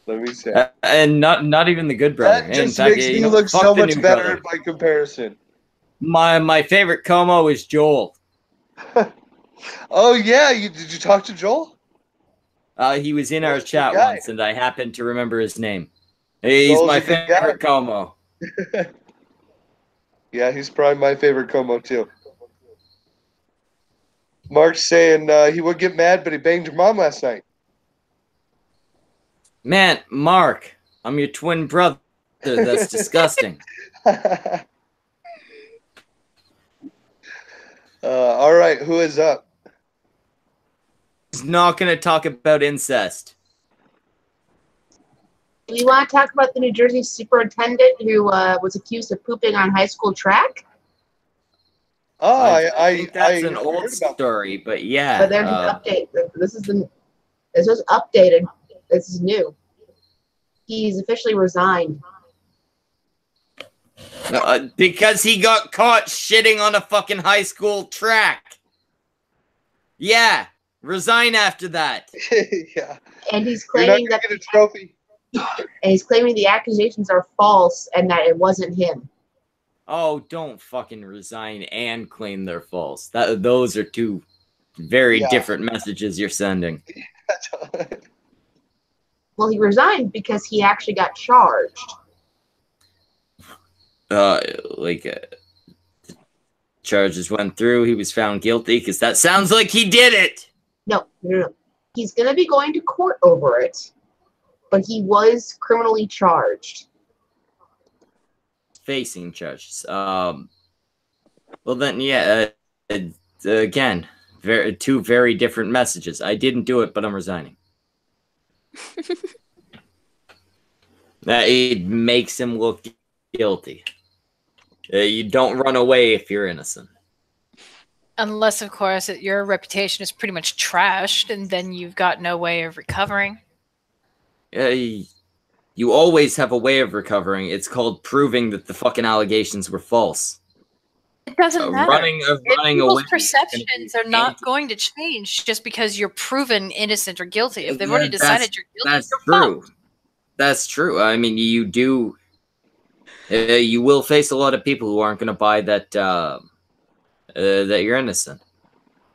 Let me say. And not even the good brother. That just makes me look so much better by comparison. My favorite Como is Joel. Oh yeah, did you talk to Joel? He was in our chat once, and I happened to remember his name. He's Joel's my a good favorite Como. Yeah, he's probably my favorite Como too. Mark's saying he would get mad, but he banged your mom last night. Man, Mark, I'm your twin brother. That's disgusting. All right, who is up? He's not going to talk about incest. Do you want to talk about the New Jersey superintendent who was accused of pooping on high school track? Oh, I think that's an heard old about story, but yeah. But there's an update. This was updated. This is new. He's officially resigned. Because he got caught shitting on a fucking high school track. Yeah, resign after that. Yeah. And he's You're not claiming gonna that get a trophy. and he's claiming the accusations are false and that it wasn't him. Oh, don't fucking resign and claim they're false. Those are two very different messages you're sending. Well, he resigned because he actually got charged. Charges went through. He was found guilty because that sounds like he did it. No. He's going to be going to court over it, but he was criminally charged. Facing charges. Well then, yeah. Again, two very different messages. I didn't do it, but I'm resigning. That it makes him look guilty. You don't run away if you're innocent. Unless, of course, your reputation is pretty much trashed, and then you've got no way of recovering. You always have a way of recovering. It's called proving that the fucking allegations were false. It doesn't matter. Running People's away. perceptions are not going to change just because you're proven innocent or guilty. If they've already decided you're guilty, that's you're true. fucked. That's true. I mean, you do. You will face a lot of people who aren't going to buy that that you're innocent.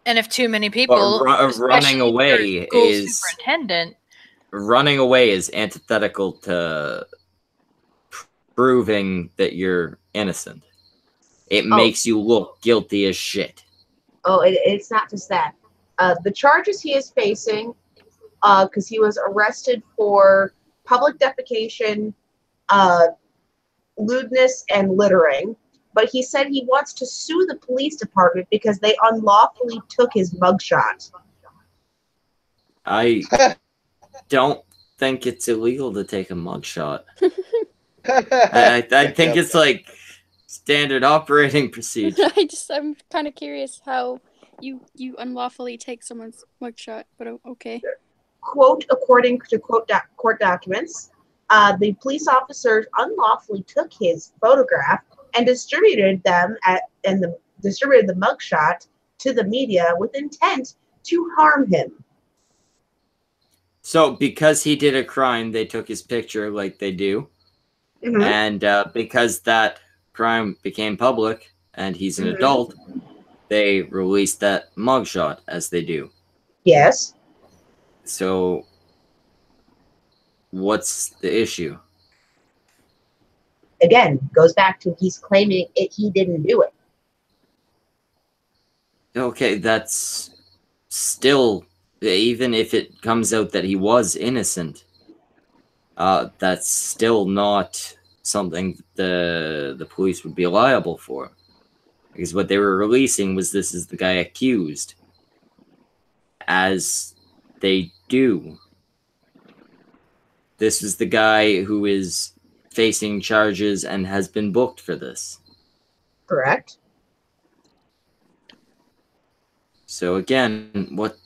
And if too many people, running away is superintendent. Running away is antithetical to proving that you're innocent. It makes you look guilty as shit. Oh, it's not just that. The charges he is facing, because he was arrested for public defecation, lewdness, and littering. But he said he wants to sue the police department because they unlawfully took his mugshot. I don't think it's illegal to take a mugshot. I think it's like standard operating procedure. I'm kind of curious how you unlawfully take someone's mugshot, but okay. Quote, according to court documents, the police officers unlawfully took his photograph and distributed the mugshot to the media with intent to harm him. So, because he did a crime, they took his picture like they do. Mm-hmm. And because that crime became public and he's an adult, they released that mugshot as they do. Yes. So, what's the issue? Again, goes back to he's claiming he didn't do it. Okay, that's still, even if it comes out that he was innocent, that's still not something the police would be liable for. Because what they were releasing was this is the guy accused. As they do. This is the guy who is facing charges and has been booked for this. Correct. So again, what?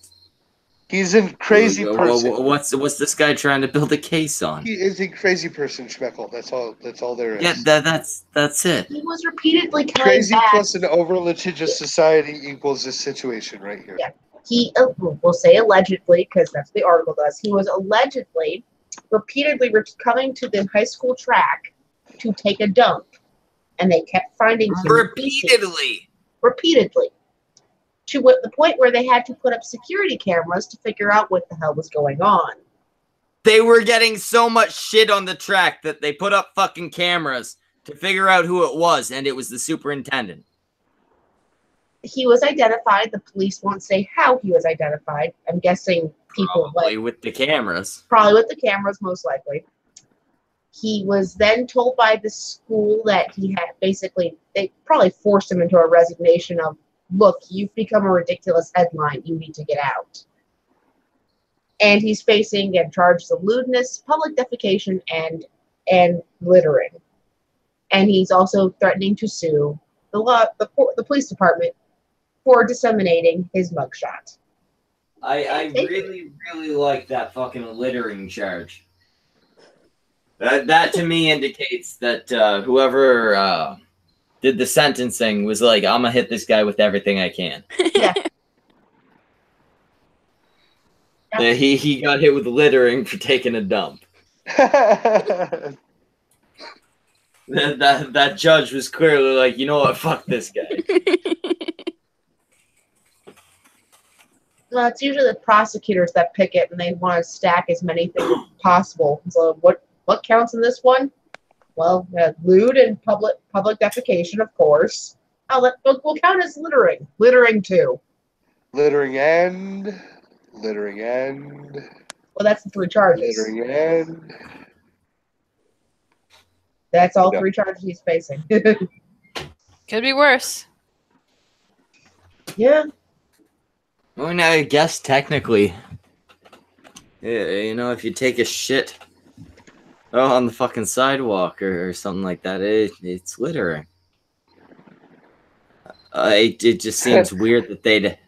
He's a crazy person. What's this guy trying to build a case on? He is a crazy person, Schmeckle. That's all there is. Yeah, that's it. He was repeatedly coming Crazy back. plus an over-litigious society equals this situation right here. Yeah. He, we'll say allegedly, because that's what the article does. He was allegedly repeatedly coming to the high school track to take a dump, and they kept finding him repeatedly, to the point where they had to put up security cameras to figure out what the hell was going on. They were getting so much shit on the track that they put up fucking cameras to figure out who it was, and it was the superintendent. He was identified. The police won't say how he was identified. I'm guessing people probably with the cameras. Probably with the cameras, most likely. He was then told by the school that he had they probably forced him into a resignation of look, you've become a ridiculous headline. You need to get out. And he's facing charges of lewdness, public defecation, and littering. And he's also threatening to sue the police department for disseminating his mugshot. I really like that fucking littering charge. That to me indicates that whoever did the sentencing was like, I'm gonna hit this guy with everything I can. Yeah. He got hit with littering for taking a dump. That judge was clearly like, you know what, fuck this guy. Well, it's usually the prosecutors that pick it, and they want to stack as many things as possible. So what counts in this one? Well, lewd and public defecation, of course. We'll count as littering. Littering too. Littering and. Well, that's the 3 charges. Littering and. That's all 3 charges he's facing. Could be worse. Yeah. I mean, I guess technically, you know, if you take a shit on the fucking sidewalk or something like that, it's littering. It just seems weird that they'd.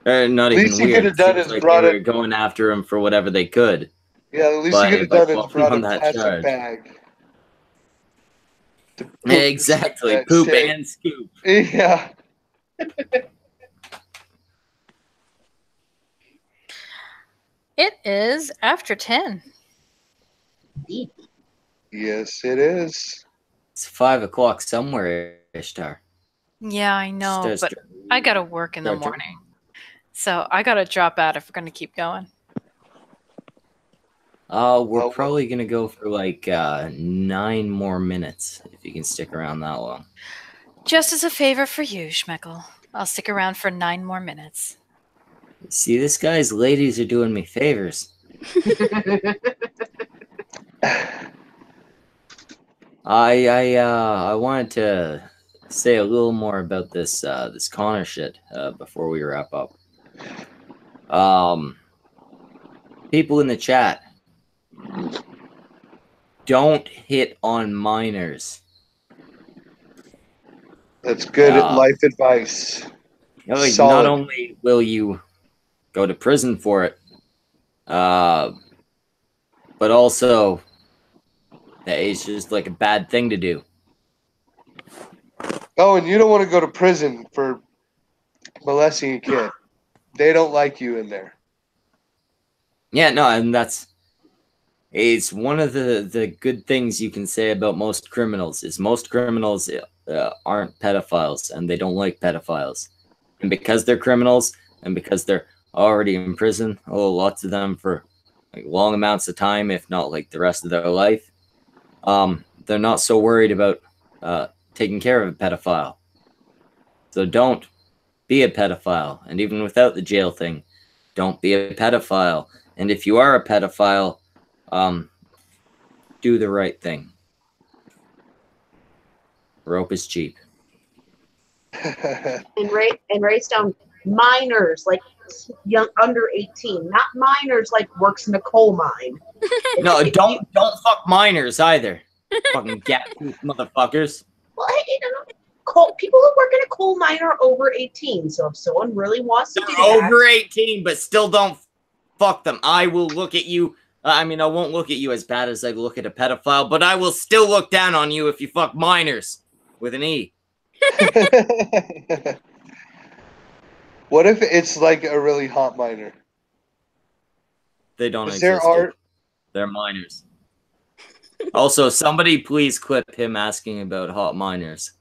Not even least you weird. could have done is like brought they were it. going after him for whatever they could. Yeah, the least But- you could but have done is fucking brought on a that plastic charge. bag. to poop Exactly, that poop shit. and scoop. Yeah. It is after 10. Yes, it is. It's 5 o'clock somewhere, Ishtar. Yeah, I know, Starts but to- I gotta work in the start to- morning. So I gotta drop out if we're gonna keep going. We're Well, probably gonna go for like 9 more minutes if you can stick around that long. Just as a favor for you, Schmeckel. I'll stick around for 9 more minutes. See, this guy's ladies are doing me favors. I wanted to say a little more about this this Connor shit before we wrap up. People in the chat, don't hit on minors. That's good Yeah. life advice. Like, Solid. not only will you go to prison for it, but also that it's just like a bad thing to do. Oh, and you don't want to go to prison for molesting a kid. They don't like you in there. Yeah, no, and it's one of the good things you can say about most criminals is most criminals aren't pedophiles and they don't like pedophiles. And because they're criminals and because they're already in prison, lots of them for like long amounts of time, if not like the rest of their life, they're not so worried about taking care of a pedophile. So don't be a pedophile. And even without the jail thing, don't be a pedophile. And if you are a pedophile, do the right thing. Rope is cheap. and race down minors like young under 18, not minors like works in a coal mine. No, don't fuck minors either. Fucking gap motherfuckers. Well, people who work in a coal mine are over 18. So if someone really wants to do They're that, over 18, but still don't fuck them. I will look at you. I mean, I won't look at you as bad as I look at a pedophile, but I will still look down on you if you fuck minors with an E. What if it's like a really hot minor? They don't Is there exist. art? They're minors. Also, somebody please clip him asking about hot minors.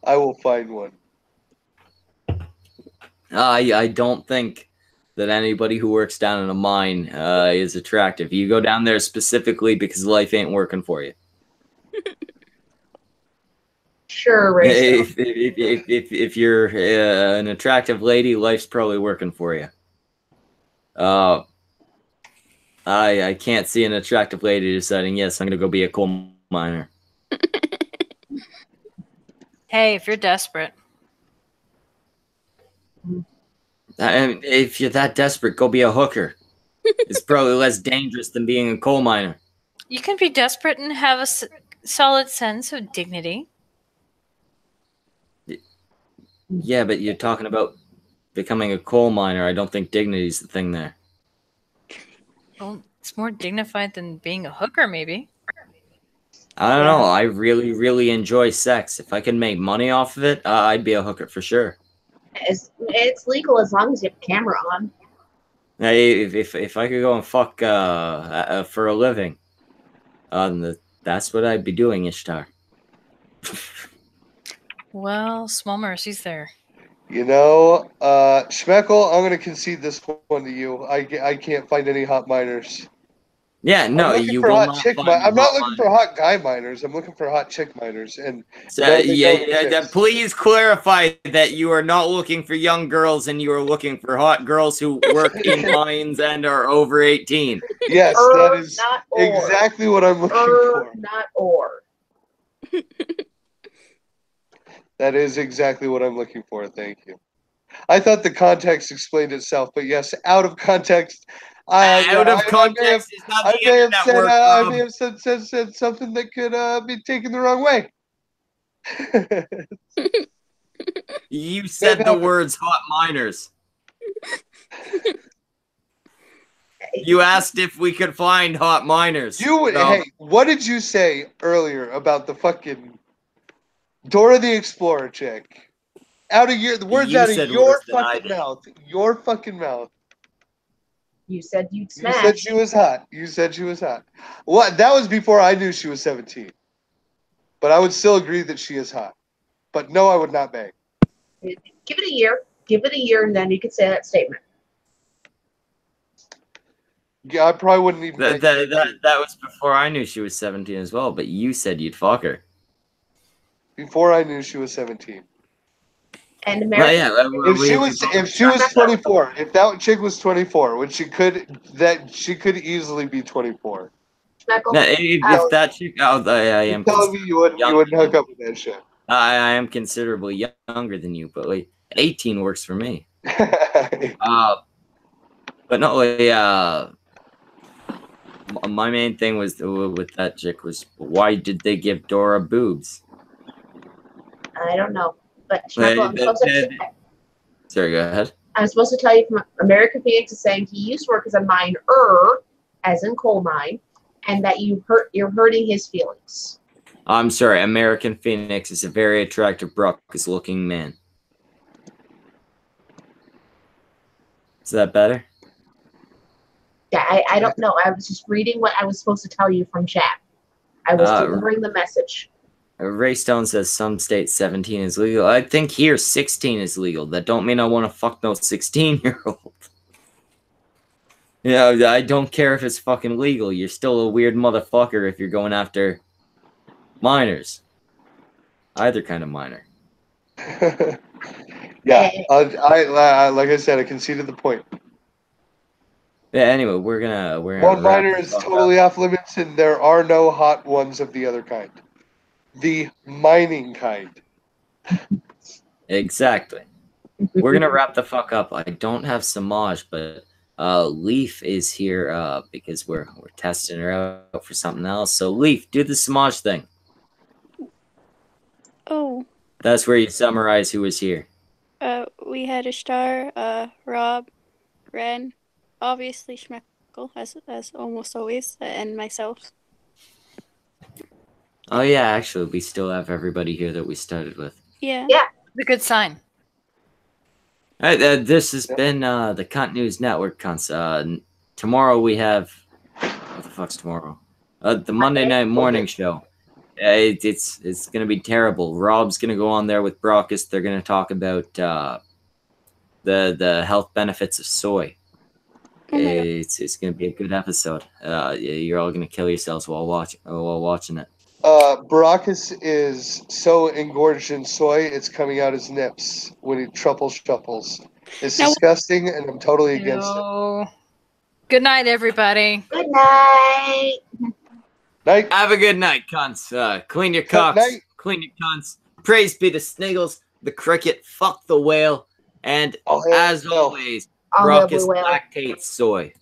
I will find one. I don't think that anybody who works down in a mine is attractive. You go down there specifically because life ain't working for you. sure, race. If you're an attractive lady, life's probably working for you. I can't see an attractive lady deciding, yes, I'm gonna go be a coal miner. Hey, if you're desperate. I mean, if you're that desperate, go be a hooker. It's probably less dangerous than being a coal miner. You can be desperate and have a solid sense of dignity. Yeah, but you're talking about becoming a coal miner. I don't think dignity's the thing there. Well, it's more dignified than being a hooker, maybe. I don't know. I really, really enjoy sex. If I can make money off of it, I'd be a hooker for sure. It's legal as long as you have a camera on. If I could go and fuck for a living, that's what I'd be doing, Ishtar. Well, small mercies there. You know, Schmeckle, I'm going to concede this one to you. I can't find any hot miners. Yeah, no, you will not find I'm not looking miners. for hot guy miners. I'm looking for hot chick miners. And So, no, they don't exist. please clarify that you are not looking for young girls and you are looking for hot girls who work in mines and are over 18. Yes, that is not or. exactly what I'm looking for. Not or. That is exactly what I'm looking for. Thank you. I thought the context explained itself, but yes, out of context. Out of context is not the internet work, I Rob. may have said something that could be taken the wrong way. You said the words hot miners. You asked if we could find hot miners. Hey, what did you say earlier about the fucking Dora the Explorer chick? The words out of your fucking mouth. Your fucking mouth. You said you'd smash. You said she was hot. You said she was hot. What? That was before I knew she was 17. But I would still agree that she is hot. But no, I would not bang. Give it a year. Give it a year, and then you could say that statement. Yeah, I probably wouldn't even. That was before I knew she was 17 as well. But you said you'd fuck her. Before I knew she was 17. And America. If she was 24, if that chick was 24, which she could easily be 24. If that chick, I am telling me you wouldn't hook up with that shit. I am considerably younger than you, but like 18 works for me. But no, my main thing was with that chick was why did they give Dora boobs? I don't know. But Schmeckle, sorry, go ahead. I'm supposed to tell you from American Phoenix is saying he used to work as a miner, as in coal mine, and that you're hurting his feelings. I'm sorry, American Phoenix is a very attractive, Brockus-looking man. Is that better? Yeah, I don't know. I was just reading what I was supposed to tell you from chat. I was delivering the message. Raystone says some states 17 is legal. I think here 16 is legal. That don't mean I want to fuck no 16-year-old. Yeah, I don't care if it's fucking legal. You're still a weird motherfucker if you're going after minors. Either kind of minor. Yeah, I like I said, I conceded the point. Yeah. Anyway, we're gonna. One minor is totally off limits, and there are no hot ones of the other kind. The mining kind. Exactly. We're gonna wrap the fuck up. I don't have Samaj, but Leaf is here because we're testing her out for something else. So Leaf, do the Samaj thing. Oh. That's where you summarize who was here. We had Ishtar, Rob, Ren, obviously Schmeckle, as almost always, and myself. Oh yeah, actually, we still have everybody here that we started with. Yeah. Yeah. It's a good sign. All right, this has been the Cunt News Network, cunts. Tomorrow we have... What the fuck's tomorrow? The Monday Night Morning Show. It's going to be terrible. Rob's going to go on there with Brockus. They're going to talk about the health benefits of soy. It's going to be a good episode. You're all going to kill yourselves while watching it. Brockus is so engorged in soy, it's coming out his nips when he shuffles. It's disgusting, and I'm totally against it. Good night, everybody. Good night. Night. Have a good night, cunts. Clean your cocks. clean your cunts. Praise be to Sniggles, the cricket, fuck the whale, and All hail as the whale. always, All hail Raucous Blue Whale. lactate soy.